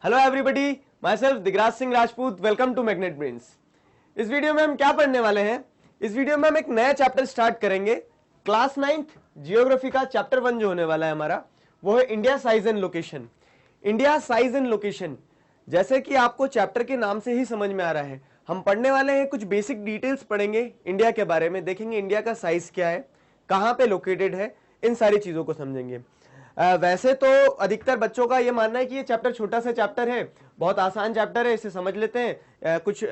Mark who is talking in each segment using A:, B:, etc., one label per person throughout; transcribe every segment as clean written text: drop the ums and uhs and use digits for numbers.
A: Hello everybody, myself Digraj Singh Rajput. Welcome to Magnet Brains. इस video में हम क्या पढ़ने वाले हैं? इस वीडियो में हम एक नया चैप्टर स्टार्ट करेंगे। क्लास 9th जियोग्राफी का चैप्टर 1 जो होने वाला है हमारा, वो है India size and location. India size and location, जैसे कि आपको चैप्टर के नाम से ही समझ में आ रहा है, हम पढ़ने वाले हैं कुछ बेसिक डिटेल्स पढ़ेंगे इंडिया के बारे में, देखेंगे इंडिया का साइज क्या है, कहां पे लोकेटेड है, इन सारी चीजों को समझेंगे। वैसे तो अधिकतर बच्चों का ये मानना है कि ये चैप्टर छोटा सा चैप्टर है, बहुत आसान चैप्टर है, इसे समझ लेते हैं। कुछ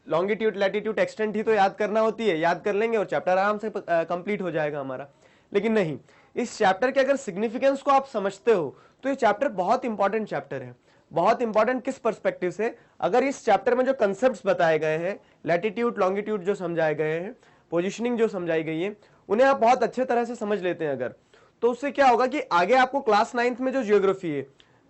A: लॉन्गिट्यूड लैटिट्यूड एक्सटेंट ही तो याद करना होती है, याद कर लेंगे और चैप्टर आराम से कंप्लीट हो जाएगा हमारा। लेकिन नहीं, इस चैप्टर के अगर सिग्निफिकेंस को आप समझते हो तो ये चैप्टर बहुत इंपॉर्टेंट चैप्टर है। बहुत इंपॉर्टेंट किस पर्सपेक्टिव से? अगर इस चैप्टर में जो कंसेप्ट बताए गए हैं, लैटिट्यूड लॉन्गिट्यूड जो समझाए गए हैं, पोजिशनिंग जो समझाई गई है, उन्हें आप बहुत अच्छे तरह से समझ लेते हैं अगर, तो उससे क्या होगा कि आगे आपको क्लास 9th में जो जियोग्राफी है,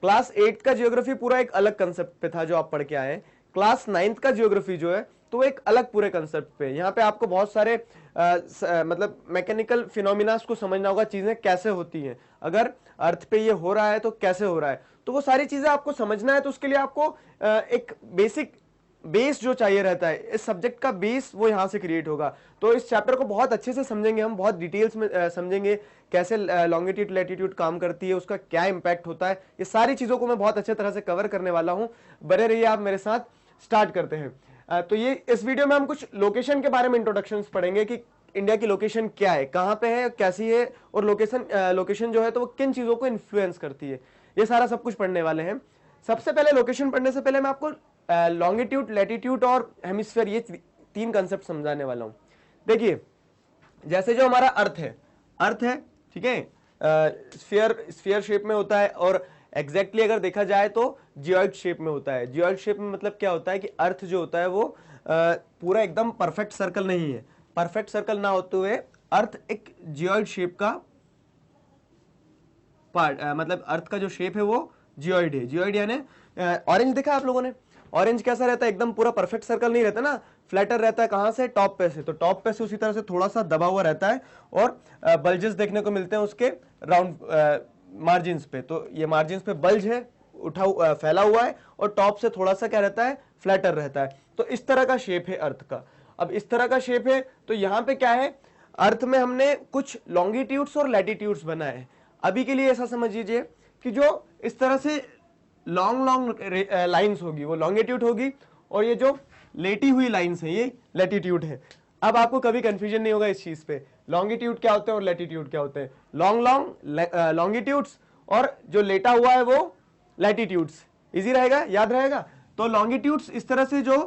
A: क्लास 8th का जियोग्राफी पूरा एक अलग कंसेप्ट पे था जो आप पढ़ के आए हैं, क्लास 9th का जियोग्राफी जो है तो एक अलग पूरे कंसेप्ट पे। यहाँ पे आपको बहुत सारे मतलब मैकेनिकल फिनोमिनास को समझना होगा, चीजें कैसे होती हैं, अगर अर्थ पे ये हो रहा है तो कैसे हो रहा है, तो वो सारी चीजें आपको समझना है। तो उसके लिए आपको एक बेसिक बेस जो चाहिए रहता है, इस सब्जेक्ट का बेस वो यहां से क्रिएट होगा। तो इस चैप्टर को बहुत अच्छे से समझेंगे हम, बहुत डिटेल्स में समझेंगे कैसे लॉन्गिट्यूड लैटिट्यूड काम करती है, उसका क्या इंपैक्ट होता है, ये सारी चीजों को मैं बहुत अच्छे तरह से कवर करने वाला हूं। बने रहिए आप मेरे साथ, स्टार्ट करते हैं। तो ये इस वीडियो में हम कुछ लोकेशन के बारे में इंट्रोडक्शन पढ़ेंगे कि इंडिया की लोकेशन क्या है, कहां पे है, कैसी है, और लोकेशन जो है तो वो किन चीजों को इन्फ्लुएंस करती है, ये सारा सब कुछ पढ़ने वाले हैं। सबसे पहले लोकेशन पढ़ने से पहले मैं आपको लॉन्गिट्यूड लैटिट्यूड और हेमिस्फीयर, ये तीन कंसेप्ट समझाने वाला हूं। देखिए, जैसे जो हमारा अर्थ है, ठीक है, स्फीयर शेप में होता है, और एग्जैक्टली अगर देखा जाए तो जियोइड शेप में होता है। जियोइड शेप में मतलब क्या होता है कि अर्थ जो होता है वो पूरा एकदम परफेक्ट सर्कल नहीं है। परफेक्ट सर्कल ना होते हुए अर्थ एक जियोइड शेप का पार्ट, मतलब अर्थ का जो शेप है वो जियोइड है। जियोइड यानी ऑरेंज देखा आप लोगों ने? ऑरेंज कैसा रहता है? एकदम पूरा परफेक्ट सर्कल नहीं रहता ना, फ्लैटर रहता है। कहां से? टॉप पे से। तो टॉप पे से उसी तरह से थोड़ा सा दबा हुआ रहता है, और बल्जेस देखने को मिलते हैं उसके राउंड मार्जिन्स पे। तो ये मार्जिन्स पे बल्ज है, फैला हुआ है, और टॉप से थोड़ा सा क्या रहता है? फ्लैटर रहता है। तो इस तरह का शेप है अर्थ का। अब इस तरह का शेप है, तो यहां पे क्या है, अर्थ में हमने कुछ लॉन्गिट्यूड्स और लैटिट्यूड्स बनाए हैं। अभी के लिए ऐसा समझ लीजिए कि जो इस तरह से लॉन्ग लॉन्ग लाइंस होगी वो लॉन्गिट्यूड होगी, और ये जो लेटी हुई लाइंस है ये लैटिट्यूड है। अब आपको कभी कंफ्यूजन नहीं होगा इस चीज पे, लॉन्गिट्यूड क्या होते हैं और लैटिट्यूड क्या होते हैं। लॉन्ग लॉन्गिट्यूड्स, और जो लेटा हुआ है वो लैटिट्यूड्स। इजी रहेगा, याद रहेगा। तो लॉन्गिट्यूड्स इस तरह से जो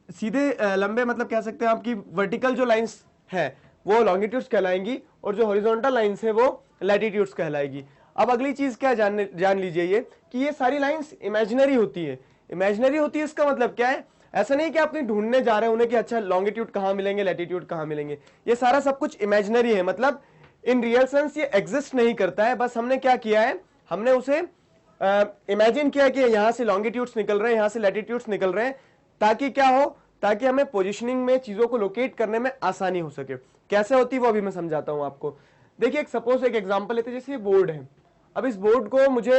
A: सीधे लंबे, मतलब कह सकते हैं आपकी वर्टिकल जो लाइंस है वो लॉन्गिट्यूड्स कहलाएंगी, और जो हॉरिजॉन्टल लाइंस है वो लैटिट्यूड्स कहलाएगी। अब अगली चीज क्या जान लीजिए ये कि ये सारी लाइंस इमेजिनरी होती है। इमेजिनरी होती है इसका मतलब क्या है? ऐसा नहीं कि आप कहीं ढूंढने जा रहे हैं उन्हें कि अच्छा लॉन्गिट्यूड कहां मिलेंगे, लैटिट्यूड कहां मिलेंगे। ये सारा सब कुछ इमेजिनरी है, मतलब इन रियल सेंस ये एग्जिस्ट नहीं करता है। बस हमने क्या किया है, हमने उसे इमेजिन किया कि यहां से लॉन्गिट्यूड्स निकल रहे हैं, यहां से लैटिट्यूड्स निकल रहे हैं, ताकि क्या हो, ताकि हमें पोजिशनिंग में चीजों को लोकेट करने में आसानी हो सके। कैसे होती है वो अभी मैं समझाता हूं आपको। देखिए, सपोज एक एग्जांपल लेते हैं, जैसे ये बोर्ड है। अब इस बोर्ड को मुझे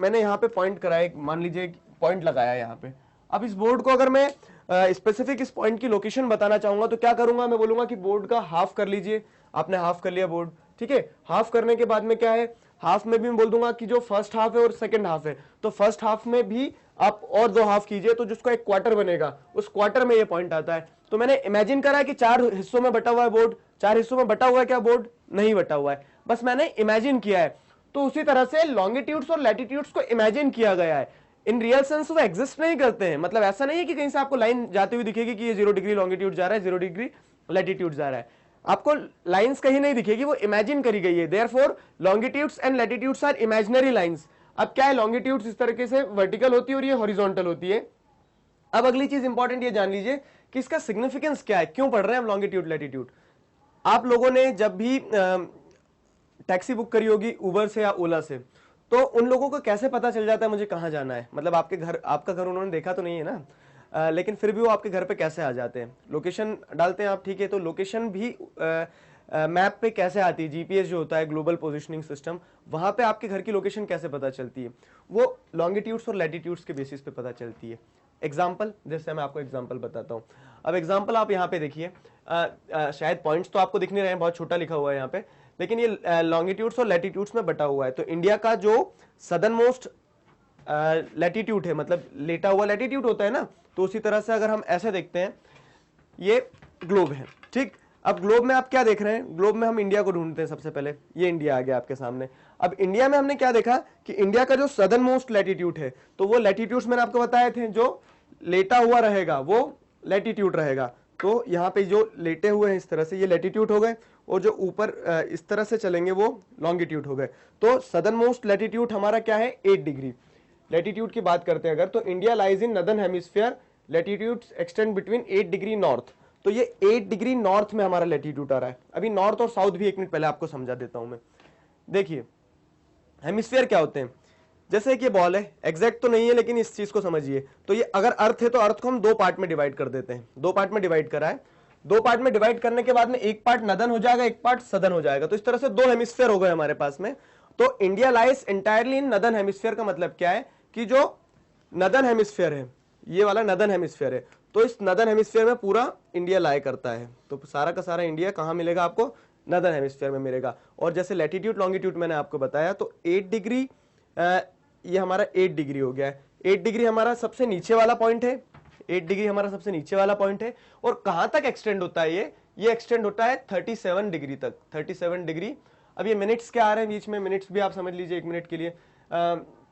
A: मैंने यहाँ पे पॉइंट कराया, मान लीजिए पॉइंट लगाया यहाँ पे। अब इस बोर्ड को अगर मैं स्पेसिफिक इस पॉइंट की लोकेशन बताना चाहूंगा तो क्या करूंगा, मैं बोलूंगा कि बोर्ड का हाफ कर लीजिए। आपने हाफ कर लिया बोर्ड, ठीक है। हाफ करने के बाद में क्या है, हाफ में भी मैं बोल दूंगा कि जो फर्स्ट हाफ है और सेकंड हाफ है, तो फर्स्ट हाफ में भी आप और दो हाफ कीजिए, तो जिसका एक क्वार्टर बनेगा, उस क्वार्टर में ये पॉइंट आता है। तो मैंने इमेजिन करा कि 4 हिस्सों में बटा हुआ है बोर्ड। 4 हिस्सों में बटा हुआ है क्या बोर्ड? नहीं बटा हुआ है, बस मैंने इमेजिन किया है। तो उसी तरह से लॉन्गिट्यूड्स और लैटिट्यूड्स को इमेजिन किया गया है। इन रियल सेंस वो एग्जिस्ट नहीं करते हैं। मतलब ऐसा नहीं है कि कहीं से आपको लाइन जाती हुई दिखेगी कि ये 0 डिग्री लॉन्गिट्यूड जा रहा है, 0 डिग्री लैटिट्यूड जा रहा है। आपको लाइंस कहीं नहीं दिखेगी, वो इमेजिन करी गई है। Therefore longitudes and latitudes are imaginary lines. अब क्या है, लॉन्गिट्यूड्स इस तरीके से वर्टिकल होती है और ये हॉरिजॉन्टल होती है। अब अगली चीज इंपॉर्टेंट ये जान लीजिए कि इसका सिग्निफिकेंस क्या है, क्यों पढ़ रहे हैं हम लॉन्गिट्यूड लैटिट्यूड। आप लोगों ने जब भी टैक्सी बुक करी होगी उबर से या ओला से, तो उन लोगों को कैसे पता चल जाता है मुझे कहां जाना है? मतलब आपका घर उन्होंने देखा तो नहीं है ना, लेकिन फिर भी वो आपके घर पे कैसे आ जाते हैं? लोकेशन डालते हैं आप, ठीक है। तो लोकेशन भी मैप पे कैसे आती है, जीपीएस जो होता है ग्लोबल पोजिशनिंग सिस्टम, वहां पे आपके घर की लोकेशन कैसे पता चलती है, वो लॉन्गिट्यूड्स और लैटिट्यूड्स के बेसिस पे पता चलती है। एग्जाम्पल, जैसे मैं आपको एग्जाम्पल बताता हूँ। अब एग्जाम्पल आप यहाँ पे देखिए, शायद पॉइंट्स तो आपको दिख नहीं रहे हैं, बहुत छोटा लिखा हुआ है यहाँ पे, लेकिन ये लॉन्गिट्यूड्स और लैटिट्यूड्स में बटा हुआ है। तो इंडिया का जो सदर्न मोस्ट लैटिट्यूड है, मतलब लेटा हुआ लैटिट्यूड होता है ना, तो उसी तरह से अगर हम ऐसे देखते हैं, ये ग्लोब है, ठीक। अब ग्लोब में आप क्या देख रहे हैं, ग्लोब में हम इंडिया को ढूंढते हैं सबसे पहले, ये इंडिया आ गया आपके सामने। अब इंडिया में हमने क्या देखा कि इंडिया का जो सदर्न मोस्ट लैटिट्यूड है, तो वो लैटिट्यूड्स मैंने आपको बताए थे, जो लेटा हुआ रहेगा वो लैटिट्यूड रहेगा। तो यहाँ पे जो लेटे हुए हैं इस तरह से, ये लैटिट्यूड हो गए, और जो ऊपर इस तरह से चलेंगे वो लॉन्गिट्यूड हो गए। तो सदर्न मोस्ट लैटिट्यूड हमारा क्या है, 8 डिग्री। लैटिट्यूड की बात करते हैं अगर, तो इंडिया लाइज इन northern hemisphere, latitudes extend between 8 degree north. तो ये 8 डिग्री नॉर्थ में हमारा लैटिट्यूड आ रहा है। अभी नॉर्थ और साउथ भी 1 मिनट पहले आपको समझा देता हूं मैं। देखिए हेमिस्फीयर क्या होते हैं, जैसे कि ये बॉल है, एग्जैक्ट तो नहीं है लेकिन इस चीज को समझिए। तो ये अगर अर्थ है तो अर्थ को हम 2 पार्ट में डिवाइड कर देते हैं, 2 पार्ट में डिवाइड करा है। 2 पार्ट में डिवाइड करने के बाद में एक पार्ट नदन हो जाएगा, एक पार्ट सदन हो जाएगा। तो इस तरह से 2 हेमिस्फीयर हो गए हमारे पास में। तो इंडिया लाइज एंटायरली इन नदन हेमिस्फीयर का मतलब क्या है कि जो नदन हेमिस्फीयर है, ये वाला नदन हेमिस्फीयर है, तो इस नदन हेमिस्फीयर में पूरा इंडिया लाए करता है। तो सारा का सारा इंडिया कहां मिलेगा आपको, नदन हेमिस्फीयर में मिलेगा। और जैसे लैटिट्यूड लॉन्गिट्यूड मैंने आपको बताया, तो 8 डिग्री ये हमारा 8 डिग्री हो गया है। 8 डिग्री हमारा सबसे नीचे वाला पॉइंट है, 8 डिग्री हमारा सबसे नीचे वाला पॉइंट है। और कहां तक एक्सटेंड होता है ये एक्सटेंड होता है 37 डिग्री तक, 37 डिग्री। अब ये मिनट्स क्या आ रहे हैं बीच में, मिनट्स भी आप समझ लीजिए 1 मिनट के लिए।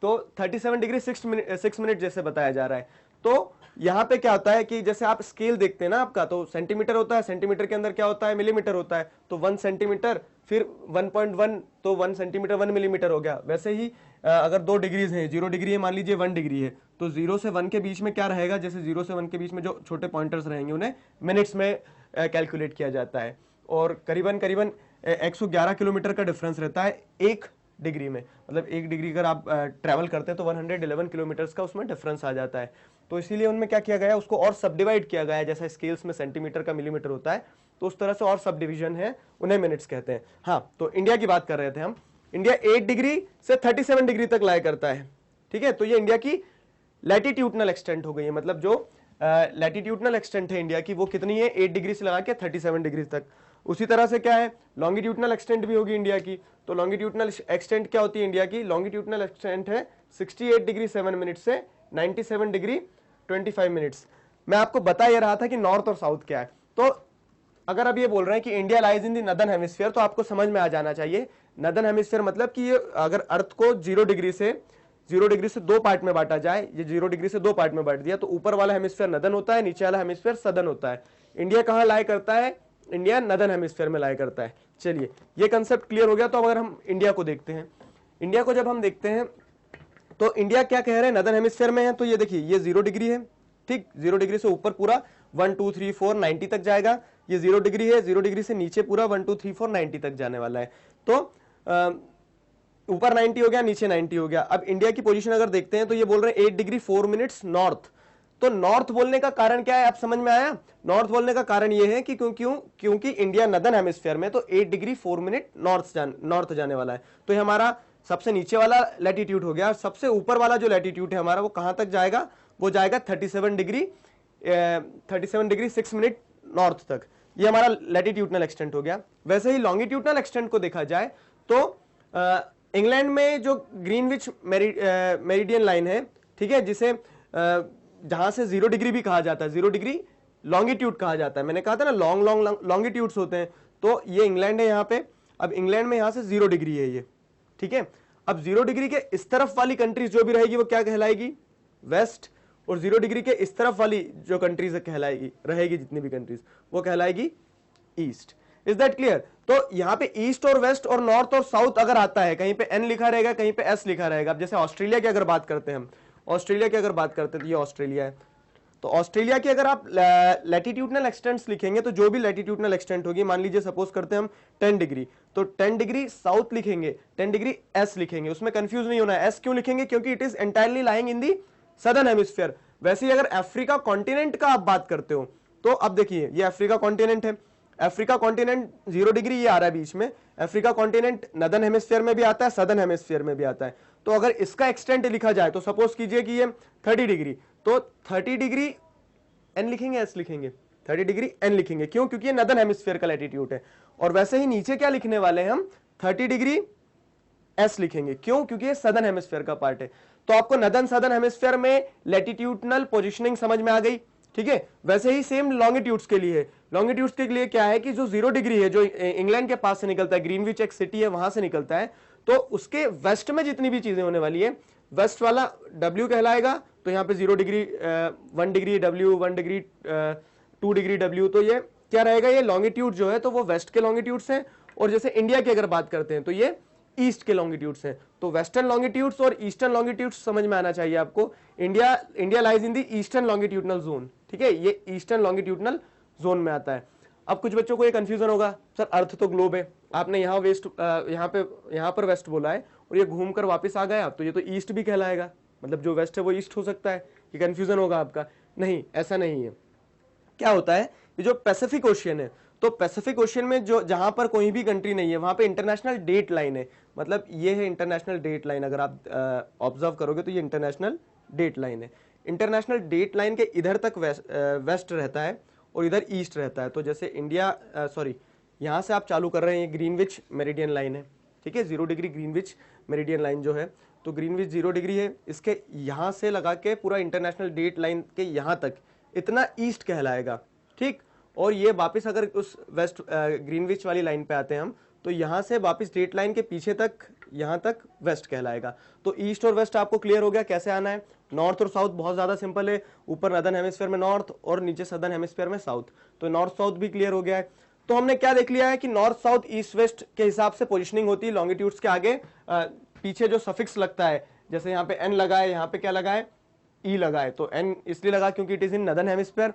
A: तो 37 डिग्री 6 मिनट जैसे बताया जा रहा है। तो यहाँ पे क्या होता है कि जैसे आप स्केल देखते हैं ना आपका, तो सेंटीमीटर होता है, सेंटीमीटर के अंदर क्या होता है, मिलीमीटर होता है। तो 1 सेंटीमीटर, फिर 1.1, तो 1 सेंटीमीटर 1 मिलीमीटर हो गया। वैसे ही अगर 2 डिग्रीज हैं, 0 डिग्री है मान लीजिए, 1 डिग्री है, तो 0 से 1 के बीच में क्या रहेगा, जैसे 0 से 1 के बीच में जो छोटे पॉइंटर्स रहेंगे उन्हें मिनट्स में कैलकुलेट किया जाता है। और करीबन 111 किलोमीटर का डिफरेंस रहता है 1 डिग्री में। मतलब 1 डिग्री अगर आप ट्रैवल करते हैं तो 111 किलोमीटर्स का उसमें डिफरेंस आ जाता है। तो इसीलिए उनमें क्या किया गया है, उसको और सब डिवाइड किया गया है। जैसा स्केल्स में सेंटीमीटर का मिलीमीटर होता है, तो उस तरह से और सब डिवीजन है, उन्हें मिनट्स कहते हैं। हाँ, तो इंडिया की बात कर रहे थे हम। इंडिया 8 डिग्री से 37 डिग्री तक लाया करता है, ठीक है। तो ये इंडिया की लैटिट्यूडनल एक्सटेंट हो गई है, मतलब जो लैटिट्यूडनल एक्सटेंट है इंडिया की, वो कितनी है, 8 डिग्री से लगा के 37 डिग्री तक। उसी तरह से क्या है, लॉन्गिट्यूडनल एक्सटेंट भी होगी इंडिया की। तो लॉन्गिट्यूडनल एक्सटेंट क्या होती है इंडिया की, लॉन्गिट्यूडनल एक्सटेंट है 68 डिग्री 7 मिनट से 97 डिग्री 25 मिनट्स। मैं आपको बता ये रहा था कि नॉर्थ और साउथ क्या है। तो अगर अब ये बोल रहे हैं कि India lies in the northern hemisphere, तो आपको समझ में आ जाना चाहिए नदर्न हेमिस्फीयर मतलब कि ये अगर अर्थ को 0 डिग्री से 2 पार्ट में बांटा जाए, ये 0 डिग्री से 2 पार्ट में बांट दिया, तो ऊपर वाला हेमिस्फीयर नदर्न होता है, नीचे वाला हेमिस्फीयर सदर्न होता है। इंडिया कहां लाए करता है, इंडिया नदर्न हेमिस्फीयर में लाए करता है। चलिए, ये कंसेप्ट क्लियर हो गया। तो अगर हम इंडिया को देखते हैं, इंडिया को जब हम देखते हैं तो इंडिया क्या कह रहे हैं, नदर्न हेमिस्फीयर में है। तो ये देखिए, ये 0 डिग्री है, ठीक। 0 डिग्री से ऊपर पूरा 1 2 3 4 90 तक जाएगा। ये 0 डिग्री है, 0 डिग्री से नीचे पूरा 1 2 3 4 90 तक जाने वाला है। तो ऊपर 90 हो गया, नीचे 90 हो गया। अब इंडिया की पोजीशन अगर देखते हैं तो ये बोल रहे हैं 8 डिग्री 4 मिनट्स नॉर्थ। तो नॉर्थ बोलने का कारण क्या है, आप समझ में आया। नॉर्थ बोलने का कारण ये है कि क्योंकि इंडिया नदर्न हेमिस्फीयर में, तो 8 डिग्री 4 मिनट नॉर्थ जाने वाला है। तो ये हमारा सबसे नीचे वाला लैटिट्यूड हो गया। सबसे ऊपर वाला जो लैटिट्यूड है हमारा, वो कहां तक जाएगा, वो जाएगा 37 डिग्री 6 मिनट नॉर्थ तक। ये हमारा लैटिट्यूडनल एक्सटेंट हो गया। वैसे ही लॉन्गिट्यूडनल एक्सटेंट को देखा जाए तो इंग्लैंड में जो ग्रीनविच मेरिडियन लाइन है, ठीक है, जिसे जहां से 0 डिग्री भी कहा जाता है, 0 डिग्री लॉन्गिट्यूड कहा जाता है। मैंने कहा था ना लॉन्ग लॉन्गिट्यूड्स होते हैं। तो ये इंग्लैंड है यहाँ पे। अब इंग्लैंड में यहां से 0 डिग्री है ये, ठीक है। अब 0 डिग्री के इस तरफ वाली कंट्रीज जो भी रहेगी वो क्या कहलाएगी, वेस्ट। और 0 डिग्री के इस तरफ वाली जो कंट्रीज रहेगी जितनी भी कंट्रीज, वो कहलाएगी ईस्ट। Is that clear. तो यहाँ पे ईस्ट और वेस्ट और नॉर्थ और साउथ अगर आता है, कहीं पे एन लिखा रहेगा, कहीं पे एस लिखा रहेगा। अब जैसे ऑस्ट्रेलिया की अगर बात करते हैं हम, ऑस्ट्रेलिया की अगर बात करते हैं तो ये ऑस्ट्रेलिया है। तो ऑस्ट्रेलिया की अगर आप लैटिट्यूडनल एक्सटेंट्स लिखेंगे, तो जो भी लैटिट्यूडनल एक्सटेंट होगी, मान लीजिए सपोज करते हैं हम 10 डिग्री, तो 10 डिग्री साउथ लिखेंगे, 10 डिग्री एस लिखेंगे। उसमें कंफ्यूज नहीं होना है। एस क्यों लिखेंगे, क्योंकि it is entirely lying in the southern hemisphere. वैसे ही अगर अफ्रीका कॉन्टिनेंट का आप बात करते हो, तो अब देखिए ये अफ्रीका कॉन्टिनेंट है, अफ्रीका कॉन्टिनेंट 0 डिग्री ये आ रहा है बीच में, अफ्रीका कॉन्टिनेंट नदर्न हेमिस्फीयर में भी आता है, सदर्न हेमिस्फीयर में भी आता है। तो अगर इसका एक्सटेंट लिखा जाए तो सपोज कीजिए कि ये 30 डिग्री, तो 30 डिग्री एन लिखेंगे एस लिखेंगे, 30 डिग्री एन लिखेंगे, क्यों? क्योंकि ये नदर्न हेमिस्फीयर का लैटिट्यूड है। और वैसे ही नीचे क्या लिखने वाले हैं हम, 30 डिग्री एस लिखेंगे, क्यों? क्योंकि ये सदर्न हेमिस्फीयर का पार्ट है। तो आपको नदर्न सदर्न हेमिस्फीयर में लैटिट्यूडनल पोजीशनिंग समझ में आ गई, ठीक है। वैसे ही सेम लॉन्गिट्यूड्स के लिए, लॉन्गिट्यूड्स के लिए क्या है कि जो 0 डिग्री है, जो इंग्लैंड के पास से निकलता है, ग्रीनविच एक सिटी है वहां से निकलता है, तो उसके वेस्ट में जितनी भी चीजें होने वाली है, वेस्ट वाला W कहलाएगा। तो यहाँ पे 0 degree 1 degree W, 1 degree 2 degree W, तो ये क्या रहेगा, ये लॉन्गिट्यूड जो है तो वो वेस्ट के लॉन्गिट्यूड्स हैं। और जैसे इंडिया की अगर बात करते हैं तो ये ईस्ट के लॉन्गिट्यूड्स हैं। तो वेस्टर्न लॉन्गिट्यूड्स और ईस्टर्न लॉन्गिट्यूड्स समझ में आना चाहिए आपको। India lies in the eastern longitudinal zone, ठीक है, ये ईस्टर्न लॉन्गिट्यूडनल जोन में आता है। अब कुछ बच्चों को ये कंफ्यूजन होगा, सर अर्थ तो ग्लोब है, आपने यहाँ यहाँ पर वेस्ट बोला है और ये घूमकर वापस आ गया, तो ये तो ईस्ट भी कहलाएगा, मतलब जो वेस्ट है वो ईस्ट हो सकता है। ये कंफ्यूजन होगा आपका। नहीं, ऐसा नहीं है। क्या होता है, ये जो पैसिफिक ओशियन है, तो पैसिफिक ओशियन में जो जहां पर कोई भी कंट्री नहीं है वहां पे इंटरनेशनल डेट लाइन है, मतलब ये है इंटरनेशनल डेट लाइन। अगर आप ऑब्जर्व करोगे तो ये इंटरनेशनल डेट लाइन है। इंटरनेशनल डेट लाइन के इधर तक वेस्ट रहता है और इधर ईस्ट रहता है। तो जैसे इंडिया यहाँ से आप चालू कर रहे हैं, ये ग्रीनविच मेरिडियन लाइन है, ठीक है, 0 डिग्री ग्रीनविच मेरिडियन लाइन जो है, तो ग्रीनविच 0 डिग्री है, इसके यहाँ से लगा के पूरा इंटरनेशनल डेट लाइन के यहाँ तक इतना ईस्ट कहलाएगा, ठीक। और ये वापस अगर उस वेस्ट ग्रीनविच वाली लाइन पे आते हैं हम, तो यहाँ से वापस डेट लाइन के पीछे तक यहाँ तक वेस्ट कहलाएगा। तो ईस्ट और वेस्ट आपको क्लियर हो गया कैसे आना है। नॉर्थ और साउथ बहुत ज्यादा सिंपल है, ऊपर नदर्न हेमिस्फीयर में नॉर्थ और नीचे सदर्न हेमिस्फीयर में साउथ, तो नॉर्थ साउथ भी क्लियर हो गया है। तो हमने क्या देख लिया है कि नॉर्थ साउथ ईस्ट वेस्ट के हिसाब से पोजिशनिंग होती है लॉन्गिट्यूड्स के आगे पीछे जो सफिक्स लगता है, जैसे यहाँ पे एन लगा है, यहाँ पे क्या लगा है, ई लगा है, तो एन इसलिए लगा क्योंकि it is in northern hemisphere,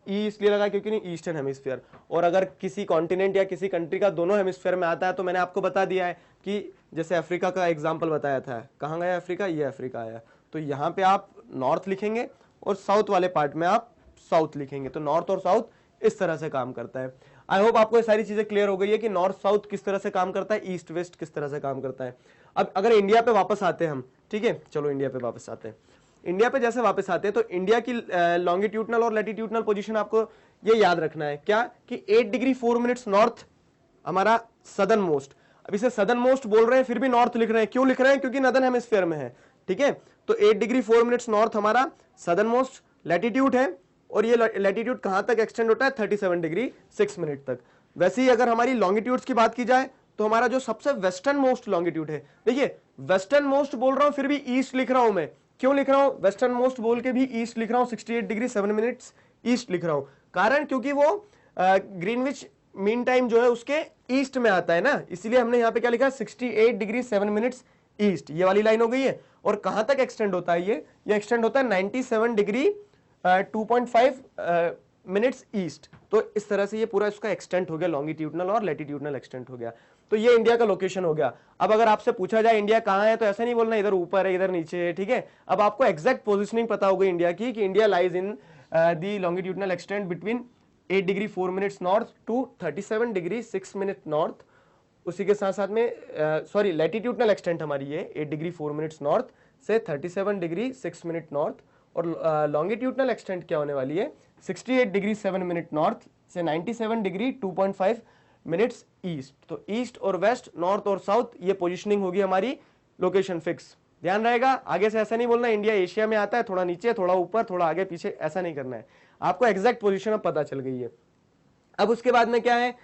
A: E इसलिए लगा क्योंकि नहीं ईस्टर्न हेमिस्फीयर। और अगर किसी कॉन्टिनेंट या किसी कंट्री का दोनों हेमिस्फीयर में आता है तो मैंने आपको बता दिया है कि जैसे अफ्रीका का एग्जांपल बताया था, कहाँ गया अफ्रीका, ये अफ्रीका आया, तो यहाँ पे आप नॉर्थ लिखेंगे और साउथ वाले पार्ट में आप साउथ लिखेंगे, तो नॉर्थ और साउथ इस तरह से काम करता है। आई होप आपको ये सारी चीजें क्लियर हो गई है कि नॉर्थ साउथ किस तरह से काम करता है, ईस्ट वेस्ट किस तरह से काम करता है। अब अगर इंडिया पे वापस आते हैं हम, ठीक है, चलो इंडिया पे वापस आते हैं। इंडिया पे जैसे वापस आते हैं तो इंडिया की लॉन्गिट्यूडनल और लैटिट्यूडनल पोजीशन आपको ये याद रखना है, क्या कि 8 डिग्री 4 मिनट्स नॉर्थ हमारा सदर्न मोस्ट। अब इसे सदर्न मोस्ट बोल रहे हैं फिर भी नॉर्थ लिख रहे हैं, क्यों लिख रहे हैं, क्योंकि नदर्न हेमिस्फीयर में है, ठीक है। तो 8 डिग्री 4 मिनट्स नॉर्थ हमारा सदर्न मोस्ट लैटिट्यूड है, और ये लैटिट्यूड कहां तक एक्सटेंड होता है, 37 डिग्री 6 मिनट तक। वैसे ही अगर हमारी लॉन्गिट्यूड्स की बात की जाए तो हमारा जो सबसे वेस्टर्न मोस्ट लॉन्गिट्यूड है, देखिए वेस्टर्न मोस्ट बोल रहा हूं फिर भी ईस्ट लिख रहा हूं मैं, क्यों लिख रहा हूं, वेस्टर्न मोस्ट बोल के भी ईस्ट लिख रहा हूं, 68 डिग्री 7 मिनट्स ईस्ट लिख रहा हूं, कारण क्योंकि वो ग्रीनविच मीन टाइम जो है उसके ईस्ट में आता है ना, इसलिए हमने यहाँ पे क्या लिखा, 68 डिग्री 7 मिनट्स ईस्ट, ये वाली लाइन हो गई है। और कहां तक एक्सटेंड होता है ये एक्सटेंड होता है 97 डिग्री 2.5 मिनट्स ईस्ट। तो इस तरह से ये पूरा इसका एक्सटेंट हो गया, लॉन्गिट्यूडनल और लैटिट्यूडनल एक्सटेंट हो गया। तो ये इंडिया का लोकेशन हो गया। अब अगर आपसे पूछा जाए इंडिया कहाँ है, तो ऐसा नहीं बोलना इधर ऊपर है इधर नीचे है, ठीक है। अब आपको एग्जैक्ट पोजिशनिंग पता होगी इंडिया की, कि India lies in the longitudinal extent between 8 degree 4 minutes north to 37 degree 6 minute north. उसी के साथ साथ में सॉरी लैटिट्यूडनल एक्सटेंट हमारी ये 8 डिग्री 4 मिनट्स नॉर्थ से 37 डिग्री 6 मिनट नॉर्थ, और लॉन्गिट्यूडनल एक्सटेंट क्या होने वाली है, 68 डिग्री 7 मिनट नॉर्थ से 97 डिग्री 2.5 मिनट्स ईस्ट। तो ईस्ट और वेस्ट, नॉर्थ और साउथ, ये पोजीशनिंग होगी हमारी लोकेशन फिक्स। ध्यान रहेगा, आगे से ऐसा नहीं बोलना इंडिया एशिया में आता है, थोड़ा नीचे थोड़ा ऊपर थोड़ा आगे पीछे, ऐसा नहीं करना है। आपको एग्जैक्ट पोजीशन अब पता चल गई है। अब उसके बाद में क्या है,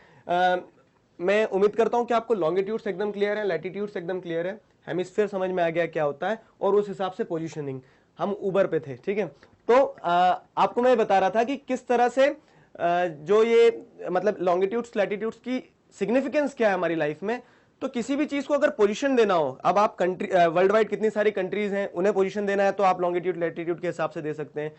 A: मैं उम्मीद करता हूं कि आपको लॉन्गिट्यूड्स एकदम क्लियर है, लैटिट्यूड्स एकदम क्लियर है, हेमिस्फीयर समझ में आ गया क्या होता है, और उस हिसाब से पोजीशनिंग हम ऊबर पे थे, ठीक है। तो आपको मैं बता रहा था कि किस तरह से जो ये मतलब लॉन्गिट्यूड्स लैटिट्यूड्स की सिग्निफिकेंस क्या है हमारी लाइफ में। तो किसी भी चीज को अगर पोजीशन देना हो, अब आप कंट्री वर्ल्ड वाइड कितनी सारी कंट्रीज हैं, उन्हें पोजीशन देना है तो आप लॉन्गिट्यूड लैटिट्यूड के हिसाब से दे सकते हैं।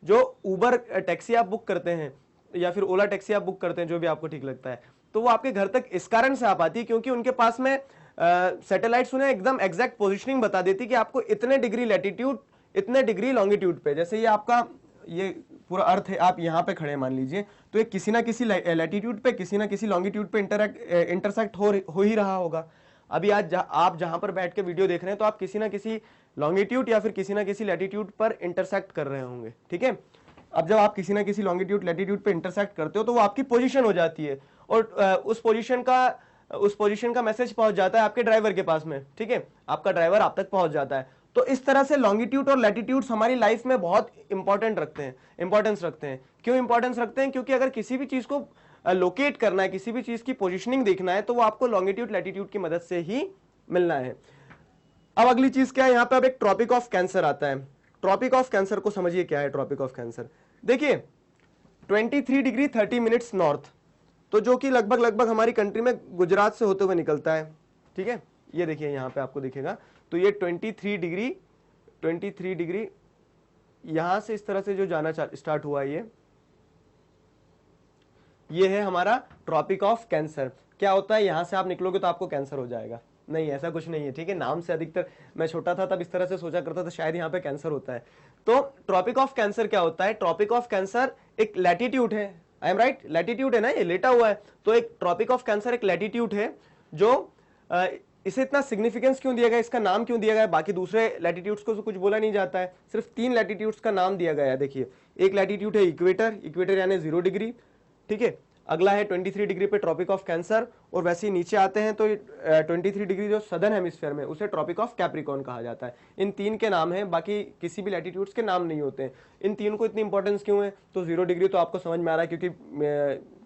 A: जो उबर टैक्सी आप बुक करते हैं या फिर ओला टैक्सी आप बुक करते हैं, जो भी आपको ठीक लगता है, तो वो आपके घर तक इस कारण से आ पाती है क्योंकि उनके पास में सैटेलाइट्स उन्हें एकदम एग्जैक्ट पोजीशनिंग बता देती कि आपको इतने डिग्री लैटिट्यूड इतने डिग्री लॉन्गिट्यूड पे, जैसे ये आपका ये पूरा अर्थ है, आप यहाँ पे खड़े मान लीजिए, तो ये किसी ना किसी लैटिट्यूड पे, किसी ना किसी लॉन्गिट्यूड पे इंटरसेक्ट हो ही रहा होगा। अभी आज आप जहां पर बैठ के वीडियो देख रहे हैं तो आप किसी ना किसी लॉन्गिट्यूड या फिर किसी ना किसी लैटिट्यूड पर इंटरसेक्ट कर रहे होंगे, ठीक है। अब जब आप किसी ना किसी लॉन्गिट्यूड लैटिट्यूड पे इंटरसेक्ट करते हो तो वो आपकी पोजीशन हो जाती है, और उस पोजीशन का मैसेज पहुंच जाता है आपके ड्राइवर के पास में, ठीक है, आपका ड्राइवर आप तक पहुंच जाता है। तो इस तरह से लॉन्गिट्यूड और लैटिट्यूड्स हमारी लाइफ में बहुत इंपॉर्टेंस रखते हैं। क्यों इंपॉर्टेंस रखते हैं? क्योंकि अगर किसी भी चीज को लोकेट करना है, किसी भी चीज की पोजीशनिंग देखना है, तो वो आपको लॉन्गिट्यूड लैटिट्यूड की मदद से ही मिलना है। अब अगली चीज क्या है, यहाँ पे अब एक ट्रॉपिक ऑफ कैंसर आता है। ट्रॉपिक ऑफ कैंसर को समझिए क्या है। ट्रॉपिक ऑफ कैंसर देखिए 23 डिग्री 30 मिनट्स नॉर्थ, तो जो कि लगभग हमारी कंट्री में गुजरात से होते हुए निकलता है, ठीक है। ये देखिए यहाँ पे आपको दिखेगा, तो ये 23 डिग्री यहां से इस तरह से जो जाना स्टार्ट हुआ, ये है हमारा ट्रॉपिक ऑफ कैंसर। क्या होता है, यहां से आप निकलोगे तो आपको कैंसर हो जाएगा? नहीं, ऐसा कुछ नहीं है, ठीक है। नाम से अधिकतर, मैं छोटा था तब इस तरह से सोचा करता था शायद यहाँ पे कैंसर होता है। तो ट्रॉपिक ऑफ कैंसर क्या होता है? ट्रॉपिक ऑफ कैंसर एक लैटिट्यूड है, आई एम राइट, लैटिट्यूड है ना, ये लेटा हुआ है। तो एक ट्रॉपिक ऑफ कैंसर एक लैटिट्यूड है जो इसे इतना सिग्निफिकेंस क्यों दिया गया, इसका नाम क्यों दिया गया? बाकी दूसरे लैटिट्यूड्स को तो कुछ बोला नहीं जाता है, सिर्फ 3 लैटिट्यूड्स का नाम दिया गया है। देखिए, एक लैटिट्यूड है इक्वेटर यानी 0 डिग्री, ठीक है। अगला है 23 डिग्री पे ट्रॉपिक ऑफ कैंसर, और वैसे ही नीचे आते हैं तो 23 डिग्री जो सदर्न हेमिस्फीयर में, उसे ट्रॉपिक ऑफ कैप्रिकॉर्न कहा जाता है। इन 3 के नाम हैं, बाकी किसी भी लैटिट्यूड्स के नाम नहीं होते हैं। इन 3 को इतनी इंपॉर्टेंस क्यों है? तो 0 डिग्री तो आपको समझ में आ रहा है, क्योंकि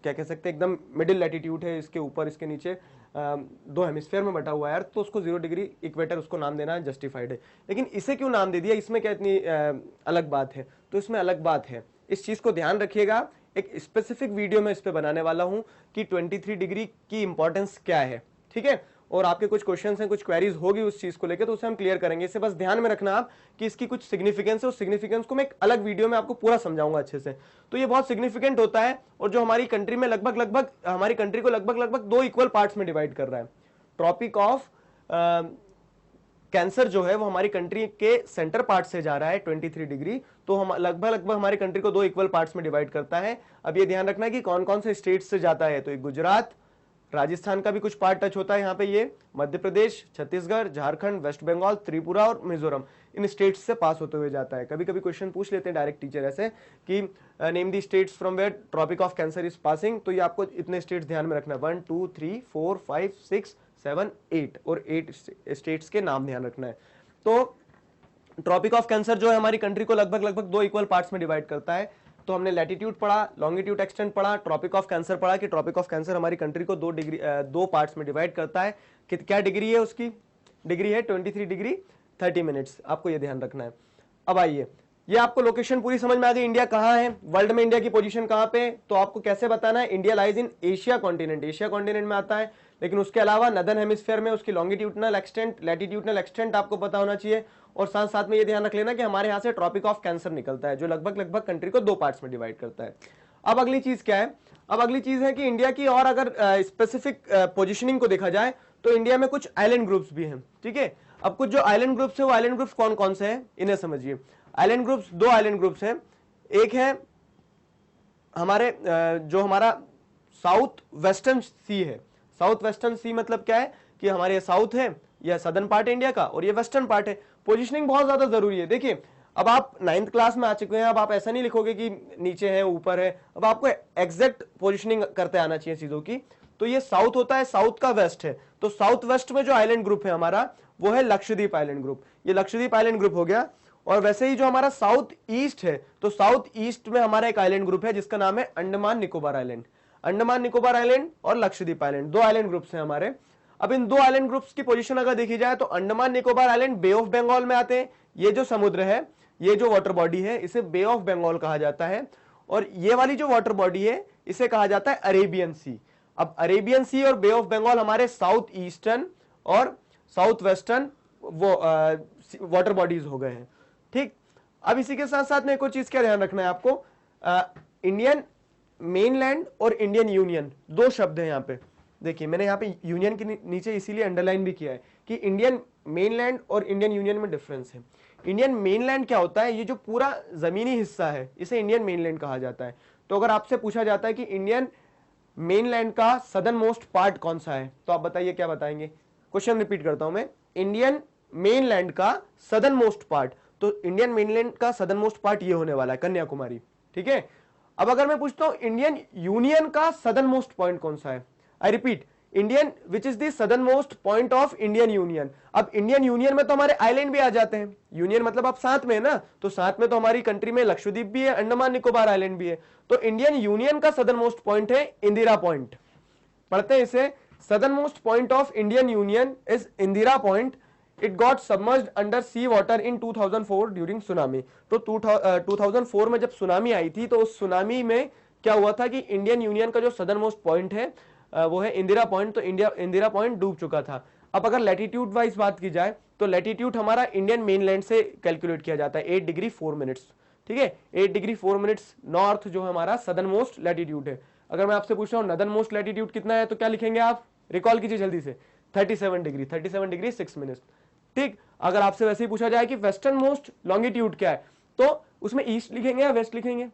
A: क्या कह सकते हैं, एकदम मिडिल लैटिट्यूड है, इसके ऊपर इसके नीचे 2 हेमिस्फीयर में बटा हुआ है, तो उसको 0 डिग्री इक्वेटर उसको नाम देना जस्टिफाइड है। लेकिन इसे क्यों नाम दे दिया, इसमें क्या इतनी अलग बात है? तो इसमें अलग बात है, इस चीज को ध्यान रखिएगा। एक स्पेसिफिक वीडियो में इस पे बनाने वाला हूं कि 23 डिग्री की इंपॉर्टेंस क्या है, ठीक है। और आपके कुछ क्वेश्चंस हैं, कुछ क्वेरीज होगी उस चीज को लेकर, तो उसे हम क्लियर करेंगे। इसे बस ध्यान में रखना आप कि इसकी कुछ सिग्निफिकेंस है, उस सिग्निफिकेंस को मैं एक अलग वीडियो में आपको पूरा समझाऊंगा अच्छे से। तो ये बहुत सिग्निफिकेंट होता है, और जो हमारी कंट्री में हमारी कंट्री को लगभग 2 इक्वल पार्ट्स में डिवाइड कर रहा है। ट्रॉपिक ऑफ कैंसर जो है वो हमारी कंट्री के सेंटर पार्ट से जा रहा है 23 डिग्री, तो हम लगभग हमारी कंट्री को 2 इक्वल पार्ट्स में डिवाइड करता है। अब ये ध्यान रखना है कि कौन कौन से स्टेट से जाता है, तो गुजरात, राजस्थान का भी कुछ पार्ट टच होता है यहाँ पे, ये मध्य प्रदेश, छत्तीसगढ़, झारखंड, वेस्ट बंगाल, त्रिपुरा और मिजोरम, इन स्टेट्स से पास होते हुए जाता है। कभी कभी क्वेश्चन पूछ लेते हैं डायरेक्ट टीचर ऐसे कि name the states from where tropic of cancer is passing, तो ये आपको इतने स्टेट्स ध्यान में रखना है, 1 2 3 4 5 6 7 8, और 8 स्टेट्स के नाम ध्यान रखना है। तो ट्रॉपिक ऑफ कैंसर जो है हमारी कंट्री को लगभग 2 इक्वल पार्ट्स में डिवाइड करता है। तो हमने लैटिट्यूड पढ़ा, लॉन्गिट्यूड एक्सटेंट पढ़ा, ट्रॉपिक ऑफ कैंसर पढ़ा कि ट्रॉपिक ऑफ कैंसर हमारी कंट्री को 2 पार्ट्स में डिवाइड करता है। क्या डिग्री है उसकी? डिग्री है 23 डिग्री 30 मिनट्स, आपको ये ध्यान रखना है। अब आइए, ये आपको लोकेशन पूरी समझ में आ गई, इंडिया कहाँ है, वर्ल्ड में इंडिया की पोजीशन कहाँ पे? तो आपको कैसे बताना है, India lies in Asia continent, Asia continent में आता है। लेकिन उसके अलावा नदर्न हेमिस्फीयर में उसकी लॉन्गिट्यूडनल एक्सटेंट, लैटिट्यूडनल एक्सटेंट आपको पता होना चाहिए। और साथ साथ में ये ध्यान रख लेना कि हमारे यहाँ से ट्रॉपिक ऑफ कैंसर निकलता है, जो लगभग कंट्री को 2 पार्ट्स में डिवाइड करता है। अब अगली चीज क्या है? अब अगली चीज है कि इंडिया की और अगर स्पेसिफिक पोजिशनिंग को देखा जाए तो इंडिया में कुछ आइलैंड ग्रुप्स भी हैं, ठीक है। अब कुछ जो आइलैंड ग्रुप्स है, वो आइलैंड ग्रुप्स कौन कौन से हैं इन्हें समझिए। आइलैंड ग्रुप्स, 2 आइलैंड ग्रुप्स हैं। एक है हमारे जो हमारा साउथ वेस्टर्न सी है। साउथ वेस्टर्न सी मतलब क्या है कि हमारे साउथ है, यह सदर्न पार्ट है इंडिया का, और ये वेस्टर्न पार्ट है। पोजीशनिंग बहुत ज्यादा जरूरी है। देखिए, अब आप 9th क्लास में आ चुके हैं, अब आप ऐसा नहीं लिखोगे कि नीचे है ऊपर है, अब आपको एग्जैक्ट पोजीशनिंग करते आना चाहिए चीजों की। तो ये साउथ होता है, साउथ का वेस्ट है, तो साउथ वेस्ट में जो आइलैंड ग्रुप है हमारा, वो है लक्षद्वीप आइलैंड ग्रुप। ये लक्षद्वीप आइलैंड ग्रुप हो गया। और वैसे ही जो हमारा साउथ ईस्ट है, तो साउथ ईस्ट में हमारा एक आइलैंड ग्रुप है जिसका नाम है अंडमान निकोबार आइलैंड। अंडमान निकोबार आइलैंड और लक्षद्वीप आइलैंड, 2 आइलैंड ग्रुप्स हैं हमारे। अब इन 2 आइलैंड ग्रुप्स की पोजीशन अगर देखी जाए तो Andaman Nicobar island bay of Bengal में आते हैं। ये जो समुद्र है, ये जो वाटर बॉडी है, इसे बे ऑफ बंगाल कहा जाता है। और ये वाली जो वाटर बॉडी है, इसे कहा जाता है अरेबियन सी। अब अरेबियन सी और बे ऑफ बंगाल हमारे साउथ ईस्टर्न और साउथ वेस्टर्न वो वाटर बॉडीज हो गए हैं, ठीक। अब इसी के साथ साथ में एक और चीज क्या ध्यान रखना है आपको, इंडियन मेनलैंड और इंडियन यूनियन, 2 शब्द हैं यहाँ पे। देखिए, मैंने यहाँ पे यूनियन के नीचे इसीलिए अंडरलाइन भी किया है कि इंडियन मेनलैंड और इंडियन यूनियन में डिफरेंस है। इंडियन मेनलैंड क्या होता है, ये जो पूरा जमीनी हिस्सा है इसे इंडियन मेनलैंड कहा जाता है। तो अगर आपसे पूछा जाता है कि इंडियन मेनलैंड का सदर्न मोस्ट पार्ट कौन सा है, तो आप बताइए क्या बताएंगे। क्वेश्चन रिपीट करता हूं मैं, इंडियन मेनलैंड का सदर्न मोस्ट पार्ट, तो इंडियन मेनलैंड का सदर्न मोस्ट पार्ट ये होने वाला है कन्याकुमारी, ठीक है। अब अगर मैं पूछता हूं इंडियन यूनियन का सदर्न मोस्ट पॉइंट कौन सा है, I repeat, Indian which is the southernmost point of Indian union. अब इंडियन यूनियन में तो हमारे आइलैंड भी आ जाते हैं, यूनियन मतलब आप साथ में है ना, तो साथ में तो हमारी कंट्री में लक्षद्वीप भी है, अंडमान निकोबार आइलैंड भी है। तो इंडियन यूनियन का सदर्न मोस्ट पॉइंट है इंदिरा पॉइंट, पढ़ते हैं इसे, southernmost point of Indian union is Indira point. It got submerged under sea water in 2004 during tsunami. तो 2004 में जब सुनामी आई थी, तो उस सुनामी में क्या हुआ था कि इंडियन यूनियन का जो सदर्न मोस्ट पॉइंट है वो है इंदिरा पॉइंट, तो इंदिरा पॉइंट डूब चुका था। अब अगर लैटिट्यूड वाइज बात की जाए तो लैटिट्यूड हमारा इंडियन मेनलैंड से कैलकुलेट किया जाता है 8 डिग्री 4 मिनट्स, ठीक है, 8 डिग्री 4 मिनट्स नॉर्थ जो है हमारा सदर्न मोस्ट लैटिट्यूड है। अगर मैं आपसे पूछ रहा हूँ नदर्न मोस्ट लैटिट्यूड कितना है, तो क्या लिखेंगे आप, रिकॉल कीजिए जल्दी से, 37 डिग्री 6 मिनट्स, ठीक। अगर आपसे वैसे ही पूछा जाए कि वेस्टर्न मोस्ट लॉन्गिट्यूड क्या है, तो उसमें ईस्ट लिखेंगे या वेस्ट लिखेंगे,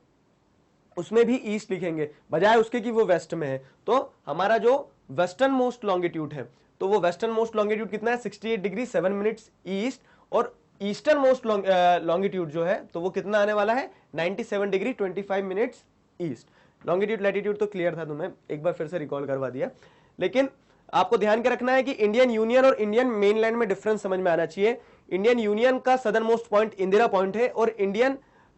A: उसमें भी ईस्ट लिखेंगे बजाय उसके कि वो वेस्ट में है। तो हमारा जो वेस्टर्न मोस्ट लॉन्गिट्यूड है, तो वो वेस्टर्न मोस्ट लॉन्गिट्यूड कितना है, 68 डिग्री 7 मिनट्स ईस्ट, और ईस्टर्न मोस्ट लॉन्गिट्यूड जो है तो वो कितना आने वाला है, 97 degree 25 minutes east. Longitude latitude तो क्लियर था, तुम्हें एक बार फिर से रिकॉल करवा दिया, लेकिन आपको ध्यान के रखना है कि इंडियन यूनियन और इंडियन मेनलैंड में डिफरेंस समझ में आना चाहिए। इंडियन यूनियन का southernmost point Indira point है और इंडियन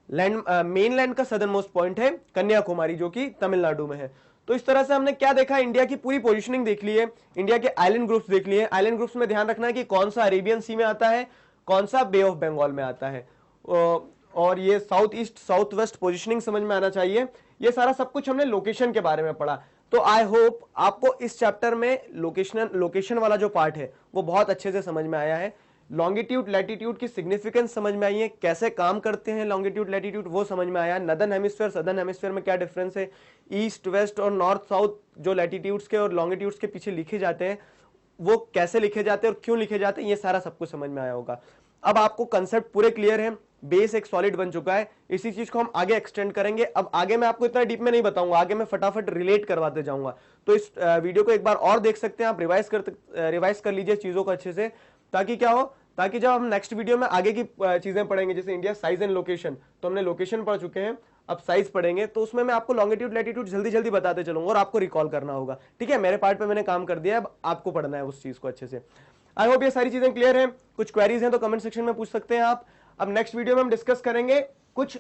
A: मेनलैंड का सदर्न मोस्ट पॉइंट है कन्याकुमारी, जो कि तमिलनाडु में है। तो इस तरह से हमने क्या देखा, इंडिया की पूरी पोजीशनिंग देख ली है, इंडिया के आइलैंड ग्रुप्स देख लिए। आइलैंड ग्रुप्स में ध्यान रखना है कि कौन सा अरेबियन सी में आता है, कौन सा बे ऑफ बंगाल में आता है, और ये south east south west positioning समझ में आना चाहिए। ये सारा सब कुछ हमने लोकेशन के बारे में पढ़ा। तो आई होप आपको इस चैप्टर में लोकेशन वाला जो पार्ट है वो बहुत अच्छे से समझ में आया है। लॉन्गिट्यूड लैटिट्यूड की सिग्निफिकेंस समझ में आई है, कैसे काम करते हैं लॉन्गिट्यूड लैटिट्यूड वो समझ में आया। नदर्न हेमिस्फीयर सदर्न हेमिस्फीयर में क्या डिफरेंस है, ईस्ट वेस्ट और नॉर्थ साउथ जो लैटिट्यूड्स के और लॉन्गिट्यूड्स के पीछे लिखे जाते हैं वो कैसे लिखे जाते हैं और क्यों लिखे जाते हैं, ये सारा सब कुछ समझ में आया होगा। अब आपको कंसेप्ट पूरे क्लियर है, बेस एक सॉलिड बन चुका है। इसी चीज को हम आगे एक्सटेंड करेंगे। अब आगे मैं आपको इतना डीप में नहीं बताऊंगा, आगे मैं फटाफट रिलेट करवाते जाऊंगा। तो इस वीडियो को एक बार और देख सकते हैं आप, रिवाइज कर लीजिए चीजों को अच्छे से, ताकि क्या हो, ताकि जब हम नेक्स्ट वीडियो में आगे की चीजें पढ़ेंगे, जैसे इंडिया साइज एंड लोकेशन, तो हमने लोकेशन पढ़ चुके हैं, अब साइज पढ़ेंगे, तो उसमें मैं आपको लॉन्गिट्यूड लैटिट्यूड जल्दी जल्दी बताते चलूंगा और आपको रिकॉल करना होगा। ठीक है, मेरे पार्ट पे मैंने काम कर दिया, अब आपको पढ़ना है उस चीज को अच्छे से। आई होप ये सारी चीजें क्लियर हैं। कुछ क्वेरीज हैं तो कमेंट सेक्शन में पूछ सकते हैं आप। अब नेक्स्ट वीडियो में हम डिस्कस करेंगे कुछ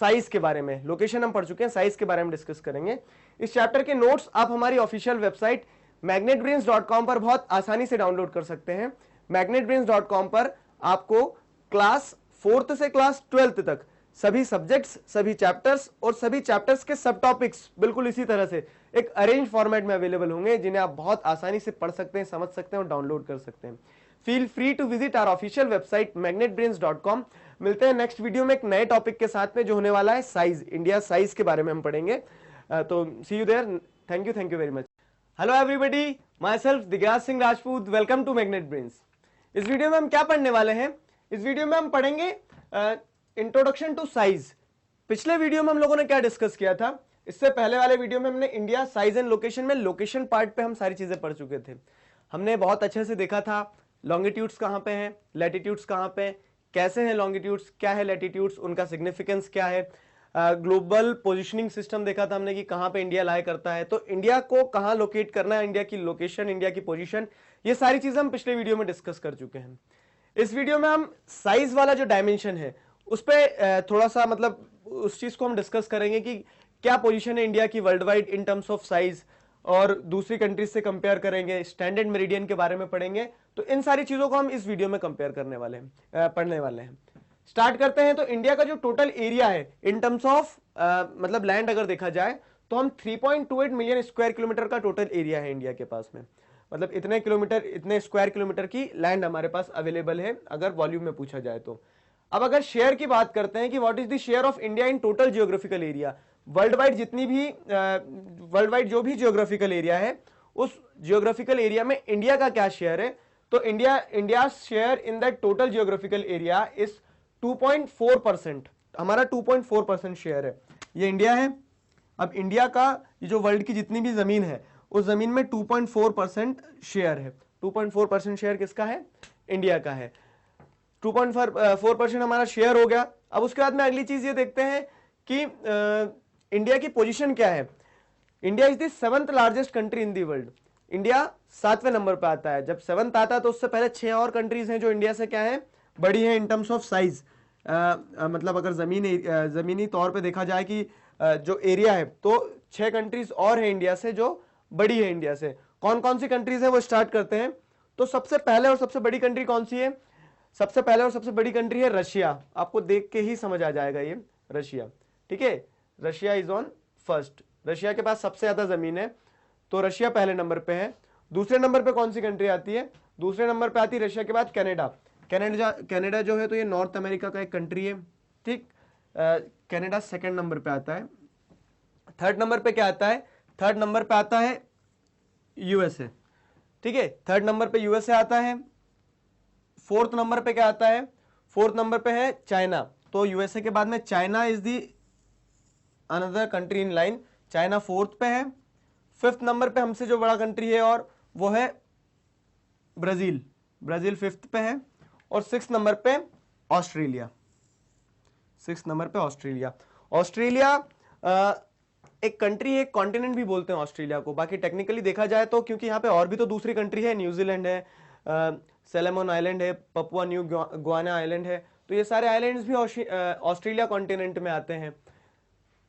A: साइज के बारे में, लोकेशन हम पढ़ चुके हैं, साइज के बारे में डिस्कस करेंगे। इस चैप्टर के नोट्स आप हमारी ऑफिशियल वेबसाइट magnetbrains.com पर बहुत आसानी से डाउनलोड कर सकते हैं। magnetbrains.com पर आपको क्लास 4th से क्लास 12th तक सभी सब्जेक्ट्स, सभी चैप्टर्स और सभी चैप्टर्स के सब टॉपिक्स बिल्कुल इसी तरह से एक अरेंज फॉर्मेट में अवेलेबल होंगे, जिन्हें आप बहुत आसानी से पढ़ सकते हैं, समझ सकते हैं और डाउनलोड कर सकते हैं। Feel free to visit our official website magnetbrains.com। मिलते हैं नेक्स्ट वीडियो में एक नए टॉपिक के साथ में, जो होने वाला है साइज, इंडिया साइज के बारे में हम पढ़ेंगे। तो see you there, thank you very much. Hello everybody, myself Digraj Singh Rajput, welcome to Magnet Brains. इस वीडियो में हम क्या पढ़ने वाले हैं, इस वीडियो में हम पढ़ेंगे इंट्रोडक्शन टू साइज। पिछले वीडियो में हम लोगों ने क्या डिस्कस किया था, इससे पहले वाले वीडियो में हमने इंडिया साइज एंड लोकेशन में लोकेशन पार्ट पे हम सारी चीजें पढ़ चुके थे। हमने बहुत अच्छे से देखा था लॉन्गिट्यूड्स कहां पे हैं, लैटिट्यूड्स कहां पे, कैसे हैं लॉन्गिट्यूड्स, क्या है लैटिट्यूड्स, उनका सिग्निफिकेंस क्या है। ग्लोबल पोजिशनिंग सिस्टम देखा था हमने कि कहां पे इंडिया लाई करता है, तो इंडिया को कहां लोकेट करना है, इंडिया की लोकेशन, इंडिया की पोजीशन, ये सारी चीजें हम पिछले वीडियो में डिस्कस कर चुके हैं। इस वीडियो में हम साइज वाला जो डायमेंशन है उस पर थोड़ा सा मतलब उस चीज को हम डिस्कस करेंगे कि क्या पोजीशन है इंडिया की world wide in terms of size, और दूसरी कंट्रीज से कंपेयर करेंगे, स्टैंडर्ड मेरिडियन के बारे में पढ़ेंगे। तो इन सारी चीजों को हम इस वीडियो में कंपेयर करने वाले हैं, पढ़ने वाले हैं। स्टार्ट करते हैं। तो इंडिया का जो टोटल एरिया है इन टर्म्स ऑफ मतलब लैंड अगर देखा जाए तो हम 3.28 मिलियन स्क्वायर किलोमीटर का टोटल एरिया है इंडिया के पास में, मतलब इतने किलोमीटर, इतने स्क्वायर किलोमीटर की लैंड हमारे पास अवेलेबल है अगर वॉल्यूम में पूछा जाए तो। अब अगर शेयर की बात करते हैं कि what is the share of India in total geographical area, world wide जितनी भी वर्ल्ड वाइड जो भी जियोग्राफिकल एरिया है उस जियोग्राफिकल एरिया में इंडिया का क्या शेयर है, तो India share in that total geographical area is 2.4%, हमारा 2.4% शेयर है, ये इंडिया है। अब इंडिया का ये जो वर्ल्ड की जितनी भी जमीन है उस जमीन में 2.4% शेयर है। 2.4% शेयर किसका है? इंडिया का है। 2.4% हमारा शेयर हो गया। अब उसके बाद में अगली चीज ये देखते हैं कि इंडिया की पोजीशन क्या है। India is the 7th largest country in the world. India 7वें नंबर पे आता है। जब 7th आता है तो उससे पहले 6 और कंट्रीज हैं जो इंडिया से क्या है, बड़ी है इन टर्म्स ऑफ साइज। मतलब अगर जमीनी तौर पे देखा जाए कि जो एरिया है तो 6 कंट्रीज और है इंडिया से जो बड़ी है इंडिया से। कौन कौन सी कंट्रीज है वो स्टार्ट करते हैं। तो सबसे पहले और सबसे बड़ी कंट्री कौन सी है? सबसे पहले और सबसे बड़ी कंट्री है रशिया। आपको देख के ही समझ आ जाएगा ये रशिया, ठीक है। Russia is on first. Russia के पास सबसे ज्यादा जमीन है तो रशिया पहले नंबर पे है। दूसरे नंबर पे कौन सी कंट्री आती है? दूसरे नंबर पे आती है रशिया के बाद कनाडा। कनाडा जो है तो ये नॉर्थ अमेरिका का एक कंट्री है, ठीक। कनाडा सेकंड नंबर पे आता है। थर्ड नंबर पे क्या आता है? थर्ड नंबर पे आता है यूएसए, ठीक है। थर्ड नंबर पे यूएसए आता है। फोर्थ नंबर पे क्या आता है? फोर्थ नंबर पे है चाइना। तो यूएसए के बाद में China is the another country in line. China fourth पे है। फिफ्थ नंबर पे हमसे जो बड़ा कंट्री है और वो है ब्राजील। ब्राजील फिफ्थ पे है। और सिक्स नंबर पे ऑस्ट्रेलिया। सिक्स नंबर पे ऑस्ट्रेलिया। ऑस्ट्रेलिया एक कंट्री, एक कॉन्टिनेंट भी बोलते हैं ऑस्ट्रेलिया को। बाकी टेक्निकली देखा जाए तो, क्योंकि यहाँ पे और भी तो दूसरी कंट्री है, न्यूजीलैंड है, सेलेमन आइलैंड है, पपुआ न्यू गुआना आइलैंड है, तो ये सारे आइलैंड्स भी ऑस्ट्रेलिया कॉन्टिनेंट में आते हैं।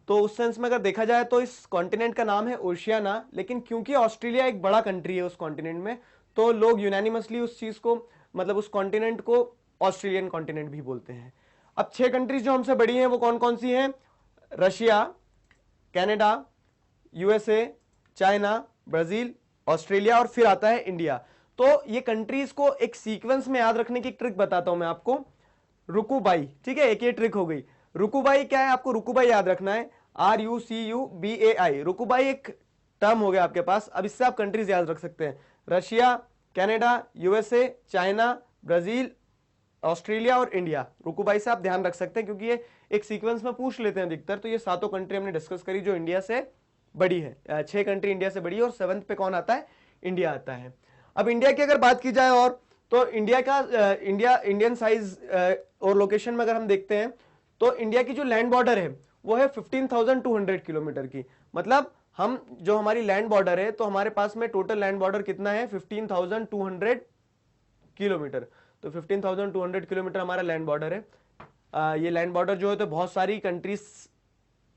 A: तो उस सेंस में अगर देखा जाए तो इस कॉन्टिनेंट का नाम है ओशियाना, लेकिन क्योंकि ऑस्ट्रेलिया एक बड़ा कंट्री है उस कॉन्टिनेंट में, तो लोग यूनानिमसली उस चीज को, मतलब उस कॉन्टिनेंट को ऑस्ट्रेलियन कॉन्टिनेंट भी बोलते हैं। अब 6 कंट्रीज जो हमसे बड़ी हैं वो कौन कौन सी हैं? Russia, Canada, USA, China, Brazil, Australia और फिर आता है इंडिया। तो ये कंट्रीज को एक सीक्वेंस में याद रखने की ट्रिक बताता हूं मैं आपको, रुकुबाई, ठीक है। एक ये ट्रिक हो गई। रुकुबाई क्या है? आपको रुकुबाई याद रखना है, RUCUBAI। रुकुबाई एक टर्म हो गया आपके पास। अब इससे आप कंट्रीज याद रख सकते हैं, Russia, Canada, USA, China, Brazil, Australia और इंडिया। रुकुबाई से आप ध्यान रख सकते हैं क्योंकि ये एक सीक्वेंस में पूछ लेते हैं अधिकतर। तो ये सातों कंट्री हमने डिस्कस करी जो इंडिया से बड़ी है। 6 कंट्री इंडिया से बड़ी है और 7th पे कौन आता है? इंडिया आता है। अब इंडिया की अगर बात की जाए और, तो इंडिया का इंडियन साइज और लोकेशन में अगर हम देखते हैं तो इंडिया की जो लैंड बॉर्डर है वो है 15,200 किलोमीटर की। मतलब हम जो हमारी लैंड बॉर्डर है तो हमारे पास में टोटल लैंड बॉर्डर कितना है? 15,200 किलोमीटर। तो 15,200 किलोमीटर हमारा लैंड बॉर्डर है। ये लैंड बॉर्डर जो है तो बहुत सारी कंट्रीज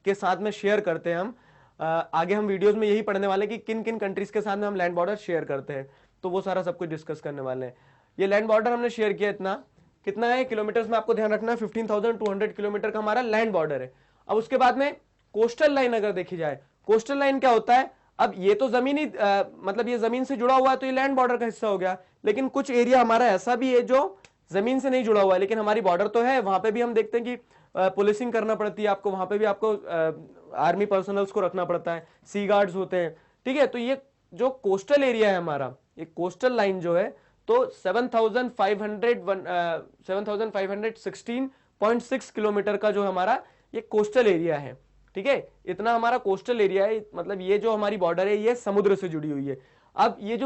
A: के साथ में शेयर करते हैं हम। आगे हम वीडियोस में यही पढ़ने वाले हैं कि किन किन कंट्रीज के साथ में हम लैंड बॉर्डर शेयर करते हैं, तो वो सारा सब कुछ डिस्कस करने वाले हैं। ये लैंड बॉर्डर हमने शेयर किया, इतना कितना है किलोमीटर्स में आपको ध्यान रखना है, 15,200 किलोमीटर का हमारा लैंड बॉर्डर है। अब उसके बाद में कोस्टल लाइन अगर देखी जाए, कोस्टल लाइन क्या होता है? अब ये तो जमीनी मतलब ये जमीन से जुड़ा हुआ है तो ये लैंड बॉर्डर का हिस्सा हो गया, लेकिन कुछ एरिया हमारा ऐसा भी है जो जमीन से नहीं जुड़ा हुआ है लेकिन हमारी बॉर्डर तो है। वहां पे भी हम देखते हैं कि पुलिसिंग करना पड़ती है आपको, वहां पे भी आपको आर्मी पर्सनल्स को रखना पड़ता है, सी गार्ड्स होते हैं, ठीक है। तो ये जो कोस्टल एरिया है हमारा, ये कोस्टल लाइन जो है तो 7,516.6 किलोमीटर का जो हमारा ये कोस्टल एरिया है, ठीक है। इतना हमारा कोस्टल एरिया है, मतलब ये जो हमारी बॉर्डर है ये समुद्र से जुड़ी हुई है। अब ये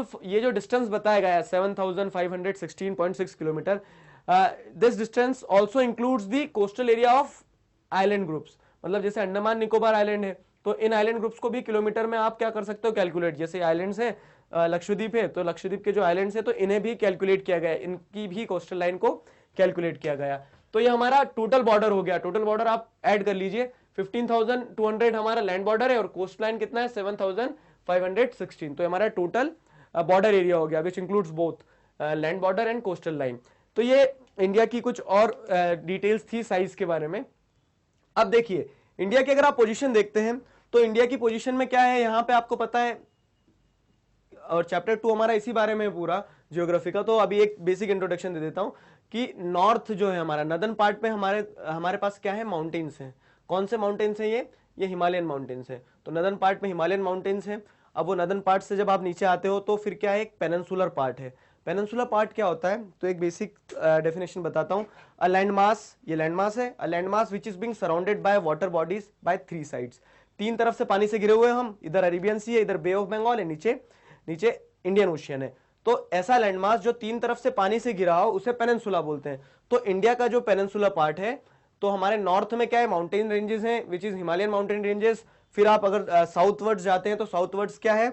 A: जो डिस्टेंस बताया गया है 7,516.6 kilometre, this distance also includes the coastal area of island groups. मतलब जैसे अंडमान निकोबार आइलैंड है तो इन आइलैंड ग्रुप्स को भी किलोमीटर में आप क्या कर सकते हो? कैलकुलेट। जैसे आइलैंड्स है, लक्षद्वीप है तो लक्षद्वीप के जो आइलैंड्स है तो इन्हें भी कैलकुलेट किया गया, इनकी भी कोस्टल लाइन को कैलकुलेट किया गया। तो ये हमारा टोटल बॉर्डर हो गया। टोटल बॉर्डर आप ऐड कर लीजिए, 15,200 हमारा लैंड बॉर्डर है और कोस्ट लाइन कितना है? 7,516। तो हमारा टोटल बॉर्डर एरिया हो गया which includes both land border and coastal line. तो ये इंडिया की कुछ और डिटेल्स थी साइज के बारे में। अब देखिए इंडिया की अगर आप पोजीशन देखते हैं तो इंडिया की पोजीशन में क्या है, यहां पे आपको पता है, और चैप्टर 2 हमारा इसी बारे में पूरा ज्योग्राफी का। तो अभी एक बेसिक इंट्रोडक्शन दे देता हूं कि नॉर्थ जो है हमारा नदर्न पार्ट पे हमारे पास क्या है? माउंटेन्स हैं। कौन से माउंटेन्स हैं? ये हिमालयन माउंटेन्स है। तो नदर्न पार्ट में हिमालयन माउंटेन्स है। अब वो नदर्न पार्ट से जब आप नीचे आते हो तो फिर क्या है? एक पेनिनसुलर पार्ट है। पेनिनसुला पार्ट क्या होता है, तो एक बेसिक डेफिनेशन बताता हूं। अ लैंड मास, ये लैंड मास है, a land mass which is being surrounded by water bodies by three sides, तीन तरफ से पानी से घिरे हुए हम, इधर अरेबियन सी है, इधर बे ऑफ बंगाल है, नीचे नीचे इंडियन ओशियन है। तो ऐसा लैंडमास जो तीन तरफ से पानी से घिरा हो उसे पेनिनसुला बोलते हैं। तो इंडिया का जो पेनिनसुला पार्ट है, तो हमारे नॉर्थ में क्या है, माउंटेन रेंजेस हैं which is Himalayan mountain ranges. फिर आप अगर साउथवर्ड्स जाते हैं तो साउथवर्ड्स क्या है,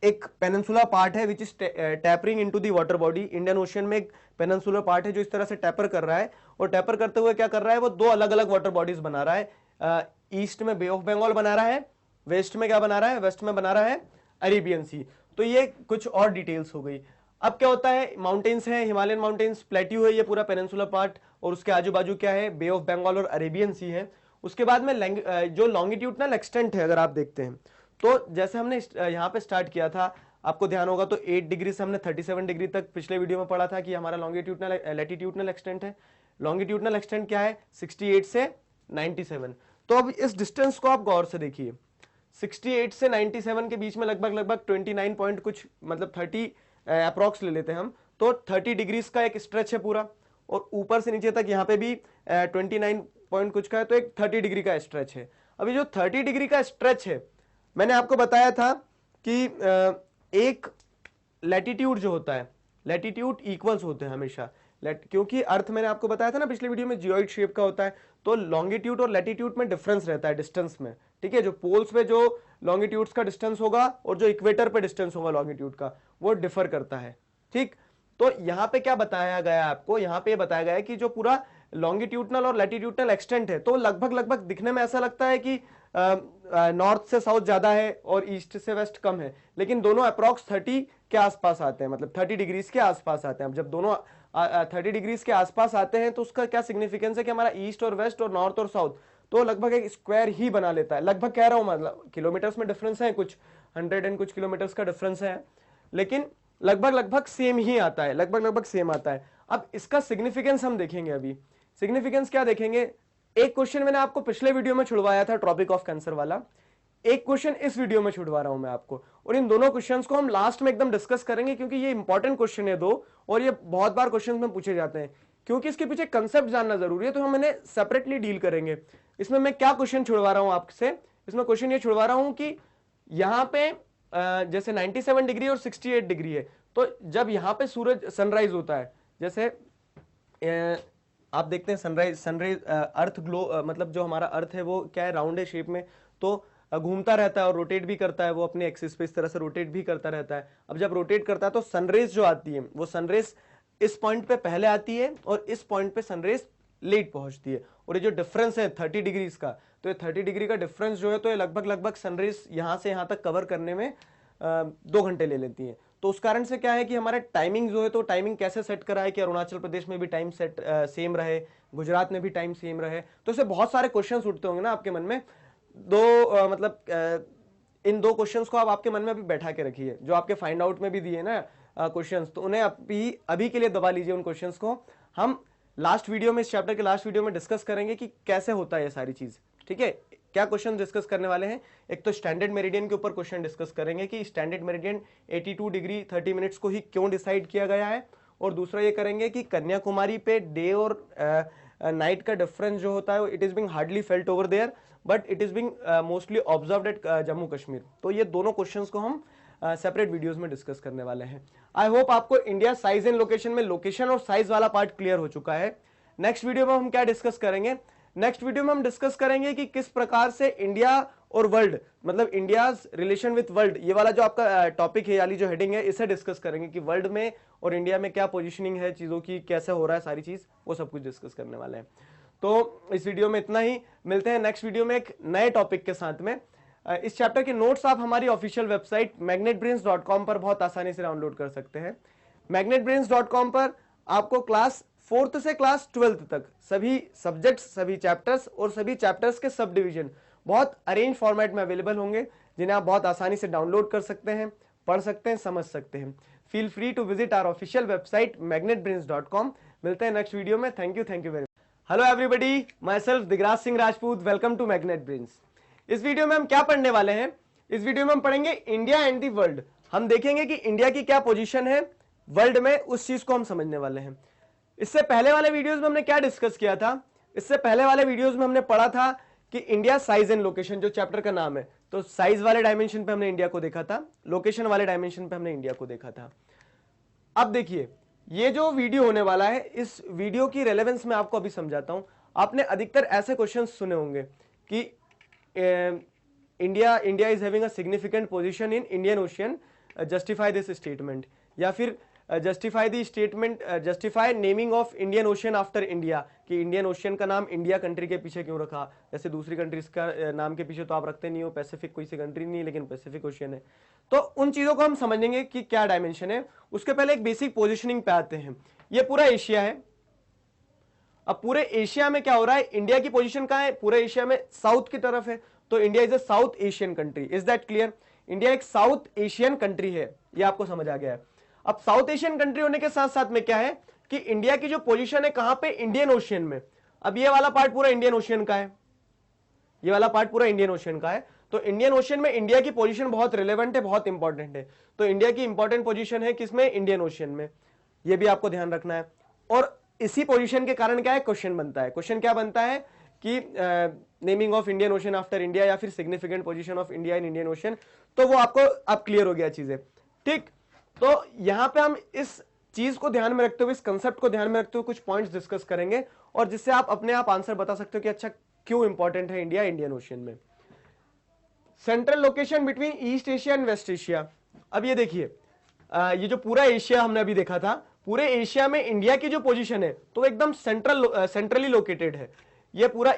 A: एक पेनिनसुला पार्ट है which is tapering into the water body. Indian ocean में एक पेनिनसुला पार्ट है जो इस तरह से टैपर कर रहा है, और टैपर करते हुए क्या कर रहा है, वो दो अलग अलग वाटर बॉडीज बना रहा है। ईस्ट में बे ऑफ बंगाल बना रहा है, वेस्ट में क्या बना रहा है, वेस्ट में बना रहा है अरेबियन सी। तो ये कुछ और डिटेल्स हो गई। अब क्या होता है, माउंटेन्स है, हिमालयन माउंटेन्स, प्लेट्यू है ये पूरा पेनिनसुला पार्ट, और उसके आजू बाजू क्या है, बे ऑफ बंगाल और अरेबियन सी है। उसके बाद में जो लॉन्गिट्यूडनल एक्सटेंट है अगर आप देखते हैं, तो जैसे हमने यहाँ पे स्टार्ट किया था, आपको ध्यान होगा तो 8 डिग्री से हमने 37 डिग्री तक पिछले वीडियो में पढ़ा था कि हमारा लॉन्गिट्यूडनल लैटिट्यूडनल एक्सटेंट है। लॉन्गिट्यूडनल एक्सटेंट क्या है, 68 से 97। तो अब इस डिस्टेंस को आप गौर से देखिए, 68 से 97 के बीच में लगभग 29 पॉइंट कुछ, मतलब 30 अप्रॉक्स ले लेते हैं हम, तो 30 डिग्रीज का एक स्ट्रेच है पूरा, और ऊपर से नीचे तक यहाँ पे भी 29 पॉइंट कुछ का है, तो एक 30 डिग्री का स्ट्रेच है। अभी जो 30 डिग्री का स्ट्रेच है, मैंने आपको बताया था कि एक लैटिट्यूड जो होता है, लैटिट्यूड इक्वल्स होते हैं हमेशा, क्योंकि अर्थ मैंने आपको बताया था ना पिछले वीडियो में जियोइड शेप का होता है, तो लॉन्गिट्यूड और लैटिट्यूड में डिफरेंस रहता है डिस्टेंस में, ठीक है। जो पोल्स पे जो लॉन्गिट्यूड्स का डिस्टेंस होगा और जो इक्वेटर पे डिस्टेंस होगा लॉन्गिट्यूड का, वो डिफर करता है, ठीक। तो यहाँ पे क्या बताया गया आपको, यहाँ पे बताया गया है कि जो पूरा लॉन्गिट्यूडनल और लैटिट्यूडनल एक्सटेंट है, तो लगभग दिखने में ऐसा लगता है कि नॉर्थ से साउथ ज्यादा है और ईस्ट से वेस्ट कम है, लेकिन दोनों अप्रॉक्स 30 के आसपास आते हैं, मतलब 30 डिग्रीज के आसपास आते हैं। अब जब दोनों 30 डिग्रीज के आसपास आते हैं तो उसका क्या सिग्निफिकेंस है कि हमारा ईस्ट और वेस्ट और नॉर्थ और साउथ तो लगभग एक स्क्वायर ही बना लेता है। लगभग कह रहा हूं, मतलब किलोमीटर्स में डिफरेंस है, कुछ 100 एंड कुछ किलोमीटर्स का डिफरेंस है, लेकिन लगभग सेम ही आता है, लगभग सेम आता है। अब इसका सिग्निफिकेंस हम देखेंगे। अभी सिग्निफिकेंस क्या देखेंगे, एक क्वेश्चन मैंने आपको पिछले वीडियो में छुड़वाया था ट्रॉपिक ऑफ कैंसर वाला, एक क्वेश्चन इस वीडियो में छुड़वा रहा हूं मैं आपको, और इन दोनों क्वेश्चंस को हम लास्ट में एकदम डिस्कस करेंगे, क्योंकि ये इंपॉर्टेंट क्वेश्चन है दो, और ये बहुत बार क्वेश्चन में पूछे जाते हैं, क्योंकि इसके पीछे कंसेप्ट जानना जरूरी है, तो हम इन्हें सेपरेटली डील करेंगे। इसमें मैं क्या क्वेश्चन छुड़वा रहा हूं आपसे, इसमें क्वेश्चन ये छुड़वा रहा हूं कि यहां पे जैसे 97 डिग्री और 68 डिग्री है, तो जब यहां पे सूरज सनराइज होता है, जैसे आप देखते हैं सनराइज अर्थ ग्लो, मतलब जो हमारा अर्थ है वो क्या है, राउंड है शेप में, तो घूमता रहता है और रोटेट भी करता है, वो अपने एक्सिस पे इस तरह से रोटेट भी करता रहता है। अब जब रोटेट करता है तो सनरेज जो आती है, वो सनरेज इस पॉइंट पे पहले आती है और इस पॉइंट पे सनरेज लेट पहुंचती है, और ये जो डिफरेंस है 30 डिग्रीज का, तो ये 30 डिग्री का डिफरेंस जो है, तो ये लगभग सनरेज यहां से यहां तक कवर करने में 2 घंटे ले लेती है। तो उस कारण से क्या है कि हमारा टाइमिंग जो है, तो टाइमिंग कैसे सेट करा है कि अरुणाचल प्रदेश में भी टाइम सेट सेम रहे, गुजरात में भी टाइम सेम रहे, तो इससे बहुत सारे क्वेश्चंस उठते होंगे ना आपके मन में। इन दो क्वेश्चंस को आप आपके मन में अभी बैठा के रखिए, जो आपके फाइंड आउट में भी दिए ना क्वेश्चंस, तो उन्हें अभी के लिए दबा लीजिए उन क्वेश्चंस को। हम लास्ट वीडियो में, इस चैप्टर के लास्ट वीडियो में डिस्कस करेंगे कि कैसे होता है ये सारी चीज, ठीक है। क्या क्वेश्चन डिस्कस करने वाले हैं, एक तो स्टैंडर्ड मेरिडियन के ऊपर क्वेश्चन डिस्कस करेंगे कि स्टैंडर्ड मेरिडियन 82 डिग्री 30 मिनट्स को ही क्यों डिसाइड किया गया है, और दूसरा ये करेंगे कि कन्याकुमारी पे डे और नाइट का डिफरेंस जो होता है, it is being hardly felt over there, but it is being mostly observed at Jammu Kashmir. तो ये दोनों क्वेश्चंस को हम सेपरेट वीडियोस में डिस्कस करने वाले हैं। आई होप आपको इंडिया साइज एंड लोकेशन में लोकेशन और साइज वाला पार्ट क्लियर हो चुका है। नेक्स्ट वीडियो में हम क्या डिस्कस करेंगे, नेक्स्ट वीडियो में हम डिस्कस करेंगे कि किस प्रकार से इंडिया और वर्ल्ड, मतलब इंडियाज रिलेशन विथ वर्ल्ड, ये वाला जो आपका टॉपिक है, वाली जो हेडिंग है, इसे डिस्कस करेंगे कि वर्ल्ड में और इंडिया में क्या पोजीशनिंग है चीजों की, कैसे हो रहा है सारी चीज, वो सब कुछ डिस्कस करने वाले हैं। तो इस वीडियो में इतना ही, मिलते हैं नेक्स्ट वीडियो में एक नए टॉपिक के साथ में। इस चैप्टर के नोट्स आप हमारी ऑफिशियल वेबसाइट magnetbrains.com पर बहुत आसानी से डाउनलोड कर सकते हैं। magnetbrains.com पर आपको क्लास 4th से क्लास 12th तक सभी सब्जेक्ट्स, सभी चैप्टर्स और सभी चैप्टर्स के सब डिवीजन बहुत अरेंज फॉर्मेट में अवेलेबल होंगे, जिन्हें आप बहुत आसानी से डाउनलोड कर सकते हैं, पढ़ सकते हैं, समझ सकते हैं। Feel free to visit our official website magnetbrains.com। मिलते हैं नेक्स्ट वीडियो में। Thank you very much. Hello everybody, myself Digraj Singh Rajput, welcome to Magnet Brains. इस वीडियो में हम क्या पढ़ने वाले हैं, इस वीडियो में हम पढ़ेंगे इंडिया एंड दी वर्ल्ड। हम देखेंगे कि इंडिया की क्या पोजीशन है वर्ल्ड में, उस चीज को हम समझने वाले हैं। इससे पहले वाले वीडियोस में हमने क्या डिस्कस किया था? इससे पहले वाले वीडियोस में हमने पढ़ा था कि इंडिया साइज एंड लोकेशन, जो चैप्टर का नाम है, तो साइज वाले डायमेंशन पे हमने इंडिया को देखा था, लोकेशन वाले डायमेंशन पे हमने इंडिया को देखा था। अब देखिए, ये जो वीडियो होने वाला है, इस वीडियो की रेलेवेंस मैं आपको अभी समझाता हूं। आपने अधिकतर ऐसे क्वेश्चन सुने होंगे कि India is having a significant position in Indian ocean, justify this statement, या फिर justify the statement, justify naming of Indian ocean after India, कि इंडियन ओशियन का नाम इंडिया कंट्री के पीछे क्यों रखा, जैसे दूसरी कंट्रीज का नाम के पीछे तो आप रखते नहीं हो, पैसिफिक कोई सी कंट्री नहीं है लेकिन पैसिफिक ओशियन है। तो उन चीजों को हम समझेंगे कि क्या डायमेंशन है। उसके पहले एक बेसिक पोजिशनिंग पे आते हैं। ये पूरा एशिया है। अब पूरे एशिया में क्या हो रहा है, इंडिया की पोजीशन कहां है? पूरे एशिया में साउथ की तरफ है, तो India is a south Asian country. Is that clear? India एक साउथ एशियन कंट्री है, ये आपको समझ आ गया है। अब साउथ एशियन कंट्री होने के साथ साथ में क्या है कि इंडिया की जो पोजीशन है कहां पे? इंडियन ओशियन में। अब ये वाला पार्ट पूरा इंडियन ओशियन का है, ये वाला पार्ट पूरा इंडियन ओशियन का है। तो इंडियन ओशियन में इंडिया की पोजीशन बहुत रिलेवेंट है, बहुत इंपॉर्टेंट है। तो इंडिया की इंपॉर्टेंट पोजीशन है किसमें? इंडियन ओशियन में। ये भी आपको ध्यान रखना है। और इसी पोजीशन के कारण क्या है, क्वेश्चन बनता है। क्वेश्चन क्या बनता है कि naming of Indian ocean after India, या फिर significant position of India in Indian ocean. तो वो आपको अब क्लियर हो गया चीजें, ठीक। तो यहां पे हम इस चीज को ध्यान में रखते हुए, इस कंसेप्ट को ध्यान में रखते हुए कुछ पॉइंट्स डिस्कस करेंगे, और जिससे आप अपने आप आंसर बता सकते हो कि अच्छा क्यों इंपॉर्टेंट है इंडिया इंडियन ओशियन में। Central location between east Asia and west Asia. अब ये देखिए, ये जो पूरा एशिया हमने अभी देखा था, पूरे एशिया में इंडिया की जो पोजीशन है तो एकदम सेंट्रली लोकेटेड है। ये पूरा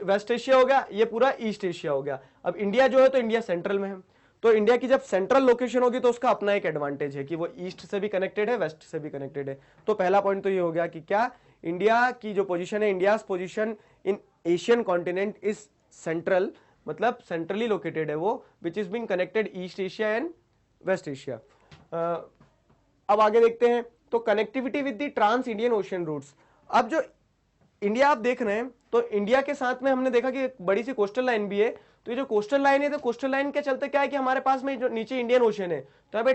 A: वेस्ट एशिया हो गया, ये पूरा ईस्ट एशिया हो गया। अब इंडिया जो है तो इंडिया सेंट्रल में है, तो इंडिया की जब सेंट्रल लोकेशन होगी तो उसका अपना एक एडवांटेज है कि वो ईस्ट से भी कनेक्टेड है, वेस्ट से भी कनेक्टेड है। तो पहला पॉइंट तो ये हो गया कि क्या इंडिया की जो पोजीशन है, India position in Asian continent is central, मतलब सेंट्रली लोकेटेड है वो, which is being connected east Asia and west Asia. अब आगे देखते हैं, तो connectivity with the trans Indian ocean routes. अब जो इंडिया आप देख रहे हैं, तो इंडिया के साथ में हमने देखा कि एक बड़ी सी कोस्टल लाइन भी है। तो ये जो कोस्टल लाइन है, तो कोस्टल लाइन के चलते क्या है कि हमारे पास में जो नीचे इंडियन ओशियन है, तो यहाँ पे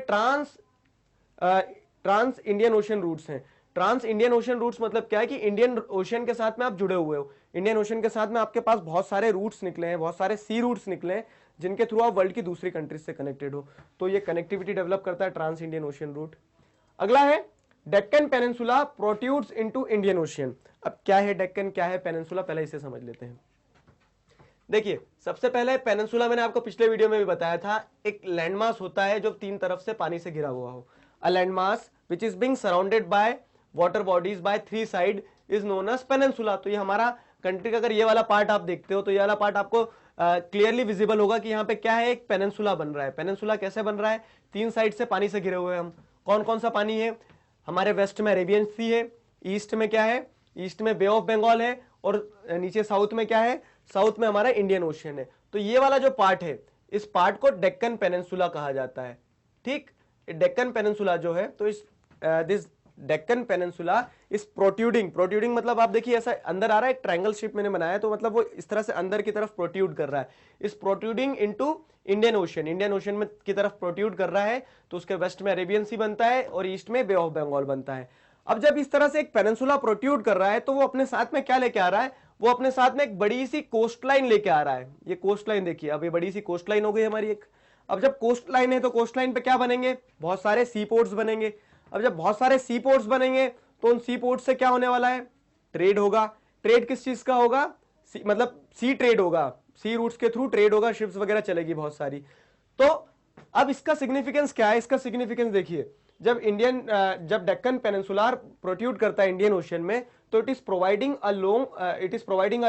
A: ट्रांस इंडियन ओशियन रूट्स हैं। ट्रांस इंडियन ओशियन रूट्स मतलब क्या है कि इंडियन ओशियन के साथ में आप जुड़े हुए हो। इंडियन ओशियन के साथ में आपके पास बहुत सारे रूट्स निकले हैं, बहुत सारे सी रूट्स निकले हैं, जिनके थ्रू आप वर्ल्ड की दूसरी कंट्रीज से कनेक्टेड हो। तो ये कनेक्टिविटी डेवलप करता है ट्रांस इंडियन ओशियन रूट। अगला है Deccan peninsula protrudes into Indian ocean. अब क्या है डेक्कन, क्या है पेनिनसुला, पहले इसे समझ लेते हैं। देखिए, सबसे पहले पेनिनसुला मैंने आपको पिछले वीडियो में भी बताया था, एक लैंडमास होता है जो तीन तरफ से पानी से घिरा हुआ हो। A landmass which is being surrounded by water bodies by three side is known as peninsula. तो ये हमारा कंट्री का अगर ये वाला पार्ट आप देखते हो तो ये वाला पार्ट आपको क्लियरली विजिबल होगा कि यहाँ पे क्या है, एक पेनिनसुला बन रहा है। पेनिनसुला कैसे बन रहा है? तीन साइड से पानी से घिरे हुए हम। कौन कौन सा पानी है? हमारे वेस्ट में अरेबियन सी है, ईस्ट में क्या है? ईस्ट में बे ऑफ बंगाल है, और नीचे साउथ में क्या है? साउथ में हमारा इंडियन ओशियन है। तो ये वाला जो पार्ट है, इस पार्ट को डेक्कन पेनिनसुला कहा जाता है, ठीक। डेक्कन पेनिनसुला जो है, तो इस दिस डेक्कन पेनिनसुला इस प्रोट्यूडिंग मतलब आप देखिए ऐसा अंदर आ रहा है, एक ट्रायंगल शेप मैंने बनाया है, तो मतलब वो इस तरह से अंदर की तरफ प्रोट्यूड कर रहा है। इस प्रोट्यूडिंग इनटू इंडियन ओशियन में की तरफ प्रोट्यूड कर रहा है, तो उसके वेस्ट में अरेबियन सी बनता है और ईस्ट में बे ऑफ बंगाल बनता है। अब जब इस तरह से एक पेनिनसुला प्रोट्यूड कर रहा है, तो वो अपने साथ में क्या लेके आ रहा है? वो अपने साथ में एक बड़ी सी कोस्ट लाइन लेके आ रहा है। ये कोस्ट लाइन देखिए, अब ये बड़ी सी कोस्ट लाइन हो गई हमारी एक। अब जब कोस्ट लाइन है तो कोस्ट लाइन पे क्या बनेंगे? बहुत सारे सी पोर्ट्स बनेंगे। अब जब बहुत सारे सी पोर्ट्स बनेंगे तो उन सी पोर्ट्स से क्या होने वाला है? ट्रेड होगा। ट्रेड किस चीज का होगा? मतलब सी ट्रेड होगा, सी रूट्स के थ्रू ट्रेड होगा, शिप्स वगैरह चलेगी बहुत सारी। तो अब इसका सिग्निफिकेंस क्या है? इसका सिग्निफिकेंस देखिए, जब डेक्कन पेनिनसुलार प्रोट्रूड करता है इंडियन ओशियन में, तो it is providing a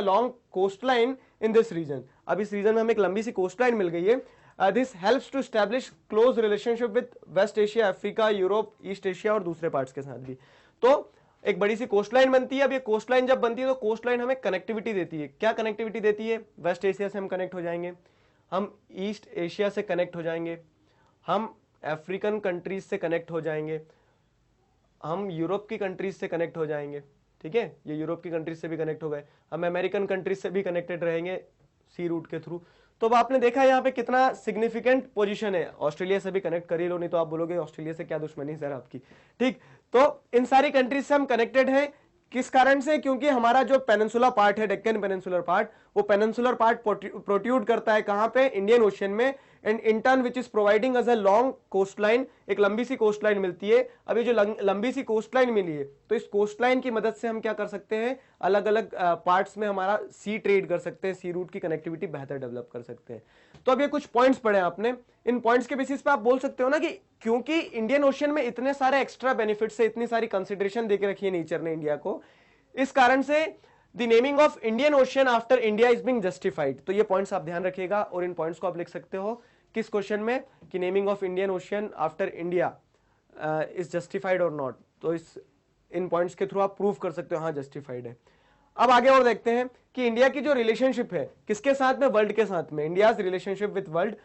A: long coast line in this region. अब इस रीजन में हमें एक लंबी सी कोस्ट लाइन मिल गई है। This helps to establish close relationship with west Asia, Africa, Europe, east Asia और दूसरे पार्ट्स के साथ भी। तो एक बड़ी सी कोस्ट लाइन बनती है। अब ये कोस्ट लाइन जब बनती है तो कोस्ट लाइन हमें कनेक्टिविटी देती है। क्या कनेक्टिविटी देती है? वेस्ट एशिया से हम कनेक्ट हो जाएंगे, हम ईस्ट एशिया से कनेक्ट हो जाएंगे, हम अफ्रीकन कंट्रीज से कनेक्ट हो जाएंगे, हम यूरोप की कंट्रीज से कनेक्ट हो जाएंगे, ठीक है, ये यूरोप की कंट्रीज से भी कनेक्ट हो गए, हम अमेरिकन कंट्रीज से भी कनेक्टेड रहेंगे सी रूट के थ्रू। तो अब आपने देखा यहाँ पे कितना सिग्निफिकेंट पोजीशन है। ऑस्ट्रेलिया से भी कनेक्ट कर ही लो, नहीं तो आप बोलोगे ऑस्ट्रेलिया से क्या दुश्मनी सर आपकी। ठीक, तो इन सारी कंट्रीज से हम कनेक्टेड हैं, किस कारण से? क्योंकि हमारा जो पेनिनसुला पार्ट है, डेक्कन पेनिनसुलर पार्ट, वो पेनिनसुलर पार्ट प्रोट्रूड करता है कहां पे? इंडियन ओशन में, and in turn which is providing us a long coast line, एक लंबी सी कोस्ट लाइन मिलती है। अब ये जो लंबी सी कोस्ट लाइन मिली है, तो इस कोस्ट लाइन की मदद से हम क्या कर सकते हैं? अलग अलग पार्ट्स में हमारा सी ट्रेड कर सकते हैं, सी रूट की कनेक्टिविटी बेहतर डेवलप कर सकते हैं। तो अब ये कुछ पॉइंट्स पढ़े आपने, इन पॉइंट्स के बेसिस पे आप बोल सकते हो ना कि क्योंकि इंडियन ओशन में इतने सारे एक्स्ट्रा बेनिफिट्स है, इतनी सारी कंसिडरेशन देके रखी है नेचर ने इंडिया को, इस कारण से the naming of Indian ocean after India is being justified. तो ये पॉइंट्स आप ध्यान रखिएगा और इन पॉइंट्स को आप लिख सकते हो किस क्वेश्चन में, कि naming of Indian ocean after India is justified और नॉट। तो इन पॉइंट्स के थ्रू आप प्रूव कर सकते हो हाँ जस्टिफाइड है। अब आगे और देखते हैं कि इंडिया की जो रिलेशनशिप है किसके साथ में? वर्ल्ड के साथ में। India's relationship with world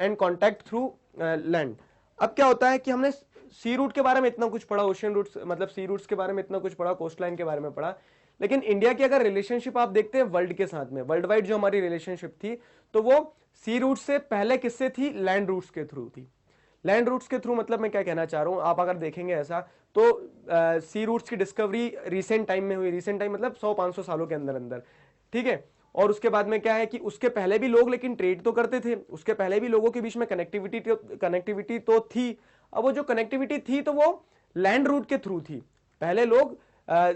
A: and contact through land. अब क्या होता है कि हमने सी रूट के बारे में इतना कुछ पढ़ा, ओशन रूट्स मतलब सी रूट्स के बारे में इतना कुछ पढ़ा, कोस्ट लाइन के बारे में पढ़ा, लेकिन इंडिया की अगर रिलेशनशिप आप देखते हैं वर्ल्ड के साथ में, वर्ल्ड वाइड जो हमारी रिलेशनशिप थी, तो वो सी रूट से पहले किससे थी? लैंड रूट्स के थ्रू थी। लैंड रूट्स के थ्रू मतलब मैं क्या कहना चाह रहा हूं, आप अगर देखेंगे ऐसा तो सी रूट्स की डिस्कवरी रिसेंट टाइम में हुई। रिसेंट टाइम मतलब 100-500 सालों के अंदर अंदर, ठीक है। और उसके बाद में क्या है कि उसके पहले भी लोग लेकिन ट्रेड तो करते थे, उसके पहले भी लोगों के बीच में कनेक्टिविटी तो थी। अब वो जो कनेक्टिविटी थी तो वो लैंड रूट के थ्रू थी। पहले लोग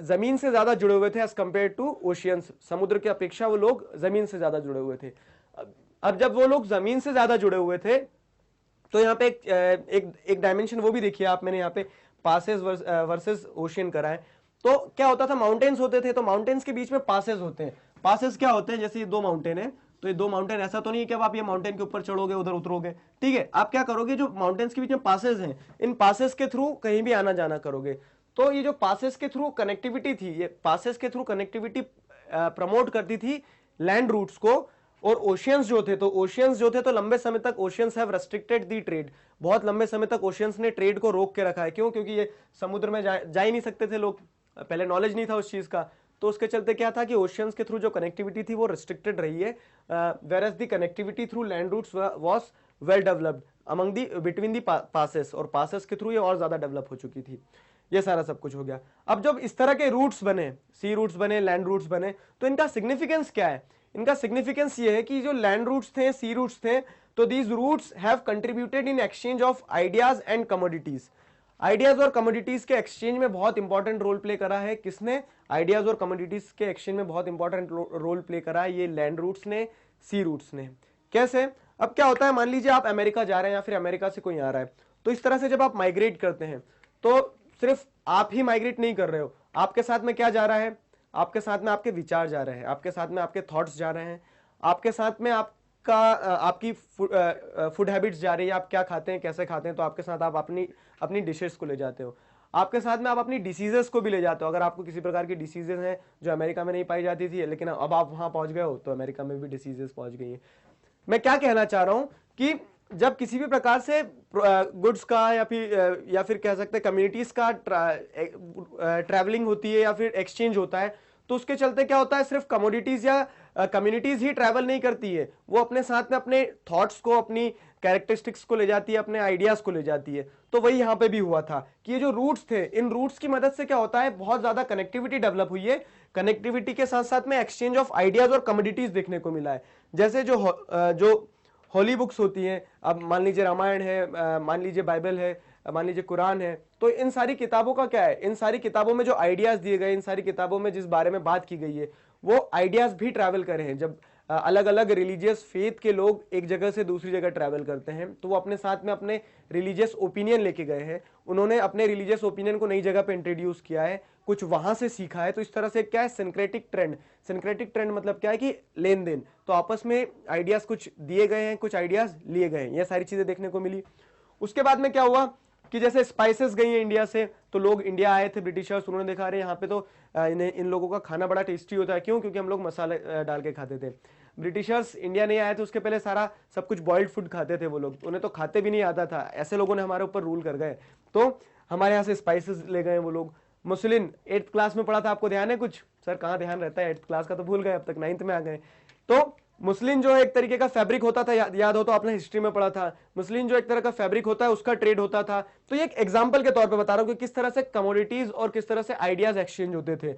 A: जमीन से ज्यादा जुड़े हुए थे एज कंपेयर टू ओशियंस, समुद्र की अपेक्षा वो लोग जमीन से ज्यादा जुड़े हुए थे। अब जब वो लोग जमीन से ज्यादा जुड़े हुए थे तो यहाँ पे एक डायमेंशन वो भी देखिए आप, मैंने यहाँ पे पासेस वर्सेस ओशियन करा है। तो क्या होता था? माउंटेन्स होते थे, तो माउंटेन्स के बीच में पासेस होते हैं। पासेस क्या होते हैं? जैसे ये दो माउंटेन है, तो ये दो माउंटेन, ऐसा तो नहीं है कि अब आप ये माउंटेन के ऊपर चढ़ोगे उधर उतरोगे, ठीक है। आप क्या करोगे? जो माउंटेन्स के बीच में पासेस हैं, इन पासेस के थ्रू कहीं भी आना जाना करोगे। तो ये जो पासेस के थ्रू कनेक्टिविटी थी, ये पासेस के थ्रू कनेक्टिविटी प्रमोट करती थी लैंड रूट्स को। और ओशियंस जो थे तो लंबे समय तक oceans have restricted the trade. बहुत लंबे समय तक ओशियंस ने ट्रेड को रोक के रखा है। क्यों? क्योंकि ये समुद्र में जा ही नहीं सकते थे लोग, पहले नॉलेज नहीं था उस चीज का। तो उसके चलते क्या था कि ओशियंस के थ्रू जो कनेक्टिविटी थी वो रिस्ट्रिक्टेड रही है, whereas the connectivity through land routes was well developed among the between the passes, और पासेस के थ्रू ये और ज्यादा डेवलप हो चुकी थी। ये सारा सब कुछ हो गया। अब जब इस तरह के रूट्स बने, सी रूट्स बने, लैंड रूट्स बने, तो इनका सिग्निफिकेंस क्या है? इनका सिग्निफिकेंस ये है कि जो लैंड रूट्स थे, सी रूट्स थे, तो these routes have contributed in exchange of ideas and commodities. Ideas और कमोडिटीज के एक्सचेंज में बहुत इंपॉर्टेंट रोल प्ले करा है। किसने? आइडियाज और कमोडिटीज के एक्सचेंज में बहुत इंपॉर्टेंट रोल प्ले करा है ये लैंड रूट्स ने, सी रूट्स ने। कैसे? अब क्या होता है, मान लीजिए आप अमेरिका जा रहे हैं या फिर अमेरिका से कोई आ रहा है, तो इस तरह से जब आप माइग्रेट करते हैं तो सिर्फ आप ही माइग्रेट नहीं कर रहे हो, आपके साथ में क्या जा रहा है? आपके साथ में आपके विचार जा रहे हैं, आपके साथ में आपके थॉट्स जा रहे हैं, आपके साथ में आपकी फूड हैबिट्स जा रही है, आप क्या खाते हैं, कैसे खाते हैं। तो आपके साथ आप अपनी डिशेस को ले जाते हो, आपके साथ में आप अपनी डिसीजेस को भी ले जाते हो। अगर आपको किसी प्रकार की डिसीजेस हैं जो अमेरिका में नहीं पाई जाती थी, लेकिन अब आप वहां पहुंच गए हो तो अमेरिका में भी डिसीजेस पहुंच गई हैं। मैं क्या कहना चाह रहा हूं कि जब किसी भी प्रकार से गुड्स का या फिर कह सकते हैं कम्युनिटीज का ट्रैवलिंग होती है या फिर एक्सचेंज होता है, तो उसके चलते क्या होता है, सिर्फ कमोडिटीज या कम्युनिटीज ही ट्रैवल नहीं करती है, वो अपने साथ में अपने थॉट्स को, अपनी कैरेक्टरिस्टिक्स को ले जाती है, अपने आइडियाज को ले जाती है। तो वही यहाँ पे भी हुआ था कि ये जो रूट्स थे, इन रूट्स की मदद से क्या होता है, बहुत ज्यादा कनेक्टिविटी डेवलप हुई है। कनेक्टिविटी के साथ साथ में एक्सचेंज ऑफ आइडियाज और कमोडिटीज देखने को मिला है। जैसे जो होली बुक्स होती हैं, अब मान लीजिए रामायण है, मान लीजिए बाइबल है, मान लीजिए कुरान है, तो इन सारी किताबों का क्या है, इन सारी किताबों में जो आइडियाज दिए गए, इन सारी किताबों में जिस बारे में बात की गई है, वो आइडियाज भी ट्रैवल कर रहे हैं। जब अलग अलग रिलीजियस फेथ के लोग एक जगह से दूसरी जगह ट्रैवल करते हैं, तो वो अपने साथ में अपने रिलीजियस ओपिनियन लेके गए हैं, उन्होंने अपने रिलीजियस ओपिनियन को नई जगह पे इंट्रोड्यूस किया है, कुछ वहां से सीखा है। तो इस तरह से क्या है, सिंक्रेटिक ट्रेंड मतलब क्या है कि लेन देन, तो आपस में आइडियाज कुछ दिए गए हैं, कुछ आइडियाज लिए गए हैं, ये सारी चीजें देखने को मिली। उसके बाद में क्या हुआ कि जैसे स्पाइसेस गई है इंडिया से, तो लोग इंडिया आए थे ब्रिटिशर्स, उन्होंने देखा रहे यहाँ पे तो इन लोगों का खाना बड़ा टेस्टी होता है। क्यों? क्योंकि हम लोग मसाले डाल के खाते थे। ब्रिटिशर्स इंडिया नहीं आए थे उसके पहले सारा सब कुछ बॉइल्ड फूड खाते थे वो लोग, उन्हें तो खाते भी नहीं आता था, ऐसे लोगों ने हमारे ऊपर रूल कर गए, तो हमारे यहाँ से स्पाइसेस ले गए वो लोग। मुस्लिम 8th क्लास में पढ़ा था, आपको ध्यान है कुछ? सर कहाँ ध्यान रहता है, 8th क्लास का तो भूल गए, अब तक 9th में आ गए। तो मुस्लिम जो है एक तरीके का फैब्रिक होता था, याद हो तो आपने हिस्ट्री में पढ़ा था, मुस्लिम जो एक तरह का फैब्रिक होता है उसका ट्रेड होता था। तो ये एक एग्जांपल के तौर पे बता रहा हूं कि किस तरह से कमोडिटीज और किस तरह से आइडियाज एक्सचेंज होते थे।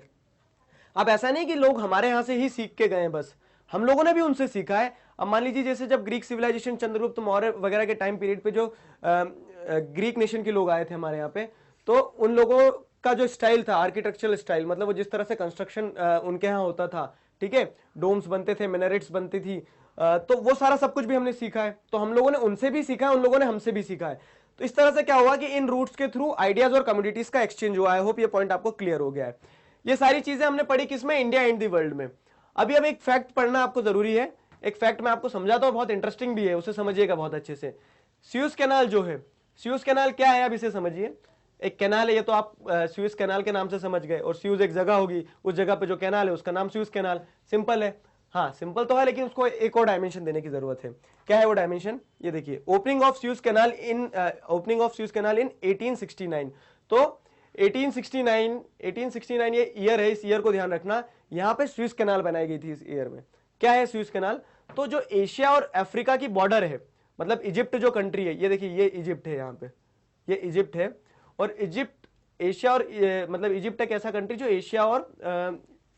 A: अब ऐसा नहीं कि लोग हमारे यहां से ही सीख के गए, बस हम लोगों ने भी उनसे सीखा है। अब मान लीजिए जैसे जब ग्रीक सिविलाइजेशन, चंद्रगुप्त मौर्य वगैरह के टाइम पीरियड पे जो ग्रीक नेशन के लोग आए थे हमारे यहाँ पे, तो उन लोगों का जो स्टाइल था, आर्किटेक्चरल स्टाइल, मतलब वो जिस तरह से कंस्ट्रक्शन उनके यहाँ होता था, ठीक है, डोम्स बनते थे, मिनरेट्स बनती थी, तो वो सारा सब कुछ भी हमने सीखा है। तो हम लोगों ने उनसे भी सीखा है, उन लोगों ने हमसे भी सीखा है। तो इस तरह से क्या हुआ कि इन रूट्स के थ्रू आइडियाज और कम्युनिटीज का एक्सचेंज हुआ है। होप ये पॉइंट आपको क्लियर हो गया है। ये सारी चीजें हमने पढ़ी किसमें, इंडिया एंड दी वर्ल्ड में। अभी अब एक फैक्ट पढ़ना आपको जरूरी है, एक फैक्ट मैं आपको समझाता हूं, बहुत इंटरेस्टिंग भी है, उसे समझिएगा बहुत अच्छे से। सुएज कैनाल जो है, सुएज कैनाल क्या है, अब इसे समझिए। एक कैनाल है, ये तो आप सुएज कैनाल के नाम से समझ गए, और सुएज एक जगह होगी, उस जगह पे जो कैनाल है उसका नाम सुएज कैनाल। सिंपल है, हाँ सिंपल तो है, लेकिन उसको एक और डायमेंशन देने की जरूरत है। क्या है वो डायमेंशन, ये देखिए, opening of Suez canal in 1869। तो 1869 ये ईयर है, इस ईयर को ध्यान रखना। यहां पे सुएज कैनाल बनाई गई थी इस ईयर में। क्या है सुएज कैनाल, तो जो एशिया और अफ्रीका की बॉर्डर है, मतलब इजिप्ट जो कंट्री है, ये देखिए ये इजिप्ट है, यहाँ पे ये इजिप्ट है, और इजिप्ट एशिया और मतलब इजिप्ट एक ऐसा कंट्री जो एशिया और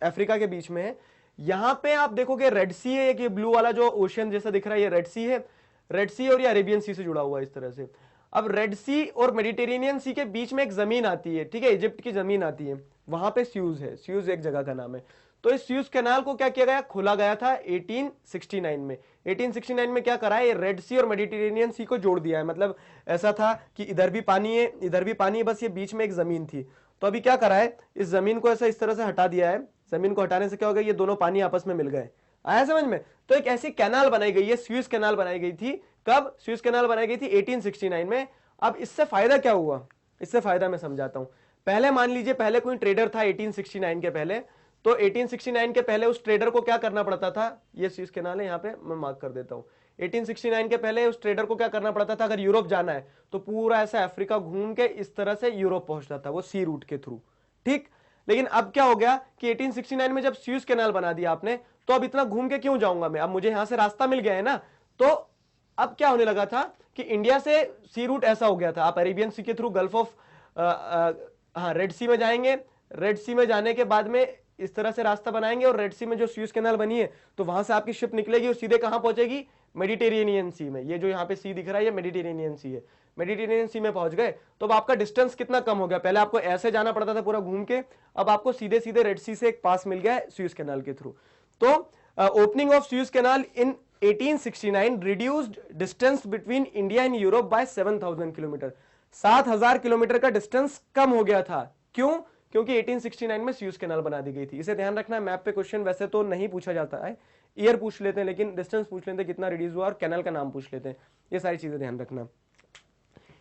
A: अफ्रीका के बीच में है। यहां पे आप देखोगे रेड सी है, एक ये ब्लू वाला जो ओशियन जैसा दिख रहा है, ये रेड सी है, रेड सी और ये अरेबियन सी से जुड़ा हुआ है इस तरह से। अब रेड सी और मेडिटेरेनियन सी के बीच में एक जमीन आती है, ठीक है, इजिप्ट की जमीन आती है, वहां पे सुएज है, सुएज एक जगह का नाम है। तो इस सुएज कैनाल को क्या किया गया, खोला गया था 1869 में। 1869 में क्या करा है, ये रेड सी और मेडिटेरेनियन सी को जोड़ दिया है। मतलब ऐसा था कि इधर भी पानी है, इधर भी पानी है, बस ये बीच में एक जमीन थी। तो अभी क्या करा है, इस जमीन को ऐसा इस तरह से हटा दिया है। जमीन को हटाने से क्या हो गया, ये दोनों पानी आपस में मिल गए। आया समझ में। तो एक ऐसी कैनाल बनाई गई है, सुएज कैनाल बनाई गई थी। कब सुएज कैनाल बनाई गई थी, 1869 में। अब इससे फायदा क्या हुआ, इससे फायदा मैं समझाता हूं। पहले मान लीजिए, पहले कोई ट्रेडर था 1869 के पहले, तो 1869 के पहले उस ट्रेडर को क्या करना पड़ता था, ये सुएज कैनाल है, यहाँ पे मैं मार्क कर देता हूं। 1869 के पहले उस ट्रेडर को क्या करना पड़ता था, अगर यूरोप जाना है तो पूरा ऐसा अफ्रीका घूम के इस तरह से यूरोप पहुंचता था, वो सी रूट के थ्रू, ठीक। लेकिन अब क्या हो गया कि 1869 में जब सुएज कैनाल बना दिया आपने, तो अब इतना घूम के क्यों जाऊंगा मैं, अब मुझे यहां से रास्ता मिल गया है ना। तो अब क्या होने लगा था कि इंडिया से सी रूट ऐसा हो गया था, आप अरेबियन सी के थ्रू गल्फ ऑफ रेड सी में जाएंगे, रेड सी में जाने के बाद में इस तरह से रास्ता बनाएंगे, और रेड सी में जो सुएज कैनाल बनी है, तो वहां से आपकी शिप निकलेगी और सीधे कहां पहुंचेगी, मेडिटेरेनियन सी में। ये जो यहाँ पे सी दिख रहा है, ये मेडिटेरेनियन सी है। मेडिटेरेनियन सी में पहुंच गए, तो अब आपका डिस्टेंस कितना कम हो गया। पहले आपको ऐसे जाना पड़ता था पूरा घूम के, अब आपको सीधे सीधे रेड सी से एक पास मिल गया है सुएज कैनाल के थ्रू। तो opening of Suez canal in 1869 reduced distance between India and Europe by 7,000 kilometre. 7,000 kilometre का डिस्टेंस कम हो गया था। क्यों, क्योंकि 1869 में सुएज कैनाल बना दी गई थी। इसे ध्यान रखना है, मैप पे क्वेश्चन वैसे तो नहीं पूछा जाता है, ईयर पूछ लेते हैं, लेकिन डिस्टेंस पूछ लेते हैं कितना रिड्यूस हुआ, और कैनाल का नाम पूछ लेते हैं। ये सारी चीजें ध्यान रखना।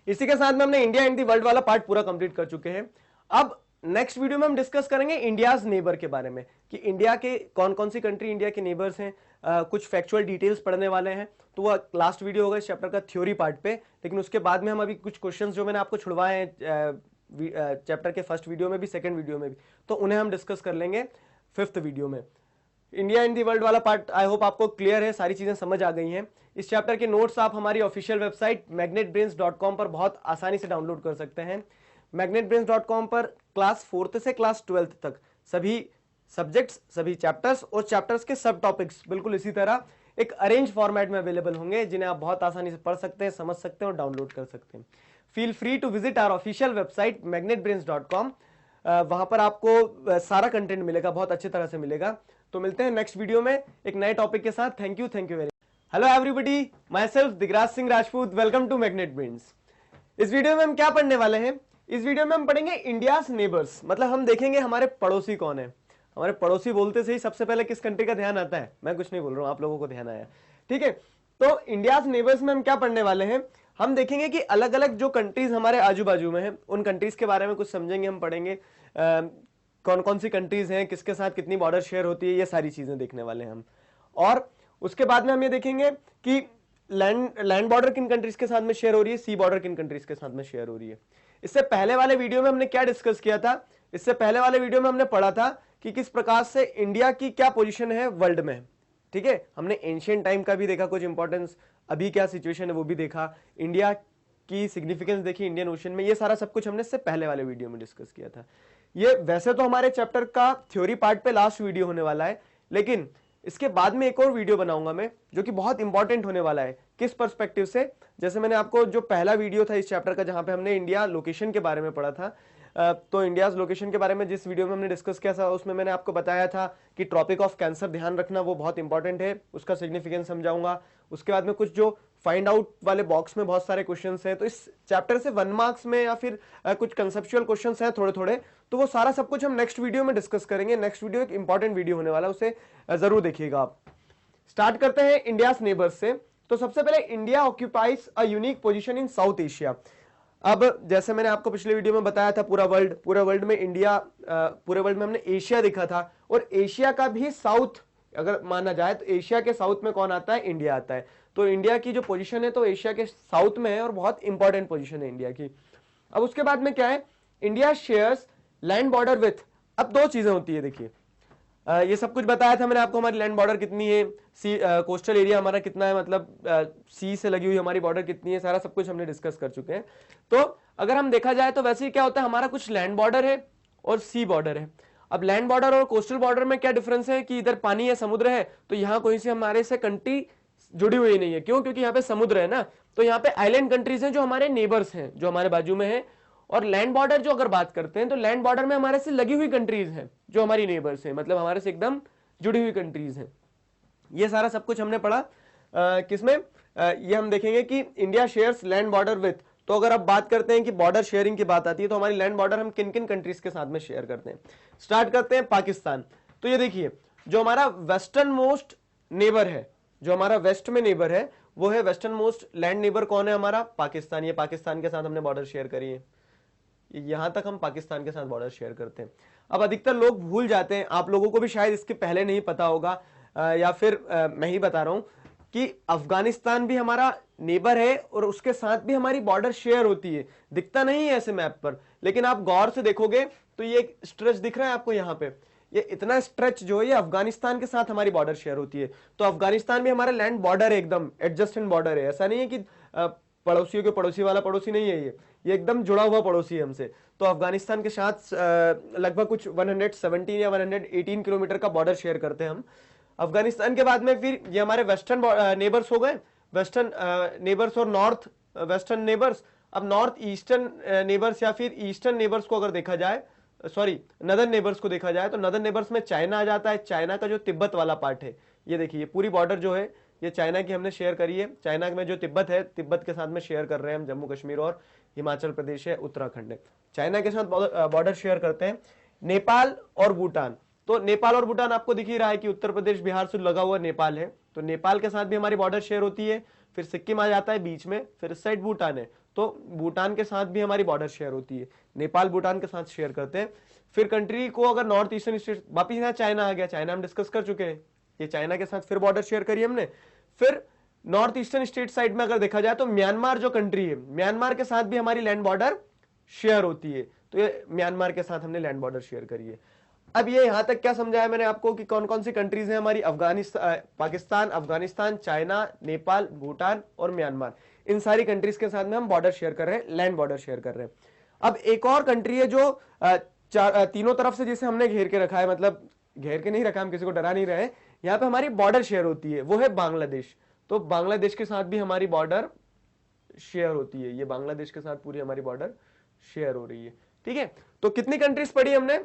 A: इसी के साथ में हमने इंडिया एंड दी वर्ल्ड वाला पार्ट पूरा कंप्लीट कर चुके हैं। अब नेक्स्ट वीडियो में हम डिस्कस करेंगे इंडियाज नेबर के बारे में, कि इंडिया के कौन कौन सी कंट्री इंडिया के नेबर्स हैं। कुछ फैक्चुअल डिटेल्स पढ़ने वाले हैं, तो वह लास्ट वीडियो होगा इस चैप्टर का थ्योरी पार्ट पे। लेकिन उसके बाद में हम अभी कुछ क्वेश्चंस जो मैंने आपको छुड़वाए हैं चैप्टर के फर्स्ट वीडियो में भी, सेकंड वीडियो में भी, तो उन्हें हम डिस्कस कर लेंगे 5th वीडियो में। इंडिया एंड दी वर्ल्ड वाला पार्ट आई होप आपको क्लियर है, सारी चीजें समझ आ गई हैं। इस चैप्टर के नोट्स आप हमारी ऑफिशियल वेबसाइट magnetbrains.com पर बहुत आसानी से डाउनलोड कर सकते हैं। magnetbrains.com पर क्लास 4th से क्लास 12th तक सभी सब्जेक्ट्स, सभी चैप्टर्स और चैप्टर्स के सब टॉपिक्स बिल्कुल इसी तरह एक अरेंज फॉर्मेट में अवेलेबल होंगे, जिन्हें आप बहुत आसानी से पढ़ सकते हैं, समझ सकते हैं और डाउनलोड कर सकते हैं। Feel free to visit our official website magnetbrains.com। वहां पर आपको सारा कंटेंट मिलेगा, बहुत अच्छी तरह से मिलेगा। तो मिलते हैं नेक्स्ट वीडियो में एक नए टॉपिक के साथ। Thank you very. Hello everybody, myself Digraj Singh Rajput, welcome to Magnet Brains. इस वीडियो में हम क्या पढ़ने वाले हैं, इस वीडियो में हम पढ़ेंगे इंडियाज नेबर्स, मतलब हम देखेंगे हमारे पड़ोसी कौन है। हमारे पड़ोसी बोलते से ही सबसे पहले किस कंट्री का ध्यान आता है, मैं कुछ नहीं बोल रहा हूं, आप लोगों को ध्यान आया, ठीक है। तो इंडियाज नेबर्स में हम क्या पढ़ने वाले हैं, हम देखेंगे कि अलग अलग जो कंट्रीज हमारे आजू बाजू में हैं, उन कंट्रीज के बारे में कुछ समझेंगे, हम पढ़ेंगे कौन कौन सी कंट्रीज हैं, किसके साथ कितनी बॉर्डर शेयर होती है, ये सारी चीजें देखने वाले हैं हम। और उसके बाद में हम ये देखेंगे कि लैंड बॉर्डर किन कंट्रीज के साथ में शेयर हो रही है, सी बॉर्डर किन कंट्रीज के साथ में शेयर हो रही है। इससे पहले वाले वीडियो में हमने क्या डिस्कस किया था, इससे पहले वाले वीडियो में हमने पढ़ा था कि किस प्रकार से इंडिया की क्या पोजीशन है वर्ल्ड में। ठीक है, हमने एंशिएंट टाइम का भी देखा कुछ इंपॉर्टेंस, अभी क्या सिचुएशन है वो भी देखा, इंडिया की सिग्निफिकेंस देखी इंडियन ओशन में, ये सारा सब कुछ हमने इससे पहले वाले वीडियो में डिस्कस किया था। ये वैसे तो हमारे चैप्टर का थ्योरी पार्ट पे लास्ट वीडियो होने वाला है, लेकिन इसके बाद में एक और वीडियो बनाऊंगा मैं जो कि बहुत इंपॉर्टेंट होने वाला है। किस पर्सपेक्टिव से, जैसे मैंने आपको जो पहला वीडियो था इस चैप्टर का जहां पे हमने इंडिया लोकेशन के बारे में पढ़ा था, तो इंडिया लोकेशन के बारे में जिस वीडियो में हमने डिस्कस किया था उसमें मैंने आपको बताया था कि ट्रॉपिक ऑफ कैंसर ध्यान रखना वो बहुत इंपॉर्टेंट है, उसका सिग्निफिकेंस समझाऊंगा। उसके बाद में कुछ जो फाइंड आउट वाले बॉक्स में बहुत सारे क्वेश्चंस हैं, तो इस चैप्टर से 1 मार्क्स में या फिर कुछ कंसेप्चुअल क्वेश्चंस हैं थोड़े थोड़े, तो वो सारा सब कुछ हम नेक्स्ट वीडियो में डिस्कस करेंगे। नेक्स्ट वीडियो एक इंपॉर्टेंट वीडियो होने वाला है, उसे जरूर देखिएगा आप। स्टार्ट करते हैं इंडिया नेबर्स से। तो सबसे पहले India occupies a unique position in south Asia. अब जैसे मैंने आपको पिछले वीडियो में बताया था, पूरा वर्ल्ड में इंडिया, पूरे वर्ल्ड में हमने एशिया देखा था, और एशिया का भी साउथ अगर माना जाए तो एशिया के साउथ में कौन आता है, इंडिया आता है। तो इंडिया की जो पोजीशन है तो एशिया के साउथ में है और बहुत इंपॉर्टेंट पोजीशन है इंडिया की। अब उसके बाद में क्या है, India shares land border with, अब दो चीजें होती है, देखिए ये सब कुछ बताया था मैंने आपको, हमारी लैंड बॉर्डर कितनी है, सी कोस्टल एरिया हमारा कितना है, मतलब सी से लगी हुई हमारी बॉर्डर कितनी है, सारा सब कुछ हमने डिस्कस कर चुके हैं। तो अगर हम देखा जाए तो वैसे ही क्या होता है, हमारा कुछ लैंड बॉर्डर है और सी बॉर्डर है। अब लैंड बॉर्डर और कोस्टल बॉर्डर में क्या डिफरेंस है कि इधर पानी है, समुद्र है, तो यहाँ कोई सी हमारे से कंट्री जुड़ी हुई नहीं है। क्यों? क्योंकि यहाँ पे समुद्र है ना, तो यहाँ पे आइलैंड कंट्रीज हैं जो हमारे नेबर्स हैं, जो हमारे बाजू में है। और लैंड बॉर्डर जो अगर बात करते हैं तो लैंड बॉर्डर में हमारे से लगी हुई कंट्रीज हैं जो हमारी नेबर्स हैं, मतलब हमारे से एकदम जुड़ी हुई कंट्रीज हैं। ये सारा सब कुछ हमने पढ़ा किसमें, ये हम देखेंगे कि India shares land border with. तो अगर आप बात करते हैं कि बॉर्डर शेयरिंग की बात आती है तो हमारी लैंड बॉर्डर हम किन किन कंट्रीज के साथ में शेयर करते हैं। स्टार्ट करते हैं पाकिस्तान। तो ये देखिए जो हमारा वेस्टर्न मोस्ट नेबर है, जो हमारा वेस्ट में नेबर है वो है वेस्टर्न मोस्ट लैंड नेबर, कौन है हमारा, पाकिस्तान। ये पाकिस्तान के साथ हमने बॉर्डर शेयर करी है, यहां तक हम पाकिस्तान के साथ बॉर्डर शेयर करते हैं। अब अधिकतर लोग भूल जाते हैं, आप लोगों को भी शायद इसके पहले नहीं पता होगा, या फिर मैं ही बता रहा हूं कि अफगानिस्तान भी हमारा नेबर है और उसके साथ भी हमारी बॉर्डर शेयर होती है। दिखता नहीं है ऐसे मैप पर, लेकिन आप गौर से देखोगे तो ये एक स्ट्रेच दिख रहा है आपको यहाँ पे, ये इतना स्ट्रेच जो है ये अफगानिस्तान के साथ हमारी बॉर्डर शेयर होती है। तो अफगानिस्तान भी हमारा लैंड बॉर्डर है, एकदम एडजस्टेंट बॉर्डर है, ऐसा नहीं है कि पड़ोसियों के पड़ोसी वाला पड़ोसी नहीं है, ये एकदम जुड़ा हुआ पड़ोसी है हमसे। तो अफगानिस्तान के साथ लगभग कुछ 117 या 118 किलोमीटर का बॉर्डर शेयर करते हैं हम। अफगानिस्तान के बाद में फिर ये हमारे वेस्टर्न नेबर्स हो गए, वेस्टर्न नेबर्स और नॉर्थ वेस्टर्न नेबर्स। अब नॉर्थ ईस्टर्न नेबर्स या फिर ईस्टर्न नेबर्स को अगर देखा जाए, सॉरी नदर्न नेबर्स को देखा जाए, तो नदर्न नेबर्स में चाइना आ जाता है। चाइना का जो तिब्बत वाला पार्ट है, ये देखिए ये पूरी बॉर्डर जो है ये चाइना की हमने शेयर करी है। चाइना में जो तिब्बत है, तिब्बत के साथ में शेयर कर रहे हैं हम, जम्मू कश्मीर और हिमाचल प्रदेश है, उत्तराखंड है, चाइना के साथ बॉर्डर शेयर करते हैं। नेपाल और भूटान, तो नेपाल और भूटान आपको दिख ही रहा है कि उत्तर प्रदेश बिहार से लगा हुआ नेपाल है, तो नेपाल के साथ भी हमारी बॉर्डर शेयर होती है। फिर सिक्किम आ जाता है बीच में, फिर इस साइड भूटान है, तो भूटान के साथ भी हमारी बॉर्डर शेयर होती है। नेपाल भूटान के साथ शेयर करते हैं। फिर कंट्री को अगर नॉर्थ ईस्टर्न स्टेट, वापिस यहाँ चाइना आ गया, चाइना हम डिस्कस कर चुके हैं, ये चाइना के साथ फिर बॉर्डर शेयर करी हमने। फिर नॉर्थ ईस्टर्न स्टेट साइड में अगर देखा जाए तो म्यांमार जो कंट्री है, म्यांमार के साथ भी हमारी लैंड बॉर्डर शेयर होती है, तो ये म्यांमार के साथ हमने लैंड बॉर्डर शेयर करी है। अब ये यहां तक क्या समझाया मैंने आपको कि कौन कौन सी कंट्रीज हैं हमारी, अफगानिस्तान, पाकिस्तान, अफगानिस्तान, चाइना, नेपाल, भूटान और म्यांमार। इन सारी कंट्रीज के साथ में हम बॉर्डर शेयर कर रहे हैं, लैंड बॉर्डर शेयर कर रहे हैं। अब एक और कंट्री है जो तीनों तरफ से जिसे हमने घेर के रखा है, मतलब घेर के नहीं रखा, हम किसी को डरा नहीं रहे, यहाँ पे हमारी बॉर्डर शेयर होती है, वो है बांग्लादेश। तो बांग्लादेश के साथ भी हमारी बॉर्डर शेयर होती है, ये बांग्लादेश के साथ पूरी हमारी बॉर्डर शेयर हो रही है। ठीक है, तो कितनी कंट्रीज पढ़ी हमने,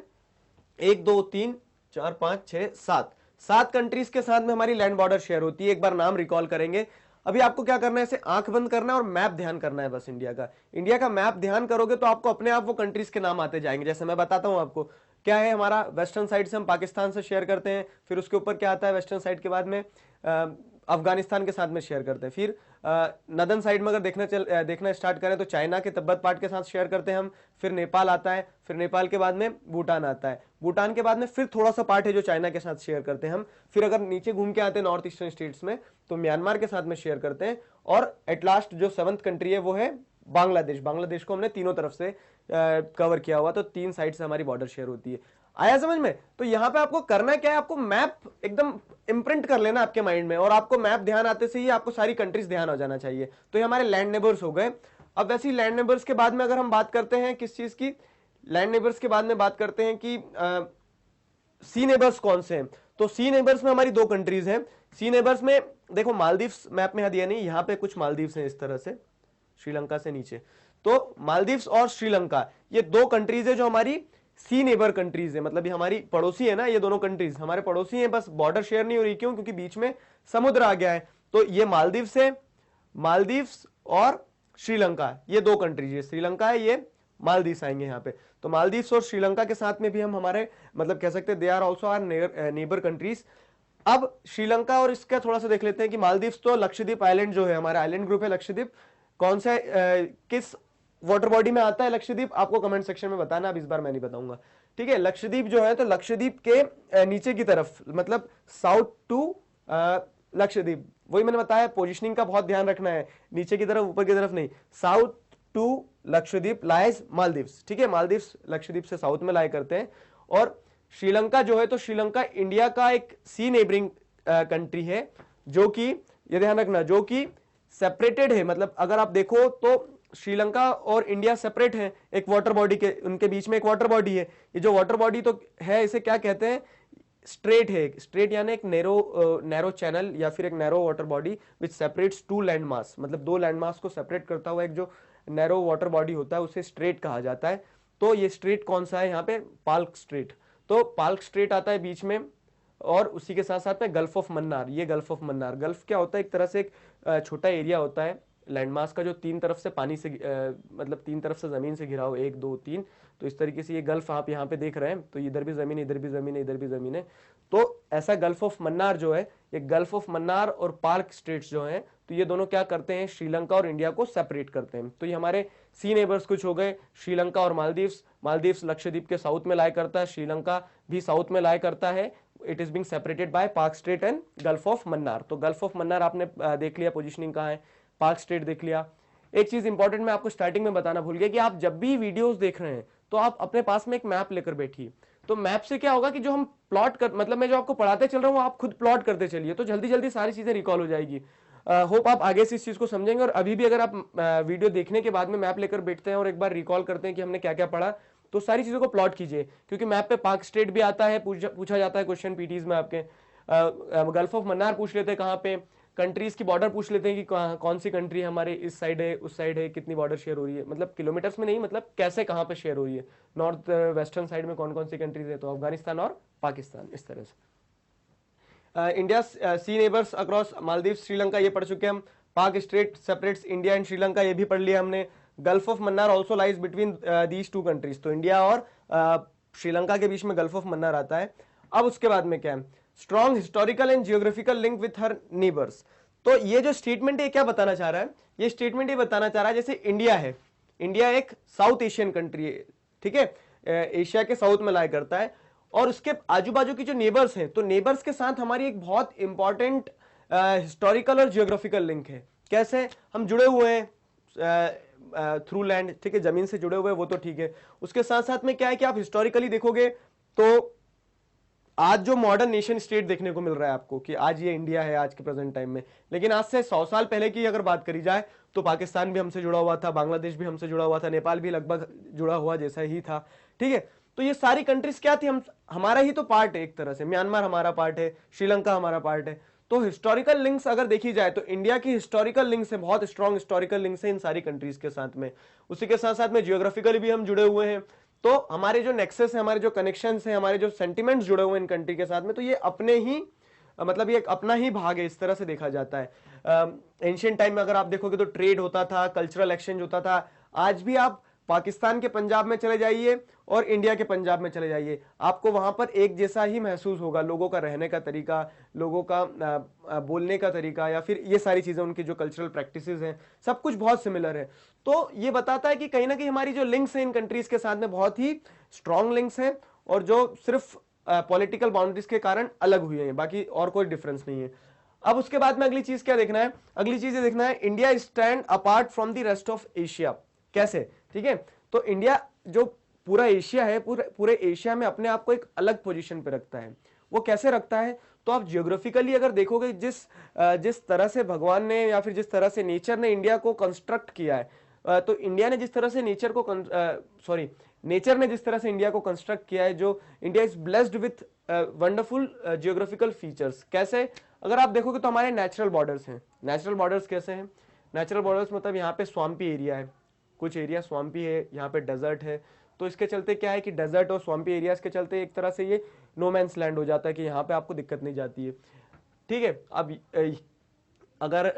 A: 1 2 3 4 5 6 7 कंट्रीज के साथ में हमारी लैंड बॉर्डर शेयर होती है। एक बार नाम रिकॉल करेंगे। अभी आपको क्या करना है, इसे आंख बंद करना है और मैप ध्यान करना है बस। इंडिया का मैप ध्यान करोगे तो आपको अपने आप वो कंट्रीज के नाम आते जाएंगे। जैसे मैं बताता हूं आपको क्या है, हमारा वेस्टर्न साइड से हम पाकिस्तान से शेयर करते हैं, फिर उसके ऊपर क्या आता है, वेस्टर्न साइड के बाद में अफगानिस्तान के साथ में शेयर करते हैं। फिर नदर्न साइड में अगर देखना स्टार्ट करें तो चाइना के तिब्बत पार्ट के साथ शेयर करते हैं हम। फिर नेपाल आता है, फिर नेपाल के बाद में भूटान आता है, भूटान के बाद में फिर थोड़ा सा पार्ट है जो चाइना के साथ शेयर करते हैं हम। फिर अगर नीचे घूम के आते हैं नॉर्थ ईस्टर्न स्टेट्स में तो म्यांमार के साथ में शेयर करते हैं। और एट लास्ट जो 7th कंट्री है वो है बांग्लादेश। बांग्लादेश को हमने तीनों तरफ से कवर किया हुआ, तो 3 साइड से हमारी बॉर्डर शेयर होती है। आया समझ में? तो यहां पे आपको करना क्या है, आपको मैप एकदम इम्प्रिंट कर लेना आपके माइंड में, और आपको मैप ध्यान आते से ही आपको सारी कंट्रीज ध्यान हो जाना चाहिए। तो ये हमारे लैंड नेबर्स हो गए। अब वैसे ही लैंड नेबर्स के बाद में अगर हम बात करते हैं किस चीज की, लैंड नेबर्स के बाद में बात करते हैं कि सी नेबर्स कौन से हैं। तो सी नेबर्स में हमारी दो कंट्रीज हैं। सी नेबर्स में देखो मालदीव्स मैप में दिया नहीं, यहां पे कुछ मालदीव्स हैं इस तरह से, श्रीलंका से नीचे। तो मालदीव्स और श्रीलंका ये दो कंट्रीज है जो हमारी सी नेबर कंट्रीज है, मतलब ये हमारी पड़ोसी है ना, ये दोनों कंट्रीज हमारे पड़ोसी हैं, बस बॉर्डर शेयर नहीं हो रही, क्यों? क्योंकि बीच में समुद्र आ गया है। तो ये मालदीव्स है, मालदीव्स और श्रीलंका ये दो कंट्रीज है, श्रीलंका है, ये मालदीव्स आएंगे यहाँ पे। तो मालदीव्स और श्रीलंका के साथ में भी हम हमारे मतलब कह सकते हैं they are also are neighbour countries. अब श्रीलंका और इसका थोड़ा सा देख लेते हैं कि मालदीव्स तो लक्षद्वीप आइलैंड जो है हमारा आइलैंड ग्रुप है लक्षद्वीप, कौन सा किस वाटर बॉडी में आता है लक्षद्वीप, आपको कमेंट सेक्शन में बताना, अब इस बार मैं नहीं बताऊंगा, ठीक है। लक्षद्वीप जो है तो लक्षद्वीप के नीचे की तरफ, मतलब साउथ टू लक्षद्वीप, वही मैंने बताया पोजीशनिंग का बहुत ध्यान रखना है, नीचे की तरफ ऊपर की तरफ नहीं, south to Lakshadweep lies Maldives, ठीक है। मालदीव्स लक्षद्वीप से साउथ में लाई करते हैं। और श्रीलंका जो है तो श्रीलंका इंडिया का एक सी नेबरिंग कंट्री है, जो कि ये ध्यान रखना जो कि सेपरेटेड है, मतलब अगर आप देखो तो श्रीलंका और इंडिया सेपरेट है एक वाटर बॉडी के, उनके बीच में एक वाटर बॉडी है। ये जो वाटर बॉडी तो है इसे क्या कहते हैं, स्ट्रेट है, स्ट्रेट यानी एक नैरो चैनल या फिर एक narrow water body which separates two land mass, मतलब दो लैंड मास को सेपरेट करता हुआ एक जो नैरो वाटर बॉडी होता है उसे स्ट्रेट कहा जाता है। तो ये स्ट्रेट कौन सा है यहाँ पे, पाल्क स्ट्रेट। तो पाल्क स्ट्रेट आता है बीच में, और उसी के साथ साथ में गल्फ ऑफ मन्नार, ये गल्फ ऑफ मन्नार, गल्फ क्या होता है, एक तरह से एक छोटा एरिया होता है लैंडमास का जो तीन तरफ से पानी से मतलब तीन तरफ से जमीन से घिरा हो, एक दो तीन, तो इस तरीके से ये गल्फ आप यहाँ पे देख रहे हैं, तो इधर भी जमीन, इधर भी जमीन है, इधर भी जमीन है। तो ऐसा गल्फ ऑफ मन्नार जो है, ये गल्फ ऑफ मन्नार और पार्क स्टेट्स जो हैं, तो ये दोनों क्या करते हैं, श्रीलंका और इंडिया को सेपरेट करते हैं। तो ये हमारे सी नेबर्स कुछ हो गए, श्रीलंका और मालदीव्स। मालदीव्स लक्षद्वीप के साउथ में लाई करता है, श्रीलंका भी साउथ में लाई करता है, it is Bing separated by park straight and gulf of Mannar. तो गल्फ ऑफ मन्नार आपने देख लिया पोजीशनिंग कहाँ है, पार्क स्ट्रेट देख लिया। एक चीज इंपॉर्टेंट मैं आपको स्टार्टिंग में बताना भूल गया कि आप जब भी वीडियोस देख रहे हैं तो आप अपने पास में एक मैप लेकर बैठिए। तो मैप से क्या होगा कि जो हम प्लॉट कर, मतलब मैं जो आपको पढ़ाते चल रहा हूँ आप खुद प्लॉट करते चलिए, तो जल्दी जल्दी सारी चीजें रिकॉल हो जाएगी। होप आप आगे से इस चीज को समझेंगे। और अभी भी अगर आप वीडियो देखने के बाद में मैप लेकर बैठते हैं और एक बार रिकॉल करते हैं कि हमने क्या क्या पढ़ा, तो सारी चीजों को प्लॉट कीजिए, क्योंकि मैप पे पार्क स्ट्रेट भी आता है, पूछा जाता है क्वेश्चन पीटीज में आपके। गल्फ ऑफ मन्नार पूछ लेते हैं कहाँ पे, कंट्रीज की बॉर्डर पूछ लेते हैं कि कौन सी कंट्री हमारे इस साइड है, उस साइड है, कितनी बॉर्डर शेयर हो रही है, मतलब किलोमीटर्स में नहीं, मतलब कैसे कहाँ पे शेयर हो रही है, नॉर्थ वेस्टर्न साइड में कौन कौन सी कंट्रीज है, तो अफगानिस्तान और पाकिस्तान, इस तरह से। India sea neighbours across Maldive Sri Lanka ये पढ़ चुके हम। Palk strait separates India and Sri Lanka ये भी पढ़ लिया हमने। Gulf of Mannar also lies between these two countries, तो इंडिया और श्रीलंका के बीच में गल्फ ऑफ मन्नार आता है। अब उसके बाद में क्या है, strong historical and geographical link with her neighbours. तो ये जो स्टेटमेंट है क्या बताना चाह रहा है, ये स्टेटमेंट ये बताना चाह रहा है जैसे इंडिया है, इंडिया एक साउथ एशियन कंट्री है, ठीक है, एशिया के साउथ में लाई करता है, और उसके आजू बाजू की जो नेबर्स हैं, तो नेबर्स के साथ हमारी एक बहुत इंपॉर्टेंट हिस्टोरिकल और जियोग्राफिकल लिंक है। कैसे हम जुड़े हुए हैं थ्रू लैंड, ठीक है, जमीन से जुड़े हुए वो तो ठीक है, उसके साथ साथ में क्या है कि आप हिस्टोरिकली देखोगे तो आज जो मॉडर्न नेशन स्टेट देखने को मिल रहा है आपको कि आज ये इंडिया है आज के प्रेजेंट टाइम में, लेकिन आज से 100 साल पहले की अगर बात करी जाए तो पाकिस्तान भी हमसे जुड़ा हुआ था, बांग्लादेश भी हमसे जुड़ा हुआ था, नेपाल भी लगभग जुड़ा हुआ जैसा ही था, ठीक है। तो ये सारी कंट्रीज क्या थी, हमारा ही तो पार्ट है एक तरह से, म्यांमार हमारा पार्ट है, श्रीलंका हमारा पार्ट है। तो हिस्टोरिकल लिंक्स अगर देखी जाए तो इंडिया की हिस्टोरिकल लिंक्स है, बहुत स्ट्रॉन्ग हिस्टोरिकल लिंक्स है इन सारी कंट्रीज के साथ में। उसी के साथ साथ में जियोग्राफिकली भी हम जुड़े हुए हैं, तो हमारे जो नेक्सस है, हमारे जो कनेक्शंस हैं, हमारे जो सेंटिमेंट्स जुड़े हुए हैं इन कंट्री के साथ में, तो ये अपने ही मतलब ये अपना ही भाग है, इस तरह से देखा जाता है। एंशिएंट टाइम में अगर आप देखोगे तो ट्रेड होता था, कल्चरल एक्सचेंज होता था। आज भी आप पाकिस्तान के पंजाब में चले जाइए और इंडिया के पंजाब में चले जाइए, आपको वहां पर एक जैसा ही महसूस होगा, लोगों का रहने का तरीका, लोगों का बोलने का तरीका, या फिर ये सारी चीजें, उनकी जो कल्चरल प्रैक्टिसेस हैं, सब कुछ बहुत सिमिलर है। तो ये बताता है कि कहीं ना कहीं हमारी जो लिंक्स हैं इन कंट्रीज के साथ में बहुत ही स्ट्रॉन्ग लिंक्स हैं, और जो सिर्फ पॉलिटिकल बाउंड्रीज के कारण अलग हुए हैं, बाकी और कोई डिफरेंस नहीं है। अब उसके बाद में अगली चीज क्या देखना है, अगली चीज ये देखना है India stand apart from the rest of Asia. कैसे, ठीक है, तो इंडिया जो पूरा एशिया है, पूरे एशिया में अपने आप को एक अलग पोजीशन पे रखता है। वो कैसे रखता है? तो आप जियोग्राफिकली अगर देखोगे, जिस तरह से भगवान ने या फिर जिस तरह से नेचर ने इंडिया को कंस्ट्रक्ट किया है, तो इंडिया ने जिस तरह से नेचर ने जिस तरह से इंडिया को कंस्ट्रक्ट किया है, जो India is blessed with wonderful geographical features. कैसे? अगर आप देखोगे तो हमारे नेचुरल बॉर्डर्स हैं। नेचुरल बॉर्डर्स कैसे हैं? नेचुरल बॉर्डर्स मतलब यहाँ पे स्वाम्पी एरिया है, कुछ एरिया स्वाम्पी है, यहाँ पे डेजर्ट है, तो इसके चलते क्या है कि डेजर्ट और स्वाम्पी एरियाज के चलते एक तरह से ये नो मैंस लैंड हो जाता है कि यहाँ पे आपको दिक्कत नहीं जाती है। ठीक है, अब अगर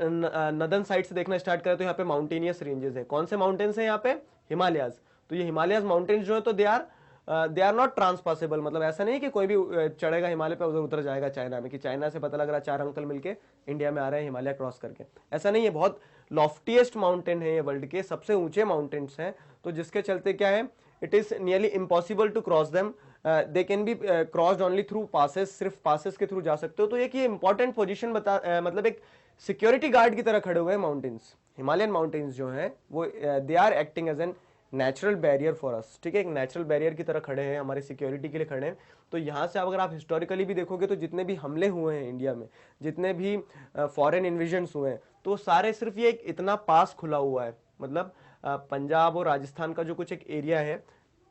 A: नदर्न साइड से देखना स्टार्ट करें तो यहाँ पे माउंटेनियस रेंजेस हैं। कौन से माउंटेन्स हैं यहाँ पे? हिमालयाज। तो ये हिमालयाज माउंटेन्स जो है तो दे आर नॉट ट्रांसपासेबल, मतलब ऐसा नहीं है कि कोई भी चढ़ेगा हिमालय पे उधर उतर जाएगा चाइना में, कि चाइना से पता लग रहा है 4 अंकल मिलके इंडिया में आ रहे हैं हिमालय क्रॉस करके, ऐसा नहीं है। बहुत लॉफ्टीएस्ट माउंटेन है ये, वर्ल्ड के सबसे ऊंचे माउंटेन्स हैं, तो जिसके चलते क्या है, it is nearly impossible to cross them, they can be crossed only through passes, सिर्फ पासेस के थ्रू जा सकते हो। तो एक ये इंपॉर्टेंट पोजीशन मतलब एक सिक्योरिटी गार्ड की तरह खड़े हुए हैं माउंटेन्स। हिमालयन माउंटेन्स जो हैं वो they are acting as an natural barrier for us. ठीक है, एक नेचुरल बैरियर की तरह खड़े हैं, हमारी सिक्योरिटी के लिए खड़े हैं। तो यहाँ से अगर आप हिस्टोरिकली भी देखोगे तो जितने भी हमले हुए हैं इंडिया में, जितने भी फॉरेन इन्वेजन्स हुए हैं, तो सारे सिर्फ ये एक इतना पास खुला हुआ है, मतलब पंजाब और राजस्थान का जो कुछ एक एरिया है,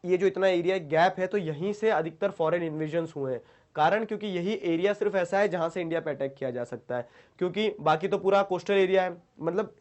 A: ये जो इतना एरिया गैप है, तो यहीं से अधिकतर फॉरेन इन्वेजन्स हुए हैं। कारण क्योंकि यही एरिया सिर्फ ऐसा है जहां से इंडिया पे अटैक किया जा सकता है, क्योंकि बाकी तो पूरा कोस्टल एरिया है। मतलब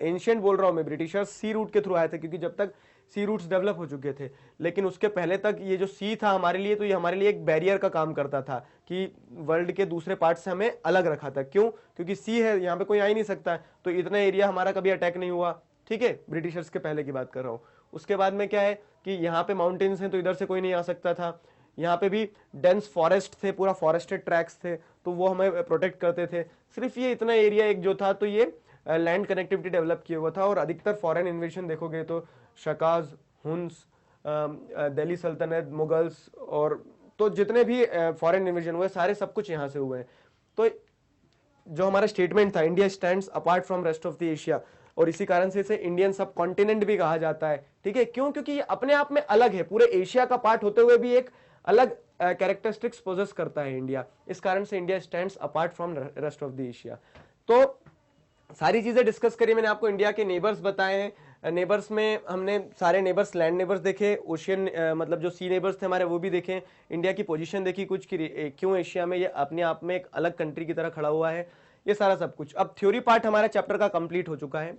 A: एंशिएंट बोल रहा हूं मैं, ब्रिटिशर्स सी रूट के थ्रू आए थे, क्योंकि जब तक सी रूट्स डेवलप हो चुके थे, लेकिन उसके पहले तक ये जो सी था हमारे लिए, तो ये हमारे लिए एक बैरियर का काम करता था कि वर्ल्ड के दूसरे पार्ट से हमें अलग रखा था। क्यों? क्योंकि सी है, यहाँ पे कोई आ ही नहीं सकता, तो इतना एरिया हमारा कभी अटैक नहीं हुआ। ठीक है, ब्रिटिशर्स के पहले की बात कर रहा हूँ। उसके बाद में क्या है कि यहाँ पे माउंटेन्स हैं, तो इधर से कोई नहीं आ सकता था। यहाँ पे भी डेंस फॉरेस्ट थे, पूरा फॉरेस्टेड ट्रैक्स थे, तो वो हमें प्रोटेक्ट करते थे। सिर्फ ये इतना एरिया एक जो था, तो ये लैंड कनेक्टिविटी डेवलप किया हुआ था। और अधिकतर फॉरेन इन्वेजन देखोगे तो शकाज, हुन्स, दिल्ली सल्तनत, मुगल्स, और तो जितने भी फॉरेन इन्वेजन हुए सारे सब कुछ यहाँ से हुए हैं। तो जो हमारा स्टेटमेंट था, India stands apart from rest of the Asia, और इसी कारण से इसे इंडियन सब कॉन्टिनेंट भी कहा जाता है। ठीक है, क्यों? क्योंकि ये अपने आप में अलग है, पूरे एशिया का पार्ट होते हुए भी एक अलग कैरेक्टरिस्टिक्स पोजेस करता है इंडिया। इस कारण से India stands apart from rest of the Asia. तो सारी चीजें डिस्कस करी मैंने, आपको इंडिया के नेबर्स बताए हैं। नेबर्स में हमने सारे नेबर्स, लैंड नेबर्स देखे, ओशियन मतलब जो सी नेबर्स थे हमारे वो भी देखे, इंडिया की पोजीशन देखी कुछ कि क्यों एशिया में ये अपने आप में एक अलग कंट्री की तरह खड़ा हुआ है, ये सारा सब कुछ। अब थ्योरी पार्ट हमारा चैप्टर का कंप्लीट हो चुका है।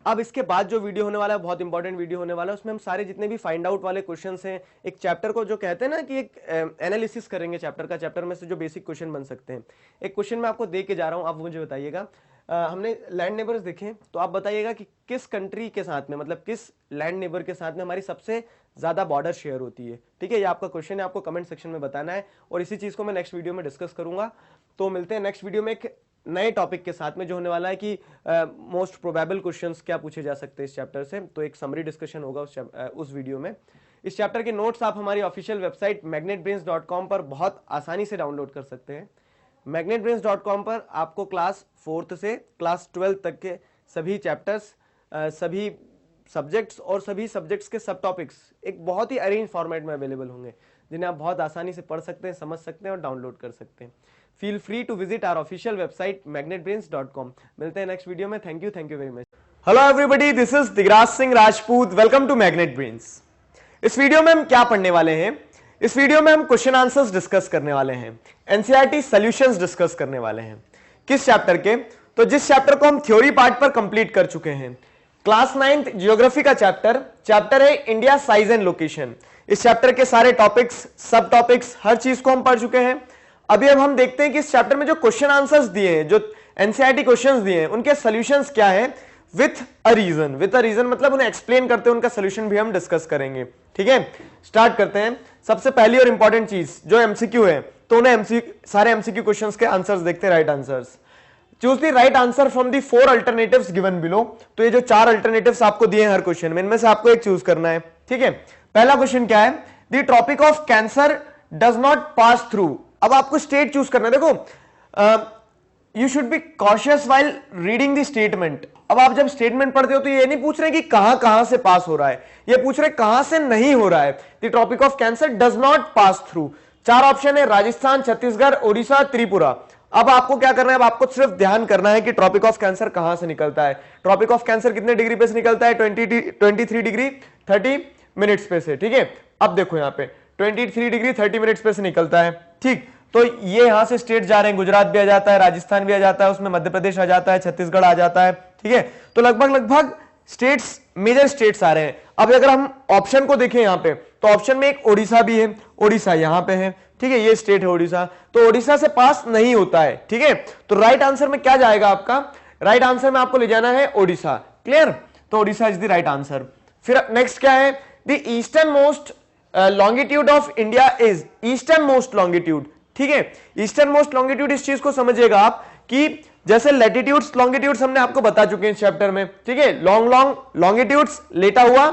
A: अब इसके बाद जो वीडियो होने वाला है, बहुत इंपॉर्टेंट वीडियो होने वाला है, उसमें हम सारे जितने भी फाइंड आउट वाले क्वेश्चंस हैं, एक चैप्टर को जो कहते हैं ना कि एक एनालिसिस करेंगे चैप्टर का, चैप्टर में से जो बेसिक क्वेश्चन बन सकते हैं। एक क्वेश्चन मैं आपको दे के जा रहा हूं, आप मुझे बताइएगा। हमने लैंड नेबर्स देखे, तो आप बताइएगा कि किस कंट्री के साथ में, मतलब किस लैंड नेबर के साथ में हमारी सबसे ज्यादा बॉर्डर शेयर होती है। ठीक है, ये आपका क्वेश्चन है, आपको कमेंट सेक्शन में बताना है, और इसी चीज को मैं नेक्स्ट वीडियो में डिस्कस करूंगा। तो मिलते हैं नेक्स्ट वीडियो में एक नए टॉपिक के साथ में, जो होने वाला है कि मोस्ट प्रोबेबल क्वेश्चंस क्या पूछे जा सकते हैं इस चैप्टर से। तो एक समरी डिस्कशन होगा उस वीडियो में। इस चैप्टर के नोट्स आप हमारी ऑफिशियल वेबसाइट magnetbrains.com पर बहुत आसानी से डाउनलोड कर सकते हैं। magnetbrains.com पर आपको क्लास 4th से क्लास 12th तक के सभी चैप्टर्स, सभी सब्जेक्ट्स और सभी सब्जेक्ट्स के सब टॉपिक्स एक बहुत ही अरेंज फॉर्मेट में अवेलेबल होंगे, जिन्हें आप बहुत आसानी से पढ़ सकते हैं, समझ सकते हैं और डाउनलोड कर सकते हैं। Feel free to visit our official website magnetbrains.com। मिलते हैं नेक्स्ट वीडियो में। Thank you very much. Hello everybody, this is Digraj Singh Rajput, welcome to Magnet Brains. इस वीडियो में हम क्या पढ़ने वाले हैं? इस वीडियो में हम क्वेश्चन आंसर्स डिस्कस करने वाले हैं, एनसीईआरटी सॉल्यूशंस डिस्कस करने वाले हैं। किस चैप्टर के? तो जिस चैप्टर को हम थ्योरी पार्ट पर कंप्लीट कर चुके हैं, क्लास 9th ज्योग्राफी का चैप्टर है इंडिया साइज एंड लोकेशन। इस चैप्टर के सारे टॉपिक्स, सब टॉपिक्स, हर चीज को हम पढ़ चुके हैं। अभी अब हम देखते हैं कि इस चैप्टर में जो क्वेश्चन आंसर्स दिए हैं, जो एनसीईआरटी क्वेश्चंस दिए हैं, उनके सॉल्यूशंस क्या है with a reason. With a reason मतलब उन्हें एक्सप्लेन करते हैं, उनका सॉल्यूशन भी हम डिस्कस करेंगे। ठीक है, स्टार्ट करते हैं। सबसे पहली और इंपॉर्टेंट चीज जो एमसीक्यू है, तो उन्हें सारे एमसीक्यू क्वेश्चंस के आंसर्स देखते हैं, right answers. Choose the right answer from the 4 alternatives given below. तो ये जो 4 अल्टरनेटिव्स आपको दिए हैं हर क्वेश्चन में, इनमें से आपको एक चूज करना है। ठीक है, पहला क्वेश्चन क्या है? The tropic of cancer does not pass through. अब आपको स्टेट चूज करना है। देखो, you should be cautious while reading the statement. अब आप जब स्टेटमेंट पढ़ते हो तो ये नहीं पूछ रहे कि कहां कहां से पास हो रहा है, ये पूछ रहे कहां से नहीं हो रहा है। The tropic of cancer does not pass through. 4 option है, राजस्थान, छत्तीसगढ़, ओडिशा, त्रिपुरा। अब आपको क्या करना है, अब आपको सिर्फ ध्यान करना है कि ट्रॉपिक ऑफ कैंसर कहां से निकलता है। ट्रॉपिक ऑफ कैंसर कितने डिग्री पे से निकलता है, 23 डिग्री 30 मिनट्स पे से, ठीक है। अब देखो यहाँ पे 23 डिग्री 30 मिनट्स पे से निकलता है, ठीक। तो ये यहां से स्टेट जा रहे हैं, गुजरात भी आ जाता है, राजस्थान भी आ जाता है, उसमें मध्य प्रदेश आ जाता है, छत्तीसगढ़ आ जाता है, ठीक है। तो लगभग स्टेट्स, मेजर स्टेट्स आ रहे हैं। अब अगर हम ऑप्शन को देखें यहाँ पे, तो ऑप्शन में एक ओडिशा भी है, ओडिशा यहाँ पे है, ठीक है, ये स्टेट है ओडिशा, तो ओडिशा से पास नहीं होता है, ठीक है। तो राइट आंसर में क्या जाएगा आपका, राइट आंसर में आपको ले जाना है ओडिशा, क्लियर। तो Odisha is the right answer. फिर नेक्स्ट क्या है, the eastern most longitude of India is, eastern most longitude, ठीक है। ईस्टर्न मोस्ट लॉन्गिट्यूड, इस चीज को समझिएगा आप कि जैसे लैटिट्यूड्स लॉन्गिट्यूड्स हमने आपको बता चुके हैं इस चैप्टर में, ठीक है। लॉन्गिट्यूड्स लेटा हुआ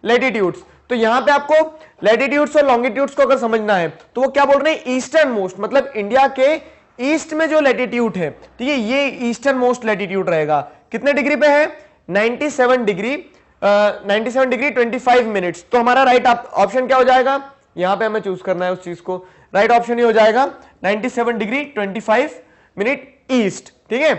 A: लैटिट्यूड्स, तो यहां पे आपको लैटिट्यूड्स और लॉन्गिट्यूड्स को अगर समझना है तो वो क्या बोल रहे हैं, ईस्टर्न मोस्ट, मतलब इंडिया के ईस्ट में जो लैटिट्यूड है, ठीक है, ये ईस्टर्न मोस्ट लैटिट्यूड रहेगा। कितने डिग्री पे है, 97 डिग्री 25 मिनट्स। तो हमारा राइट ऑप्शन क्या हो जाएगा, यहां पे हमें चूज करना है उस चीज को, राइट ऑप्शन ही हो जाएगा 97 डिग्री 25 मिनट ईस्ट, ठीक है।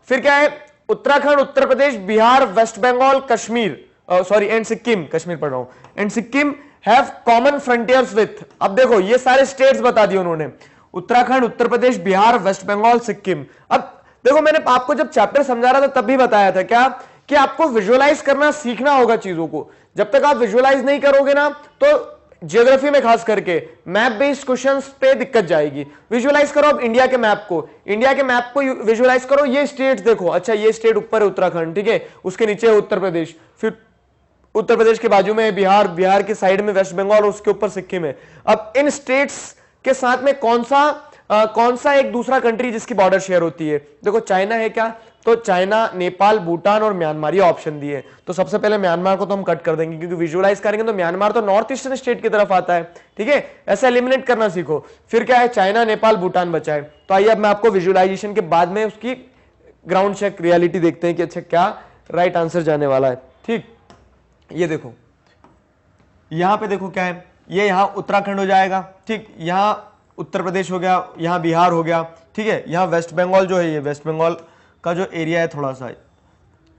A: फिर क्या है, Uttarakhand, Uttar Pradesh, Bihar, West Bengal, Kashmir, sorry and Sikkim, Kashmir पढ़ रहा हूं, and Sikkim have common frontiers with. अब देखो ये सारे स्टेट्स बता दिए उन्होंने, उत्तराखंड, उत्तर प्रदेश, बिहार, वेस्ट बंगाल, सिक्किम। अब देखो मैंने आपको जब चैप्टर समझा रहा था तब भी बताया था क्या, कि आपको विजुअलाइज करना सीखना होगा चीजों को। जब तक आप विजुअलाइज नहीं करोगे ना तो ज्योग्राफी में खास करके मैप बेस्ड क्वेश्चंस पे दिक्कत जाएगी। विजुअलाइज करो अब इंडिया के मैप को, इंडिया के मैप को विजुअलाइज करो, ये स्टेट्स देखो, अच्छा ये स्टेट ऊपर है उत्तराखंड, ठीक है, उसके नीचे है उत्तर प्रदेश, फिर उत्तर प्रदेश के बाजू में है बिहार, बिहार के साइड में वेस्ट बंगाल, उसके ऊपर सिक्किम है। अब इन स्टेट्स के साथ में कौन सा एक दूसरा कंट्री जिसकी बॉर्डर शेयर होती है, देखो चाइना है क्या, तो चाइना, नेपाल, भूटान और म्यांमार, ये ऑप्शन दिए। तो सबसे पहले म्यांमार को तो हम कट कर देंगे क्योंकि विजुअलाइज करेंगे तो म्यांमार तो नॉर्थ ईस्टर्न स्टेट की तरफ आता है, ठीक है, ऐसे एलिमिनेट करना सीखो। फिर क्या है, चाइना, नेपाल, भूटान बचा है। तो आइए अब मैं आपको विजुअलाइजेशन के बाद में उसकी ग्राउंड चेक रियलिटी देखते हैं कि अच्छा क्या राइट आंसर जाने वाला है, ठीक। ये देखो यहां पे देखो क्या है, ये यहां उत्तराखंड हो जाएगा, ठीक, यहां उत्तर प्रदेश हो गया, यहां बिहार हो गया, ठीक है, यहां वेस्ट बंगाल जो है, ये वेस्ट बंगाल का जो एरिया है थोड़ा सा,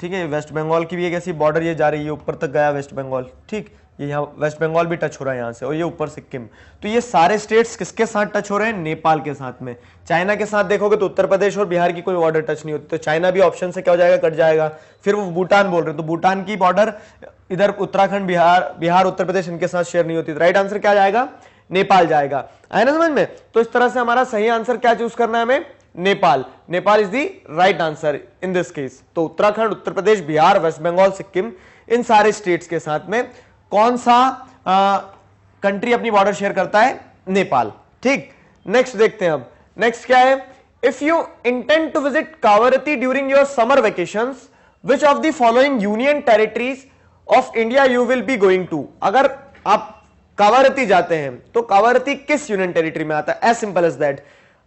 A: ठीक है, वेस्ट बंगाल की भी एक ऐसी बॉर्डर ये जा रही है, ऊपर तक गया वेस्ट बंगाल, ठीक, ये यहाँ वेस्ट बंगाल भी टच हो रहा है यहाँ से, और ये ऊपर सिक्किम। तो ये सारे स्टेट्स किसके साथ टच हो रहे हैं, नेपाल के साथ में। चाइना के साथ देखोगे तो उत्तर प्रदेश और बिहार की कोई बॉर्डर टच नहीं होती, तो चाइना भी ऑप्शन से क्या हो जाएगा, कट जाएगा। फिर वो भूटान बोल रहे, तो भूटान की बॉर्डर इधर उत्तराखंड, बिहार, उत्तर प्रदेश इनके साथ शेयर नहीं होती। राइट आंसर क्या जाएगा, नेपाल जाएगा। आया ना समझ में। तो इस तरह से हमारा सही आंसर क्या चूज करना है हमें, Nepal. Nepal is the right answer in this case. तो उत्तराखंड, उत्तर प्रदेश, बिहार, वेस्ट बंगाल, सिक्किम, इन सारे स्टेट्स के साथ में कौन सा कंट्री अपनी बॉर्डर शेयर करता है, नेपाल। ठीक, नेक्स्ट देखते हैं अब। नेक्स्ट क्या है, if you intend to visit Kavaratti during your summer vacations, which of the following union territories of India you will be going to. अगर आप कावारती जाते हैं तो कावारती किस यूनियन टेरिटरी में आता है, as simple as that.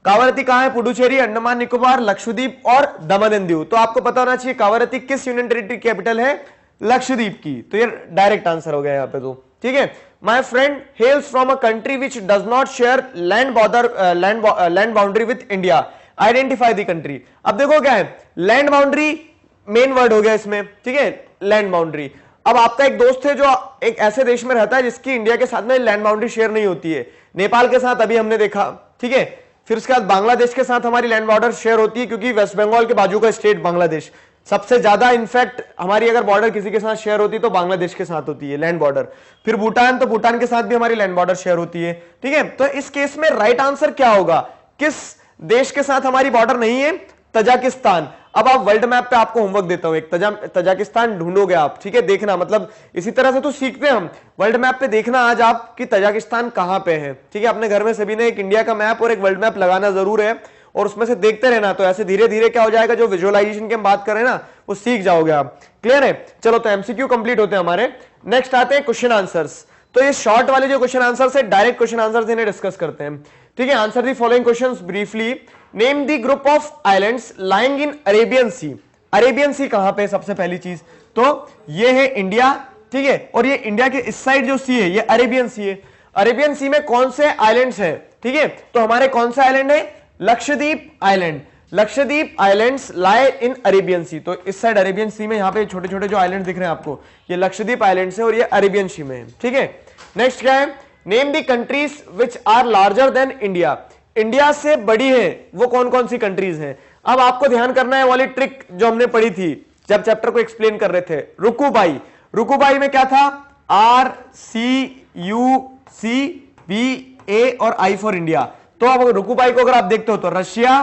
A: Kavaratti कहां है, पुडुचेरी, अंडमान निकोबार, लक्षद्वीप और दमन एंड दीव। तो आपको पता होना चाहिए कावारती किस यूनियन टेरिटरी कैपिटल है, लक्षद्वीप की। तो ये डायरेक्ट आंसर हो गया यहां पे। तो ठीक है, my friend हेल्स from a country which does not share land boundary with India, identify the country. अब देखो क्या है, लैंड बाउंड्री मेन वर्ड हो गया इसमें, ठीक है, लैंड बाउंड्री। अब आपका एक दोस्त है जो एक ऐसे देश में रहता है जिसकी इंडिया के साथ में लैंड बाउंड्री शेयर नहीं होती है। नेपाल के साथ अभी हमने देखा, ठीक है। फिर उसके बाद बांग्लादेश के साथ हमारी लैंड बॉर्डर शेयर होती है, क्योंकि वेस्ट बंगाल के बाजू का स्टेट बांग्लादेश सबसे ज्यादा, इनफैक्ट हमारी अगर बॉर्डर किसी के साथ शेयर होती है तो बांग्लादेश के साथ होती है लैंड बॉर्डर। फिर भूटान, तो भूटान के साथ भी हमारी लैंड बॉर्डर शेयर होती है, ठीक है। तो इस केस में राइट आंसर क्या होगा, किस देश के साथ हमारी बॉर्डर नहीं है, तजाकिस्तान। अब आप वर्ल्ड मैप पे आपको होमवर्क देता हूं, एक तजाकिस्तान ढूंढोगे आप, ठीक है, देखना, मतलब इसी तरह से तो सीखते हैं हम। वर्ल्ड मैप पे देखना आज आप कि तजाकिस्तान कहां पे है, ठीक है। अपने घर में सभी ने एक इंडिया का मैप और एक वर्ल्ड मैप लगाना जरूर है, और उसमें से देखते रहना। तो ऐसे धीरे धीरे क्या हो जाएगा, जो विजुअलाइजेशन की हम बात करें ना, वो सीख जाओगे आप। क्लियर है। चलो, तो एमसीक्यू कंप्लीट होते हैं हमारे। नेक्स्ट आते हैं क्वेश्चन आंसर्स। तो ये शॉर्ट वाले जो क्वेश्चन आंसर्स है, डायरेक्ट क्वेश्चन आंसर्स इन्हें डिस्कस करते हैं, ठीक है। Answer the following questions briefly. Name the group of islands lying in Arabian sea. Arabian sea कहां पे, सबसे पहली चीज तो ये है इंडिया, ठीक है, और ये इंडिया के इस साइड जो सी है ये अरेबियन सी है। अरेबियन सी में कौन से आइलैंड्स हैं, ठीक है, तो हमारे कौन सा आइलैंड है, Lakshadweep island. Lakshadweep islands lie in Arabian sea, तो इस साइड अरेबियन सी में यहाँ पे छोटे छोटे जो आइलैंड दिख रहे हैं आपको, ये लक्षद्वीप आइलैंड्स है और ये अरेबियन सी में है, ठीक है। नेक्स्ट क्या है, name the countries which are larger than India. India से बड़ी है वो कौन कौन सी कंट्रीज हैं। अब आपको ध्यान करना है वाली ट्रिक जो हमने पढ़ी थी जब चैप्टर को एक्सप्लेन कर रहे थे, रुकुबाई। रुकुबाई में क्या था, RCUCBA और I फॉर इंडिया। तो अब रुकुबाई को अगर आप देखते हो तो Russia,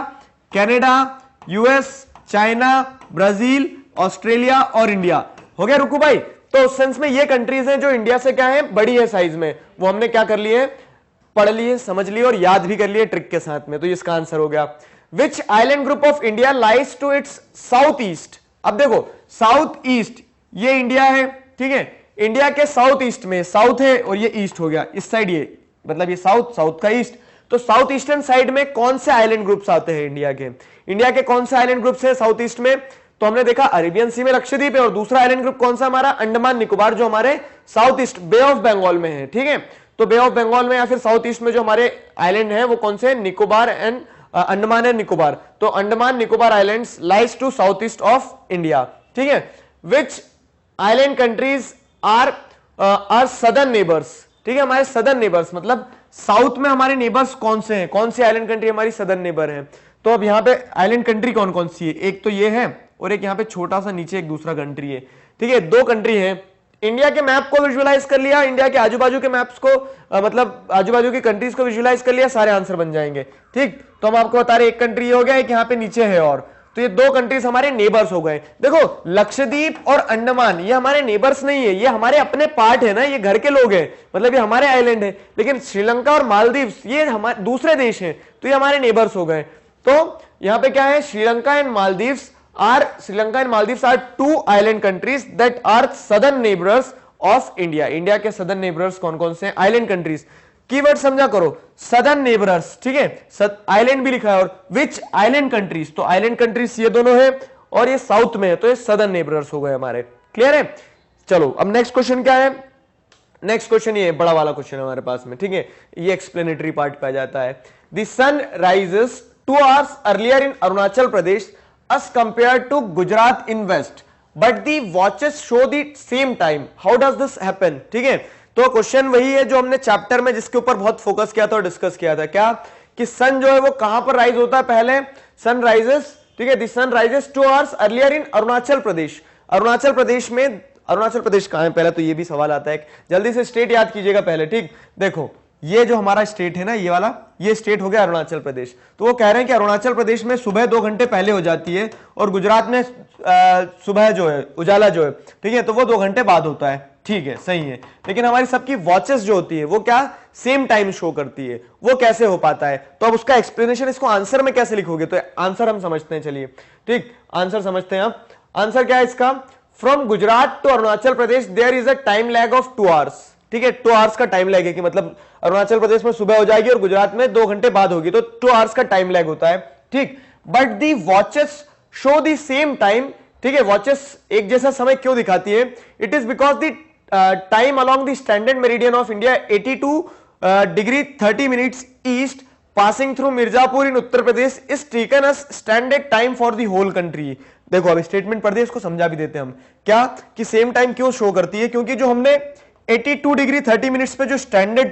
A: Canada, US, China, Brazil, Australia और इंडिया हो गया रुकुबाई। तो उस सेंस में ये कंट्रीज हैं जो इंडिया से क्या है, बड़ी है साइज में, वो हमने क्या कर लिए, पढ़ लिए, समझ लिए और याद भी कर लिए ट्रिक के साथ में। तो इसका आंसर हो गया which island group of India lies to its south east. अब देखो साउथ ईस्ट ये इंडिया है, ठीक है, इंडिया के साउथ ईस्ट में, साउथ है और ये ईस्ट हो गया, इस साइड ये मतलब ये साउथ, साउथ का ईस्ट। तो साउथ ईस्टर्न साइड में कौन से आइलैंड ग्रुप्स आते हैं इंडिया के, इंडिया के कौन से आइलैंड ग्रुप्स हैं साउथ ईस्ट में, तो हमने देखा अरेबियन सी में लक्षद्वीप है और दूसरा आइलैंड ग्रुप कौन सा हमारा, अंडमान निकोबार, जो हमारे south east bay of Bengal में है, ठीक है। तो बे ऑफ बंगाल में या फिर साउथ ईस्ट में जो हमारे आइलैंड है वो कौन से, निकोबार एंड अंडमान एंड निकोबार। तो Andaman Nicobar islands lies to south east of India, ठीक है। Which island countries are southern neighbours, ठीक है, हमारे सदर्न नेबर्स मतलब साउथ में हमारे नेबर्स कौन से हैं, कौन सी आइलैंड कंट्री हमारी सदर्न नेबर है। तो अब यहाँ पे आइलैंड कंट्री कौन कौन सी है, एक तो ये है और एक यहाँ पे छोटा सा नीचे एक दूसरा कंट्री है, ठीक है, दो कंट्री है। इंडिया के मैप को विजुअलाइज कर लिया, इंडिया के आजू बाजू के मैप्स को मतलब आजू बाजू की कंट्रीज को विजुअलाइज कर लिया, सारे आंसर बन जाएंगे, ठीक। तो हम आपको बता रहे एक कंट्री हो गया, एक यहाँ पे नीचे है और, तो ये दो कंट्रीज हमारे नेबर्स हो गए। देखो लक्षद्वीप और अंडमान ये हमारे नेबर्स नहीं है, ये हमारे अपने पार्ट है ना, ये घर के लोग हैं, मतलब ये हमारे आइलैंड है। लेकिन श्रीलंका और मालदीव्स ये हमारे दूसरे देश हैं, तो ये हमारे नेबर्स हो गए। तो यहाँ पे क्या है, Sri Lanka and Maldives are two island countries that are southern neighbours of India. India के सदर्न नेबर्स कौन कौन से आइलैंड कंट्रीज, कीवर्ड समझा करो, सदर्न नेबरर्स, ठीक है, आइलैंड भी लिखा है और विच आइलैंड कंट्रीज, तो आइलैंड कंट्रीज ये दोनों है और ये साउथ में है, तो ये सदर्न नेबरर्स हो गए हमारे, क्लियर है। चलो अब नेक्स्ट क्वेश्चन क्या है, नेक्स्ट क्वेश्चन ये बड़ा वाला क्वेश्चन है हमारे पास में, ठीक है, ये एक्सप्लेनेटरी पार्ट पे आ जाता है। The sun rises 2 hours earlier in Arunachal Pradesh as compared to Gujarat in west, but the watches show the same time. How does this happen? ठीक है, तो क्वेश्चन वही है जो हमने चैप्टर में जिसके ऊपर बहुत फोकस किया था और डिस्कस किया था, क्या कि सन जो है वो कहां पर राइज होता है, पहले सन राइजेस, ठीक है, the sun rises 2 hours earlier in Arunachal Pradesh. Arunachal Pradesh में, अरुणाचल प्रदेश कहां है पहले तो ये भी सवाल आता है, जल्दी से स्टेट याद कीजिएगा पहले, ठीक। देखो ये जो हमारा स्टेट है ना, ये वाला, ये स्टेट हो गया अरुणाचल प्रदेश। तो वो कह रहे हैं कि अरुणाचल प्रदेश में सुबह 2 घंटे पहले हो जाती है और गुजरात में सुबह जो है उजाला जो है, ठीक है, तो वो 2 घंटे बाद होता है, ठीक है, सही है। लेकिन हमारी सबकी वॉचेस जो होती है वो क्या सेम टाइम शो करती है, वो कैसे हो पाता है, तो अब उसका एक्सप्लेनेशन इसको आंसर में कैसे लिखोगे, तो आंसर हम समझते हैं, चलिए ठीक, आंसर समझते हैं। आप आंसर क्या है इसका, from Gujarat to Arunachal Pradesh there is a time lag of 2 hours, ठीक है, 2 hours का टाइम लैग है कि मतलब अरुणाचल प्रदेश में सुबह हो जाएगी और गुजरात में 2 घंटे बाद होगी, तो 2 hours का टाइम लैग होता है, ठीक। But the watches show the same time, ठीक है, वॉचेस एक जैसा समय क्यों दिखाती है, it is because the time along the standard meridian of India 82°30' east passing through Mirzapur in Uttar Pradesh is taken as standard time for the whole country. देखो अब स्टेटमेंट पढ़ दिया, इसको समझा भी देते हैं हम, क्या कि सेम टाइम क्यों शो करती है, क्योंकि जो हमने 82°30' पे जो स्टैंडर्ड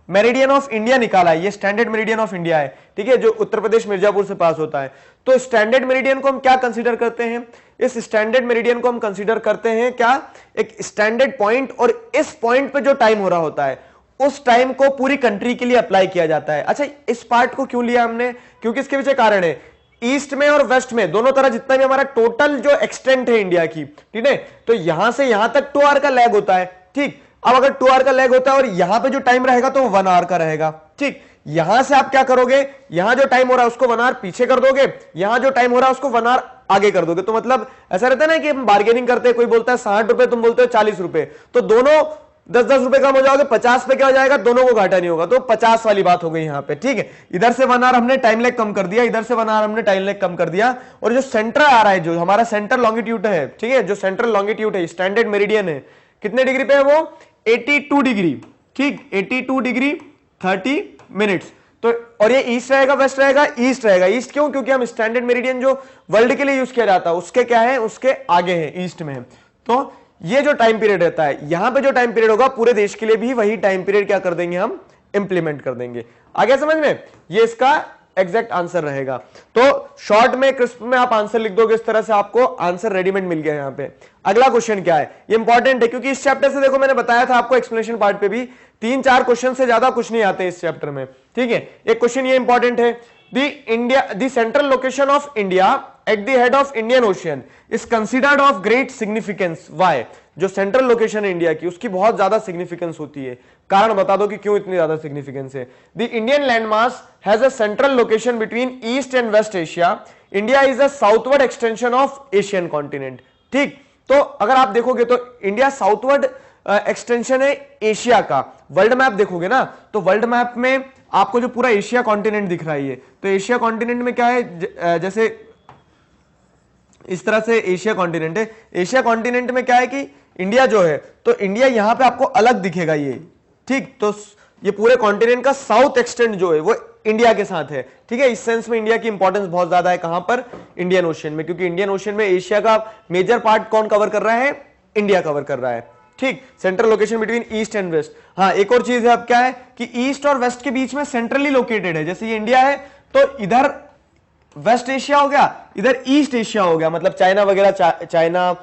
A: मेरिडियन ऑफ इंडिया निकाला है, ये स्टैंडर्ड मेरिडियन ऑफ इंडिया है, ठीक है, जो उत्तर प्रदेश मिर्जापुर से पास होता है। तो स्टैंडर्ड मेरिडियन को हम क्या कंसीडर करते हैं, इस स्टैंडर्ड मेरिडियन को हम कंसीडर करते हैं क्या, एक स्टैंडर्ड पॉइंट, और इस पॉइंट पे जो टाइम हो रहा होता है उस टाइम को पूरी कंट्री के लिए अप्लाई किया जाता है। अच्छा इस पार्ट को क्यों लिया हमने, क्योंकि इसके पीछे कारण है, ईस्ट में और वेस्ट में दोनों तरह जितना भी हमारा टोटल जो एक्सटेंट है इंडिया की, ठीक है, तो यहां से यहां तक 2 hour का लैग होता है, ठीक। अब अगर 2 hour का लैग होता है और यहां पे जो टाइम रहेगा तो 1 hour का रहेगा, ठीक। यहां से आप क्या करोगे, यहां जो टाइम हो रहा है उसको 1 hour पीछे कर दोगे, यहां जो टाइम हो रहा है उसको 1 hour आगे कर दोगे। तो मतलब ऐसा रहता है ना कि हम बार्गेनिंग करते हैं, कोई बोलता है 60 रुपए, तुम बोलते हो 40 रुपए, तो दोनों 10-10 रुपए कम हो जाओगे, 50 पे क्या हो जाएगा, दोनों को घाटा नहीं होगा, तो 50 वाली बात हो गई यहाँ पे, ठीक है। इधर से 1 आवर हमने टाइम लैग कम कर दिया, इधर से 1 आवर हमने टाइम लैग कम कर दिया, और जो सेंटर आ रहा है, जो हमारा सेंटर लॉन्गिट्यूड है, ठीक है, जो सेंट्रल लॉन्गिट्यूड है, स्टैंडर्ड मेरिडियन है, कितने डिग्री पे है वो, 82 डिग्री, ठीक, 82 डिग्री 30 मिनट्स। तो और ये ईस्ट रहेगा, वेस्ट रहेगा, ईस्ट रहेगा। ईस्ट क्यों? क्योंकि हम स्टैंडर्ड मेरिडियन जो वर्ल्ड के लिए यूज किया जाता है उसके क्या है, उसके आगे है, ईस्ट में है। तो ये जो टाइम पीरियड रहता है, यहां पे जो टाइम पीरियड होगा पूरे देश के लिए भी वही टाइम पीरियड क्या कर देंगे, हम इंप्लीमेंट कर देंगे। आगे समझ में, ये इसका एग्जैक्ट आंसर रहेगा। तो शॉर्ट में, क्रिस्प में आप आंसर लिख दोगे, इस तरह से आपको आंसर रेडीमेड मिल गया यहां पे। अगला क्वेश्चन क्या है, ये इंपॉर्टेंट है, क्योंकि इस चैप्टर से देखो मैंने बताया था आपको एक्सप्लेनेशन पार्ट पे भी 3-4 क्वेश्चन से ज्यादा कुछ नहीं आते इस चैप्टर में, ठीक है। एक क्वेश्चन ये इंपॉर्टेंट है, the central location of India at the head of Indian ocean is considered of great significance, why? जो सेंट्रल लोकेशन है इंडिया की, उसकी बहुत ज्यादा सिग्निफिकेंस होती है, कारण बता दो कि क्यों इतनी ज्यादा सिग्निफिकेंस है। The Indian landmass has a central location between east and west Asia, India is a southward extension of Asian continent, ठीक। तो अगर आप देखोगे तो इंडिया साउथवर्ड एक्सटेंशन है एशिया का। वर्ल्ड मैप देखोगे ना, तो वर्ल्ड मैप में आपको जो पूरा एशिया कॉन्टिनेंट दिख रहा है, तो एशिया कॉन्टिनेंट में क्या है, जैसे इस तरह से एशिया कॉन्टिनेंट है। एशिया कॉन्टिनेंट में क्या है कि इंडिया जो है, तो इंडिया यहां पे आपको अलग दिखेगा ये, ठीक। तो ये पूरे कॉन्टिनेंट का साउथ एक्सटेंट जो है वो इंडिया के साथ है, ठीक है। इस सेंस में इंडिया की इंपॉर्टेंस बहुत ज्यादा है, कहां पर, इंडियन ओशियन में, क्योंकि इंडियन ओशियन में एशिया का मेजर पार्ट कौन कवर कर रहा है, इंडिया कवर कर रहा है, ठीक। Central location between east and west. हाँ, एक और चीज है अब क्या है कि ईस्ट और वेस्ट के बीच में सेंट्रली लोकेटेड है, जैसे ये इंडिया है तो इधर वेस्ट एशिया हो गया, इधर ईस्ट एशिया हो गया, मतलब चाइना वगैरह, चाइना,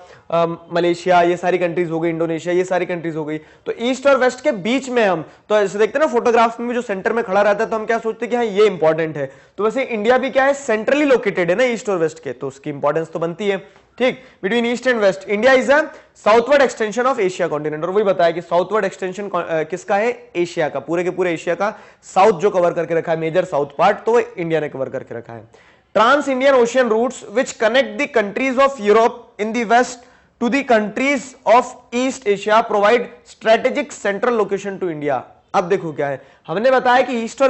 A: मलेशिया, ये सारी कंट्रीज हो गई, इंडोनेशिया, ये सारी कंट्रीज हो गई। तो ईस्ट और वेस्ट के बीच में हम, तो ऐसे देखते हैं ना फोटोग्राफ्स में जो सेंटर में खड़ा रहता है, तो हम क्या सोचते हैं कि हाँ ये इंपॉर्टेंट है। तो वैसे इंडिया भी क्या है, सेंट्रली लोकेटेड है ना ईस्ट और वेस्ट के, तो उसकी इंपॉर्टेंस तो बनती है, ठीक। Between east and west, India is a southward extension of Asia continent, और वही बताया कि साउथवर्ड एक्सटेंशन किसका है, एशिया का, पूरे के पूरे एशिया का साउथ जो कवर करके रखा है, मेजर साउथ पार्ट, तो वो इंडिया ने कवर करके रखा है। Trans-Indian ocean routes which connect the countries of Europe in the west to the countries of East Asia provide strategic central location to India। अब देखो क्या है, हमने बताया कि ईस्ट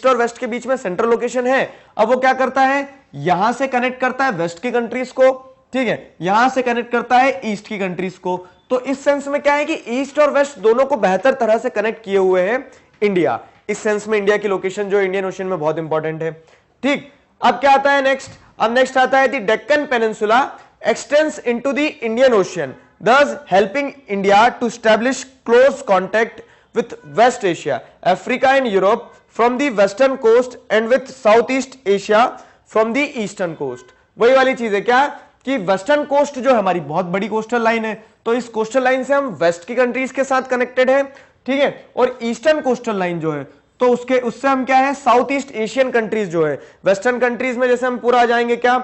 A: और वेस्ट के बीच में सेंट्रल लोकेशन है। अब वो क्या करता है, यहां से कनेक्ट करता है वेस्ट की कंट्रीज को, ठीक है, यहां से कनेक्ट करता है ईस्ट की कंट्रीज को। तो इस सेंस में क्या है कि ईस्ट और वेस्ट दोनों को बेहतर तरह से कनेक्ट किए हुए है इंडिया। इस सेंस में इंडिया की लोकेशन जो इंडियन ओशन में बहुत इंपॉर्टेंट है, ठीक। अब क्या आता है नेक्स्ट, अब नेक्स्ट आता है the Deccan peninsula x tends into the Indian ocean, thus helping India to establish close contact with West Asia, Africa and Europe from the western coast and with Southeast Asia from the eastern coast। वही वाली चीज है क्या कि western coast जो हमारी बहुत बड़ी कोस्टल लाइन है, तो इस कोस्टल लाइन से हम वेस्ट की कंट्रीज के साथ कनेक्टेड है, ठीक है। और ईस्टर्न कोस्टल लाइन जो है तो उससे हम क्या है, साउथ ईस्ट एशियन कंट्रीज जो है, वेस्टर्न कंट्रीज में जैसे हम पूरा आ जाएंगे क्या,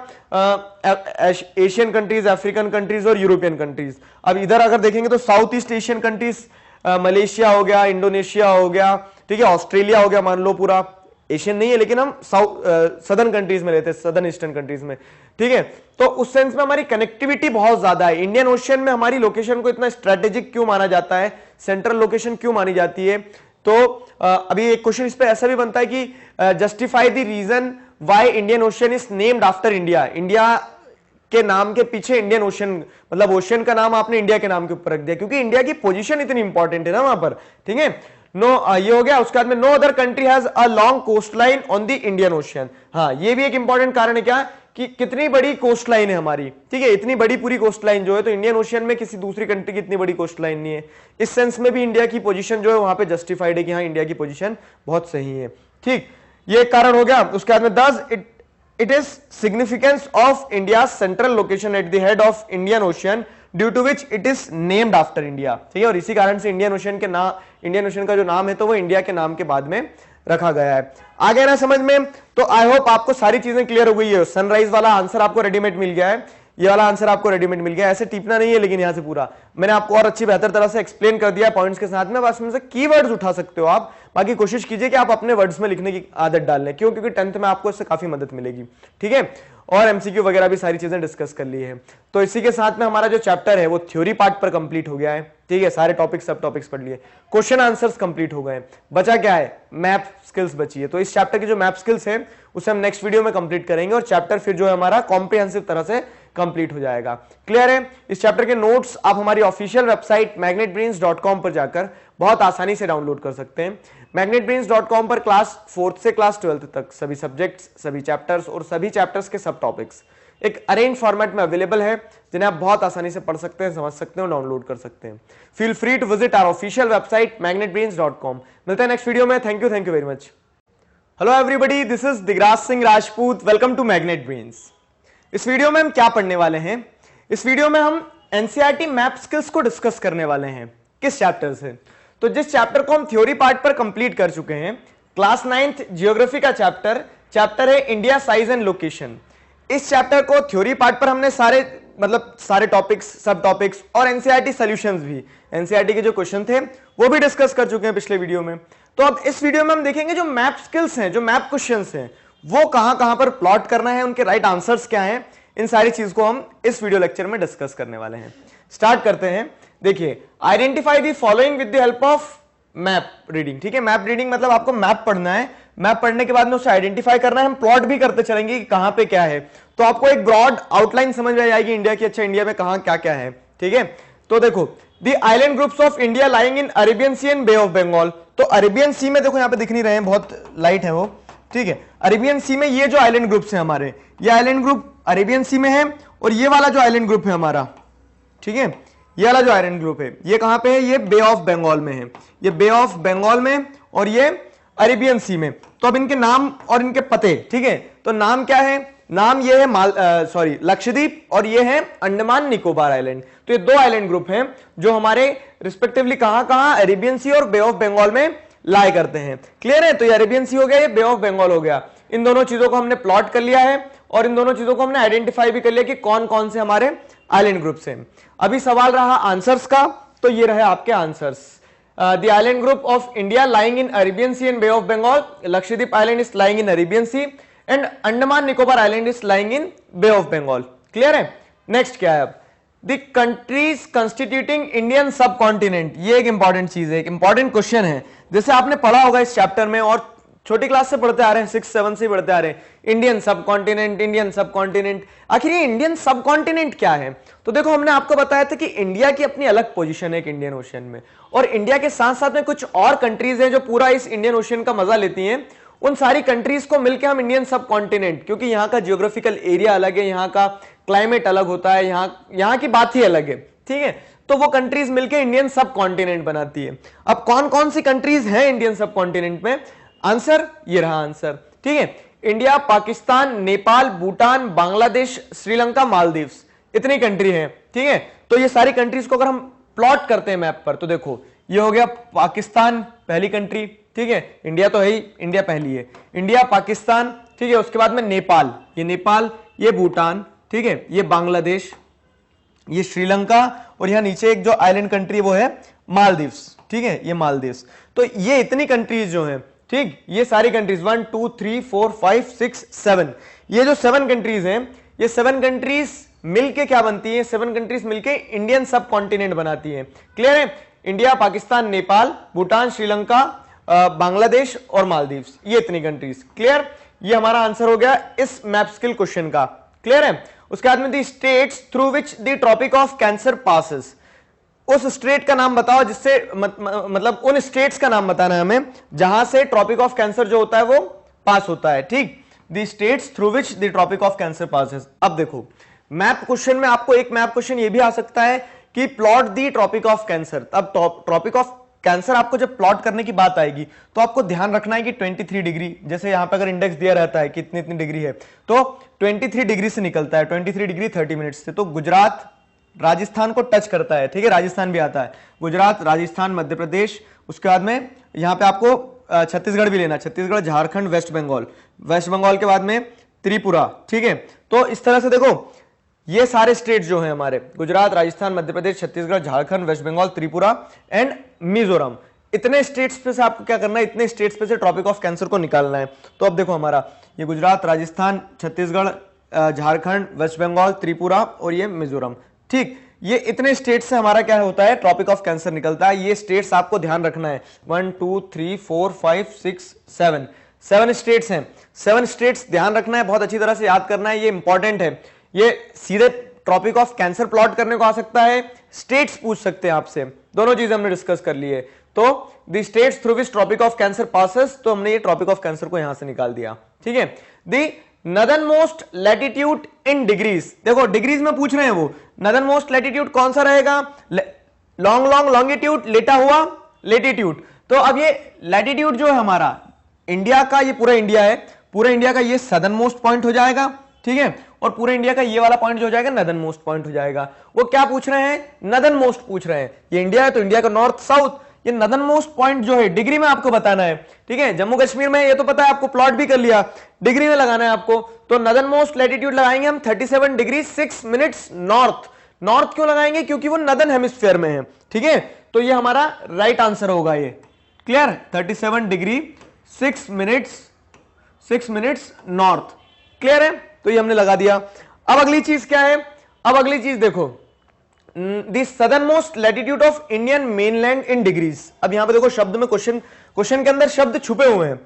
A: एशियन कंट्रीज, अफ्रीकन कंट्रीज और यूरोपियन कंट्रीज। अब इधर अगर देखेंगे तो south east Asian countries, Malaysia हो गया, इंडोनेशिया हो गया, ठीक है, ऑस्ट्रेलिया हो गया, मान लो पूरा एशियन नहीं है लेकिन हम सदर्न कंट्रीज में रहते हैं, सदर्न ईस्टर्न कंट्रीज में, ठीक है। तो उस सेंस में हमारी कनेक्टिविटी बहुत ज्यादा है। इंडियन ओशियन में हमारी लोकेशन को इतना स्ट्रेटेजिक क्यों माना जाता है, सेंट्रल लोकेशन क्यों मानी जाती है, तो अभी एक क्वेश्चन इस पे ऐसा भी बनता है कि justify the reason why Indian ocean is named after India. India के नाम के पीछे इंडियन ओशियन, मतलब ओशियन का नाम आपने इंडिया के नाम के ऊपर रख दिया क्योंकि इंडिया की पोजीशन इतनी इंपॉर्टेंट है ना वहां पर, ठीक है। ये हो गया। उसके बाद में no other country has a long coast line on the Indian ocean. हाँ, ये भी एक इंपॉर्टेंट कारण है क्या कि कितनी बड़ी कोस्ट लाइन है हमारी, ठीक है, इतनी बड़ी पूरी कोस्ट लाइन जो है, तो इंडियन ओशियन में किसी दूसरी कंट्री की इतनी बड़ी कोस्ट लाइन नहीं है। इस सेंस में भी इंडिया की पोजीशन जो है वहां पे जस्टिफाइड है कि हाँ इंडिया की पोजीशन बहुत सही है, ठीक, ये एक कारण हो गया। उसके बाद में thus it is significance of India central location at the head of Indian ocean due to which it is named after India, ठीक है। और इसी कारण से इंडियन ओशियन का जो नाम है तो वो इंडिया के नाम के बाद में रखा गया है। आ गया ना समझ में? तो आई होप आपको सारी चीजें क्लियर हो गई है। सनराइज वाला आंसर आपको रेडीमेड मिल गया है। ये वाला आंसर आपको रेडीमेड मिल गया, ऐसे टिपना नहीं है, लेकिन यहां से पूरा मैंने आपको और अच्छी बेहतर तरह से एक्सप्लेन कर दिया पॉइंट्स के साथ में। बस में से कीवर्ड्स उठा सकते हो आप, बाकी कोशिश कीजिए कि आप अपने वर्ड्स में लिखने की आदत डाल लें, क्यों? क्योंकि 10th में आपको इससे काफी मदद मिलेगी, ठीक है। और एमसीक्यू वगैरह भी सारी चीजें डिस्कस कर ली है। तो इसी के साथ में हमारा जो चैप्टर है वो थ्योरी पार्ट पर कंप्लीट हो गया है, ठीक है। सारे टॉपिक सब टॉपिक्स पढ़ लिए, क्वेश्चन आंसर्स कंप्लीट हो गए, बचा क्या है? मैप स्किल्स बची है। तो इस चैप्टर की जो मैप स्किल्स है उसे हम नेक्स्ट वीडियो में कंप्लीट करेंगे और चैप्टर फिर जो है हमारा कॉम्प्रिहेंसिव तरह से कंप्लीट हो जाएगा। क्लियर है? इस चैप्टर के नोट्स आप हमारी ऑफिशियल वेबसाइट magnetbrains.com पर जाकर बहुत आसानी से डाउनलोड कर सकते हैं। magnetbrains.com पर क्लास 4th से क्लास 12th तक सभी सब्जेक्ट्स, सभी चैप्टर्स और सभी चैप्टर्स के सब टॉपिक्स एक अरेंज फॉर्मेट में अवेलेबल है, जिन्हें आप बहुत आसानी से पढ़ सकते हैं, समझ सकते हैं और डाउनलोड कर सकते हैं। Feel free to visit our official website magnetbrains.com। मिलते हैं नेक्स्ट वीडियो में। Thank you very much. Hello everybody, this is Digraj Singh Rajput. Welcome to Magnet Brains. इस वीडियो में हम क्या पढ़ने वाले हैं? इस वीडियो में हम एनसीईआरटी मैप स्किल्स को डिस्कस करने वाले हैं। किस चैप्टर से? तो जिस चैप्टर को हम थ्योरी पार्ट पर कंप्लीट कर चुके हैं, क्लास 9th जियोग्राफी का चैप्टर है इंडिया साइज एंड लोकेशन। इस चैप्टर को थ्योरी पार्ट पर हमने सारे टॉपिक्स, सब टॉपिक्स और एनसीईआरटी सॉल्यूशंस भी, एनसीईआरटी के जो क्वेश्चन थे वो भी डिस्कस कर चुके हैं पिछले वीडियो में। तो अब इस वीडियो में हम देखेंगे जो मैप स्किल्स हैं, जो मैप क्वेश्चंस हैं, वो कहां पर प्लॉट करना है, उनके राइट आंसर्स क्या हैं, इन सारी चीज को हम इस वीडियो लेक्चर में डिस्कस करने वाले हैं। स्टार्ट करते हैं। देखिए, identify the following with the help of map reading. ठीक है, मैप रीडिंग मतलब आपको मैप पढ़ना है, मैप पढ़ने के बाद में उसे आइडेंटिफाई करना है। हम प्लॉट भी करते चलेंगे कि कहां पे क्या है, तो आपको एक ब्रॉड आउटलाइन समझ में आएगी इंडिया की। अच्छा, इंडिया में कहां क्या क्या है, ठीक है। तो देखो, the island groups of India lying in Arabian sea and bay of Bengal. तो अरेबियन सी में देखो, यहां पे दिख नहीं रहे हैं, बहुत लाइट है वो, ठीक है। अरेबियन सी में ये जो आइलैंड ग्रुप्स हैं हमारे, ये आइलैंड ग्रुप अरेबियन सी में है, और ये वाला जो आइलैंड ग्रुप है हमारा, ठीक है, ये वाला जो आइलैंड ग्रुप है ये कहां पे है? ये बे ऑफ बंगाल में है, ये बे ऑफ बंगाल में और ये अरेबियन सी में। तो अब इनके नाम और इनके पते, ठीक है। तो नाम क्या है? नाम ये है लक्षद्वीप, और ये है अंडमान निकोबार आइलैंड। तो ये दो आइलैंड ग्रुप हैं जो हमारे रिस्पेक्टिवली कहां अरेबियन सी और बे ऑफ बंगाल में लाई करते हैं। क्लियर है? तो ये अरेबियन सी हो गया, ये बे ऑफ बंगाल हो गया। इन दोनों चीजों को हमने प्लॉट कर लिया है और इन दोनों चीजों को हमने आइडेंटिफाई भी कर लिया कि कौन कौन से हमारे आइलैंड ग्रुप्स हैं। अभी सवाल रहा आंसर्स का, तो ये रहे आपके answers. The island group of India lying in Arabian Sea and Bay of Bengal. Lakshadweep Island is lying in Arabian Sea and Andaman Nicobar Island is lying in Bay of Bengal. Clear है? Next क्या है अब? The countries constituting Indian subcontinent. ये एक important चीज है, एक important question है, जैसे आपने पढ़ा होगा इस चैप्टर में और छोटी क्लास से पढ़ते आ रहे हैं, 6, 7 से पढ़ते आ रहे हैं। Indian subcontinent, Indian subcontinent. आखिर ये इंडियन सबकॉन्टिनेंट क्या है? तो देखो, हमने आपको बताया था कि इंडिया की अपनी अलग पोजीशन है इंडियन ओशियन में, और इंडिया के साथ साथ में कुछ और कंट्रीज हैं जो पूरा इस इंडियन ओशियन का मजा लेती हैं। उन सारी कंट्रीज को मिलकर हम इंडियन सबकॉन्टिनेंट, क्योंकि यहाँ का जियोग्राफिकल एरिया अलग है, यहाँ का क्लाइमेट अलग होता है, यहाँ की बात ही अलग है, ठीक है। तो वो कंट्रीज मिलकर इंडियन सबकॉन्टिनेंट बनाती है। अब कौन कौन सी कंट्रीज हैं इंडियन सबकॉन्टिनेंट में? आंसर ये रहा आंसर, ठीक है। इंडिया, पाकिस्तान, नेपाल, भूटान, बांग्लादेश, श्रीलंका, मालदीव्स, इतनी कंट्री है, ठीक है। तो ये सारी कंट्रीज को अगर हम प्लॉट करते हैं मैप पर, तो देखो, ये हो गया पाकिस्तान पहली कंट्री, ठीक है। इंडिया तो है ही, इंडिया पहली है, इंडिया, पाकिस्तान, ठीक है। उसके बाद में नेपाल, ये भूटान, ठीक है, ये बांग्लादेश, ये श्रीलंका, और यहां नीचे एक जो आइलैंड कंट्री वो है मालदीव्स, ठीक है, ये मालदीव्स। तो ये इतनी कंट्रीज जो हैं, ठीक, ये सारी कंट्रीज 1 2 3 4 5 6 7, ये जो 7 कंट्रीज हैं, ये 7 कंट्रीज मिलके क्या बनती है? 7 कंट्रीज मिलके इंडियन सब कॉन्टिनेंट बनाती है। क्लियर है? इंडिया, पाकिस्तान, नेपाल, भूटान, श्रीलंका, बांग्लादेश और मालदीव्स, ये इतनी कंट्रीज। क्लियर? ये हमारा आंसर हो गया इस मैप स्किल क्वेश्चन का। क्लियर है? उसके बाद में the states through which the tropic of cancer passes. उस स्टेट का नाम बताओ जिससे मतलब उन स्टेट्स का नाम बताना है हमें जहां से ट्रॉपिक ऑफ कैंसर जो होता है वो पास होता है, ठीक। The states through which the tropic of cancer passes. अब देखो, मैप क्वेश्चन में आपको एक मैप क्वेश्चन ये भी आ सकता है कि plot the tropic of cancer. अब ट्रॉपिक ऑफ कैंसर आपको जब प्लॉट करने की बात आएगी तो आपको ध्यान रखना है कि 23 डिग्री, जैसे यहां पे अगर इंडेक्स दिया रहता है कि इतनी इतनी डिग्री है, तो 23 डिग्री से निकलता है, 23 डिग्री 30 मिनट्स से। तो गुजरात राजस्थान को टच करता है, ठीक है, राजस्थान भी आता है, गुजरात, राजस्थान, मध्य प्रदेश। उसके बाद में यहां पे आपको छत्तीसगढ़ भी लेना, छत्तीसगढ़, झारखंड, वेस्ट बंगाल, वेस्ट बंगाल के बाद में त्रिपुरा, ठीक है। तो इस तरह से देखो, ये सारे स्टेट जो हैं हमारे गुजरात, राजस्थान, मध्य प्रदेश, छत्तीसगढ़, झारखंड, वेस्ट बंगाल, त्रिपुरा एंड मिजोरम, इतने स्टेट्स पे से आपको क्या करना है, इतने स्टेट्स पे से ट्रॉपिक ऑफ कैंसर को निकालना है। तो अब देखो हमारा ये गुजरात, राजस्थान, छत्तीसगढ़, झारखंड, वेस्ट बंगाल, त्रिपुरा और ये मिजोरम, ठीक, ये इतने स्टेट से हमारा क्या होता है, ट्रॉपिक ऑफ कैंसर निकलता है। ये स्टेट्स आपको ध्यान रखना है, 1 2 3 4 5 6 7 स्टेट्स हैं, 7 स्टेट्स ध्यान रखना है, बहुत अच्छी तरह से याद करना है, ये इंपॉर्टेंट है। ये सीधे ट्रॉपिक ऑफ कैंसर प्लॉट करने को आ सकता है, स्टेट्स पूछ सकते हैं आपसे, दोनों चीजें हमने डिस्कस कर ली है। तो the states through which tropic of cancer passes, तो हमने ये ट्रॉपिक ऑफ कैंसर को यहां से निकाल दिया, ठीक है। The northern most latitude in degrees, देखो डिग्रीज में पूछ रहे हैं वो, नदर्न मोस्ट लैटिट्यूड कौन सा रहेगा, लॉन्ग लॉन्ग लॉन्गिट्यूड, लेटा हुआ लेटिट्यूड। तो अब ये लैटिट्यूड जो है हमारा इंडिया का, ये पूरा इंडिया है, पूरे इंडिया का ये सदर्न मोस्ट पॉइंट हो जाएगा, ठीक है, और पूरे इंडिया का ये वाला पॉइंट जो हो जाएगा नदर्न मोस्ट पॉइंट हो जाएगा। वो क्या पूछ रहे हैं, नदर्न मोस्ट पूछ रहे हैं। ये इंडिया है तो इंडिया का नॉर्थ साउथ, ये नदर्न मोस्ट पॉइंट जो है डिग्री में आपको बताना है, ठीक है। जम्मू कश्मीर में ये तो पता है आपको, प्लॉट भी कर लिया, डिग्री में लगाना है आपको। तो नदर्न मोस्ट लैटिट्यूड लगाएंगे हम 37 डिग्री 6 मिनट्स नॉर्थ। नॉर्थ क्यों लगाएंगे, क्योंकि वो नदर्न हेमिस्फीयर में है, ठीक है। तो ये हमारा राइट आंसर होगा, ये clear, 37 degree 6 minutes north, clear है। तो ये हमने लगा दिया। अब अगली चीज क्या है, अब अगली चीज देखो, the southernmost latitude of Indian mainland in degrees. अब यहां पे देखो शब्द में, क्वेश्चन के अंदर शब्द छुपे हुए हैं।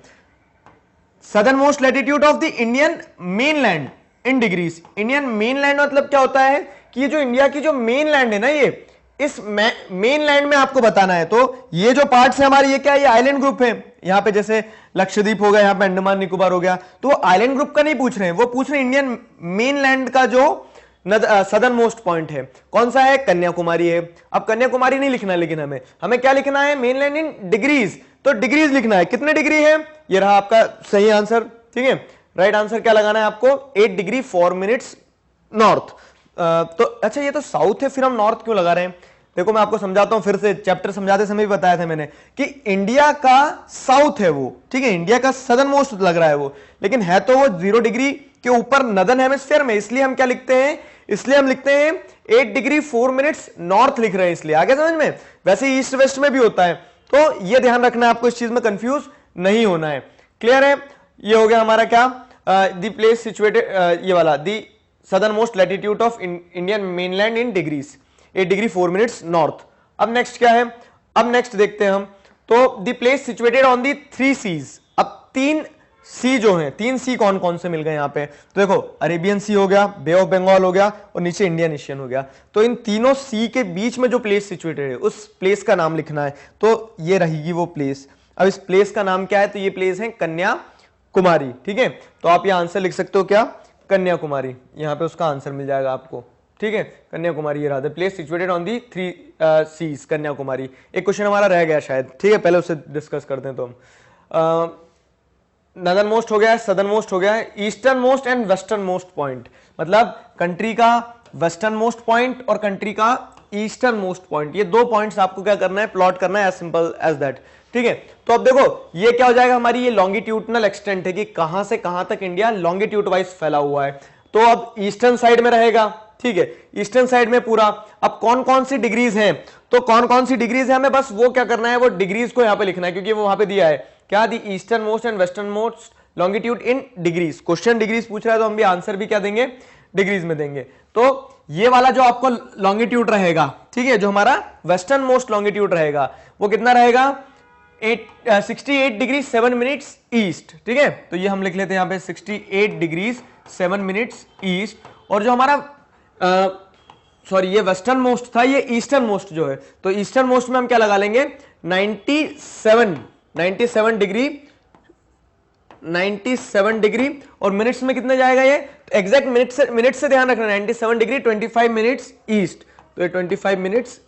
A: Southern most latitude of the Indian mainland in degrees. Indian mainland मतलब क्या होता है कि ये जो इंडिया की जो मेनलैंड है ना, ये इस मेनलैंड में आपको बताना है। तो ये जो पार्ट्स है हमारे, ये क्या है, ये आइलैंड ग्रुप है। यहां पे जैसे लक्षद्वीप हो गया, यहां पे अंडमान निकोबार हो गया, तो वो आइलैंड ग्रुप का नहीं पूछ रहे हैं, वो पूछ रहे हैं इंडियन मेनलैंड का जो सदर्न मोस्ट पॉइंट है, कौन सा है, कन्याकुमारी है। अब कन्याकुमारी नहीं लिखना है, लेकिन हमें क्या लिखना है, मेनलैंड इन डिग्रीज, तो डिग्रीज लिखना है। कितने डिग्री है, ये रहा आपका सही आंसर, ठीक है। राइट आंसर क्या लगाना है आपको, 8 डिग्री 4 मिनट्स नॉर्थ। तो अच्छा ये तो साउथ है, फिर हम नॉर्थ क्यों लगा रहे हैं। देखो मैं आपको समझाता हूं फिर से, चैप्टर समझाते समय भी बताया था मैंने कि इंडिया का साउथ है वो, ठीक है, इंडिया का सदर्न मोस्ट लग रहा है वो, लेकिन है तो वो 0 डिग्री के ऊपर नदर्न हेमिस्फीयर में, इसलिए हम क्या लिखते हैं, इसलिए हम लिखते हैं 8 डिग्री 4 मिनट्स नॉर्थ लिख रहे हैं, इसलिए। आगे समझ में, वैसे ईस्ट वेस्ट में भी होता है, तो ये ध्यान रखना है आपको, इस चीज में कंफ्यूज नहीं होना है, क्लियर है। ये हो गया हमारा क्या, द प्लेस सिचुएटेड, ये वाला the southernmost latitude of Indian mainland in degrees, 8 degree 4 minutes north. अब नेक्स्ट क्या है, अब नेक्स्ट देखते हैं हम, तो the place situated on the 3 seas. अब 3 सी जो हैं, 3 सी कौन कौन से मिल गए यहाँ पे, तो देखो अरेबियन सी हो गया, बे ऑफ बंगाल हो गया और नीचे इंडियन ओशियन हो गया। तो इन तीनों सी के बीच में जो प्लेस सिचुएटेड है, उस प्लेस का नाम लिखना है। तो ये रहेगी वो प्लेस। अब इस प्लेस का नाम क्या है, तो ये प्लेस है कन्याकुमारी, ठीक है। तो आप ये आंसर लिख सकते हो क्या, कन्याकुमारी, यहाँ पे उसका आंसर मिल जाएगा आपको, ठीक है। कन्याकुमारी ये रहा, the place situated on the 3 seas, Kanyakumari. एक क्वेश्चन हमारा रह गया शायद, ठीक है, पहले उसे डिस्कस करते हैं। तो हम नदर्न मोस्ट हो गया है, सदर्न मोस्ट हो गया है, eastern most and western most point, मतलब कंट्री का वेस्टर्न मोस्ट पॉइंट और कंट्री का ईस्टर्न मोस्ट पॉइंट, ये 2 पॉइंट्स आपको क्या करना है, प्लॉट करना है, एज सिंपल एज दैट, ठीक है। तो अब देखो ये क्या हो जाएगा, हमारी ये लॉन्गिट्यूडनल एक्सटेंट है कि कहां से कहां तक इंडिया लॉन्गिट्यूड वाइज फैला हुआ है। तो अब ईस्टर्न साइड में रहेगा, ठीक है, ईस्टर्न साइड में पूरा। अब कौन कौन सी डिग्रीज हैं, तो कौन कौन सी डिग्रीज है, हमें बस वो क्या करना है, वो डिग्रीज को यहां पे लिखना है, क्योंकि वो वहां पे दिया है क्या, the easternmost and westernmost longitude in degrees. Question degrees पूछ रहा है, तो हम भी आंसर भी क्या देंगे, डिग्रीज में देंगे। तो ये वाला जो आपको लॉन्गिट्यूड रहेगा, ठीक है, जो हमारा वेस्टर्न मोस्ट लॉन्गिट्यूड रहेगा, वो कितना रहेगा, 68 डिग्री 7 मिनट्स ईस्ट, ठीक है। तो ये हम लिख लेते हैं यहाँ पे 68 डिग्री 7 मिनट्स ईस्ट। और जो हमारा सॉरी ये वेस्टर्न मोस्ट था, ये ईस्टर्न मोस्ट जो है, तो ईस्टर्न मोस्ट में हम क्या लगा लेंगे, 97 डिग्री और मिनट्स में कितने जाएगा ये, एग्जैक्ट मिनट से ध्यान रखना, 97 डिग्री 25 मिनट्स ईस्ट, तो ये 25 मिनट्स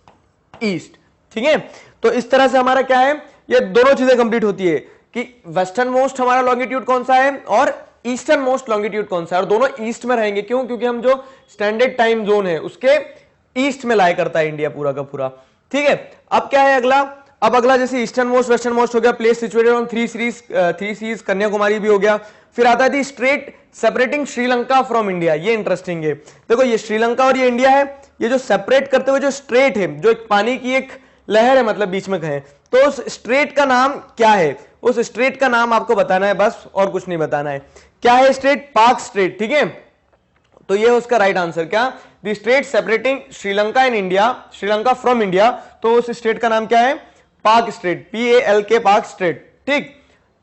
A: ईस्ट, ठीक है। तो इस तरह से हमारा क्या है, ये दोनों चीजें कंप्लीट होती है कि वेस्टर्न मोस्ट हमारा लॉन्गिट्यूड कौन सा है और ईस्टर्न मोस्ट लॉन्गिट्यूड कौन सा है, और दोनों ईस्ट में रहेंगे। क्यों, क्योंकि हम जो स्टैंडर्ड टाइम जोन है उसके ईस्ट में लाई करता है इंडिया पूरा का पूरा, ठीक है। अब क्या है अगला, अब अगला जैसे ईस्टर्न मोस्ट वेस्टर्न मोस्ट हो गया, place situated on 3 seas, Kanyakumari भी हो गया, फिर आता है the strait separating Sri Lanka from India, ये इंटरेस्टिंग है। देखो ये श्रीलंका और ये इंडिया है, ये जो सेपरेट करते हुए जो स्ट्रेट है, जो एक पानी की एक लहर है, मतलब बीच में कहें तो उस स्ट्रेट का नाम क्या है? उस स्ट्रेट का नाम आपको बताना है बस, और कुछ नहीं बताना है। क्या है स्ट्रेट? पाक स्ट्रेट, ठीक है। तो ये उसका राइट आंसर, क्या? The straight separating Sri Lanka and India, Sri Lanka from India, तो उस स्ट्रेट का नाम क्या है? पाक स्ट्रेट, PALK, पाक स्ट्रेट, ठीक।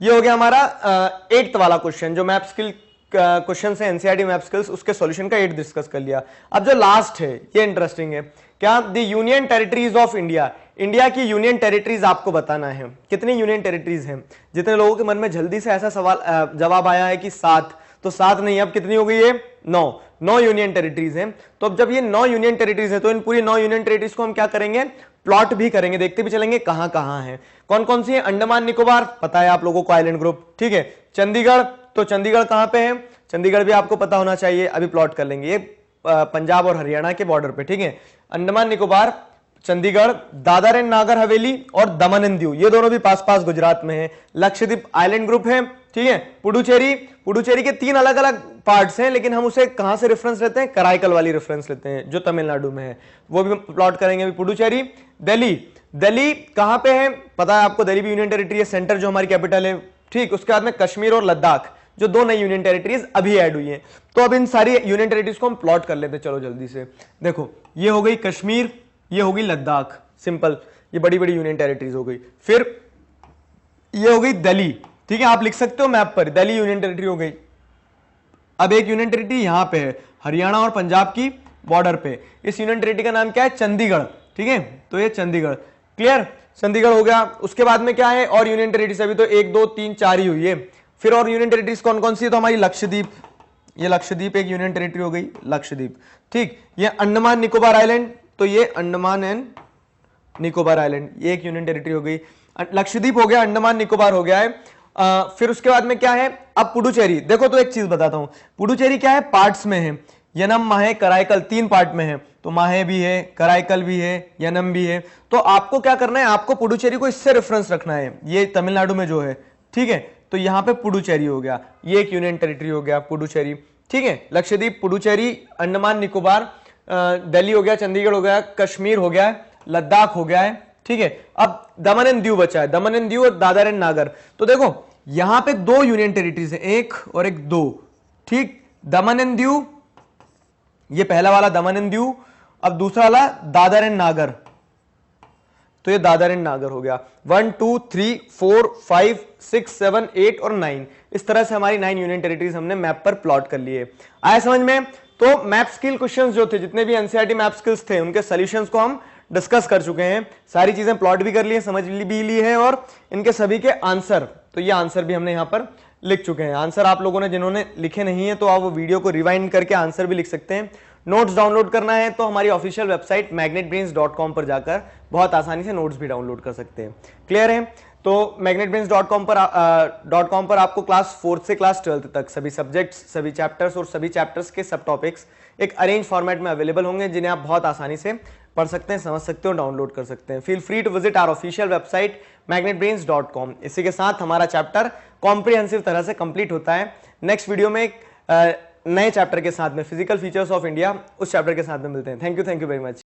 A: ये हो गया हमारा 8th वाला क्वेश्चन, जो मैप स्किल क्वेश्चन है NCERT मैप स्किल्स, उसके सॉल्यूशन का 8 डिस्कस कर लिया। अब जो लास्ट है ये इंटरेस्टिंग है, क्या? The union territories of India, India की यूनियन टेरिटरीज आपको बताना है। कितनी यूनियन टेरिटरीज हैं? जितने लोगों के मन में जल्दी से ऐसा सवाल जवाब आया है कि 7, तो 7 नहीं, अब कितनी हो गई है? 9 यूनियन टेरिटरीज हैं। तो अब जब ये 9 यूनियन टेरिटरीज है, तो इन पूरी 9 यूनियन टेरिटरीज को हम क्या करेंगे? प्लॉट भी करेंगे, देखते भी चलेंगे कहां कहां है, कौन कौन सी है। अंडमान निकोबार पता है आप लोगों को, आइलैंड ग्रुप, ठीक है। चंडीगढ़, तो चंडीगढ़ कहां पे है? चंडीगढ़ भी आपको पता होना चाहिए, अभी प्लॉट कर लेंगे। ये पंजाब और हरियाणा के बॉर्डर पे, ठीक है। अंडमान निकोबार, चंडीगढ़, दादर एंड नागर हवेली और दमन एंड दीव, ये दोनों भी पास पास गुजरात में है। लक्षद्वीप आइलैंड ग्रुप है, ठीक है। पुडुचेरी, पुडुचेरी के 3 अलग अलग पार्ट्स हैं, लेकिन हम उसे कहां से रेफरेंस लेते हैं? कराईकल वाली रेफरेंस लेते हैं, जो तमिलनाडु में है, वो भी प्लॉट करेंगे अभी। पुडुचेरी, दिल्ली, दिल्ली कहां पे है? पता है आपको, दिल्ली भी यूनियन टेरिटरी है, सेंटर जो हमारी कैपिटल है, ठीक। उसके बाद में कश्मीर और लद्दाख, जो 2 नई यूनियन टेरिटरीज अभी ऐड हुई हैं। तो अब इन सारी यूनियन टेरिटरीज को हम प्लॉट कर लेते हैं, चलो जल्दी से। देखो ये हो गई कश्मीर, ये होगी लद्दाख, सिंपल, ये बड़ी बड़ी यूनियन टेरिटरीज हो गई। फिर ये हो गई दिल्ली, ठीक है, आप लिख सकते हो मैप पर, दिल्ली यूनियन टेरिटरी हो गई। अब एक यूनियन टेरिटरी यहां पे है, हरियाणा और पंजाब की बॉर्डर पे, इस यूनियन टेरिटरी का नाम क्या है? चंडीगढ़, ठीक है। तो ये चंडीगढ़, क्लियर, चंडीगढ़ हो गया। उसके बाद में क्या है और यूनियन टेरिटरीज? अभी तो 1 2 3 4 ही हुई है। फिर और यूनियन टेरिटरीज कौन कौन सी है? तो हमारी लक्षद्वीप, ये लक्षद्वीप एक यूनियन टेरिटरी हो गई, लक्षद्वीप, ठीक। ये अंडमान निकोबार आइलैंड, तो ये अंडमान एंड निकोबार आइलैंड, ये एक यूनियन टेरिटरी हो गई। लक्षद्वीप हो गया, अंडमान निकोबार हो गया है। फिर उसके बाद में क्या है? अब पुडुचेरी, देखो तो एक चीज बताता हूं, पुडुचेरी क्या है? पार्ट्स में है, यनम, माहे, कराईकल, 3 पार्ट में है। तो माहे भी है, कराईकल भी है, यनम भी है। तो आपको क्या करना है? आपको पुडुचेरी को इससे रेफरेंस रखना है, ये तमिलनाडु में जो है, ठीक है। तो यहां पे पुडुचेरी हो गया, ये एक यूनियन टेरिटरी हो गया पुडुचेरी, ठीक है। लक्षद्वीप, पुडुचेरी, अंडमान निकोबार, दिल्ली हो गया, चंडीगढ़ हो गया, कश्मीर हो गया, लद्दाख हो गया है, ठीक है। अब दमन एंड दीव बचा है, दमन एंड दीव और दादर एंड नागर। तो देखो यहां पे 2 यूनियन टेरिटरीज है, एक और एक 2, ठीक। दमन एंड दीव, ये पहला वाला दमन एंड दीव, अब दूसरा वाला दादर एंड नागर, तो ये दादर एंड नागर हो गया। 1 2 3 4 5 6 7 8 और 9, इस तरह से हमारी 9 यूनियन टेरिटरीज हमने मैप पर प्लॉट कर लिए। आया समझ में? तो मैप स्किल क्वेश्चंस जो थे, जितने भी एनसीईआरटी मैप स्किल्स थे, उनके सॉल्यूशंस को हम डिस्कस कर चुके हैं, सारी चीजें प्लॉट भी कर ली है, समझ भी ली है, और इनके सभी के आंसर, तो ये आंसर भी हमने यहां पर लिख चुके हैं। आंसर आप लोगों ने जिन्होंने लिखे नहीं है, तो आप वो वीडियो को रिवाइंड करके आंसर भी लिख सकते हैं। नोट्स डाउनलोड करना है तो हमारी ऑफिशियल वेबसाइट magnetbrains.com पर जाकर बहुत आसानी से नोट्स भी डाउनलोड कर सकते हैं। क्लियर है? तो magnetbrains.com पर आपको क्लास 4th से क्लास 12th तक सभी सब्जेक्ट्स, सभी चैप्टर्स और सभी चैप्टर्स के सब टॉपिक्स एक अरेंज फॉर्मेट में अवेलेबल होंगे, जिन्हें आप बहुत आसानी से पढ़ सकते हैं, समझ सकते हो, डाउनलोड कर सकते हैं। Feel free to visit our official website magnetbrains.com। इसी के साथ हमारा चैप्टर कॉम्प्रिहेंसिव तरह से कंप्लीट होता है। नेक्स्ट वीडियो में एक नए चैप्टर के साथ में, फिजिकल फीचर्स ऑफ इंडिया, उस चैप्टर के साथ में मिलते हैं। Thank you very much.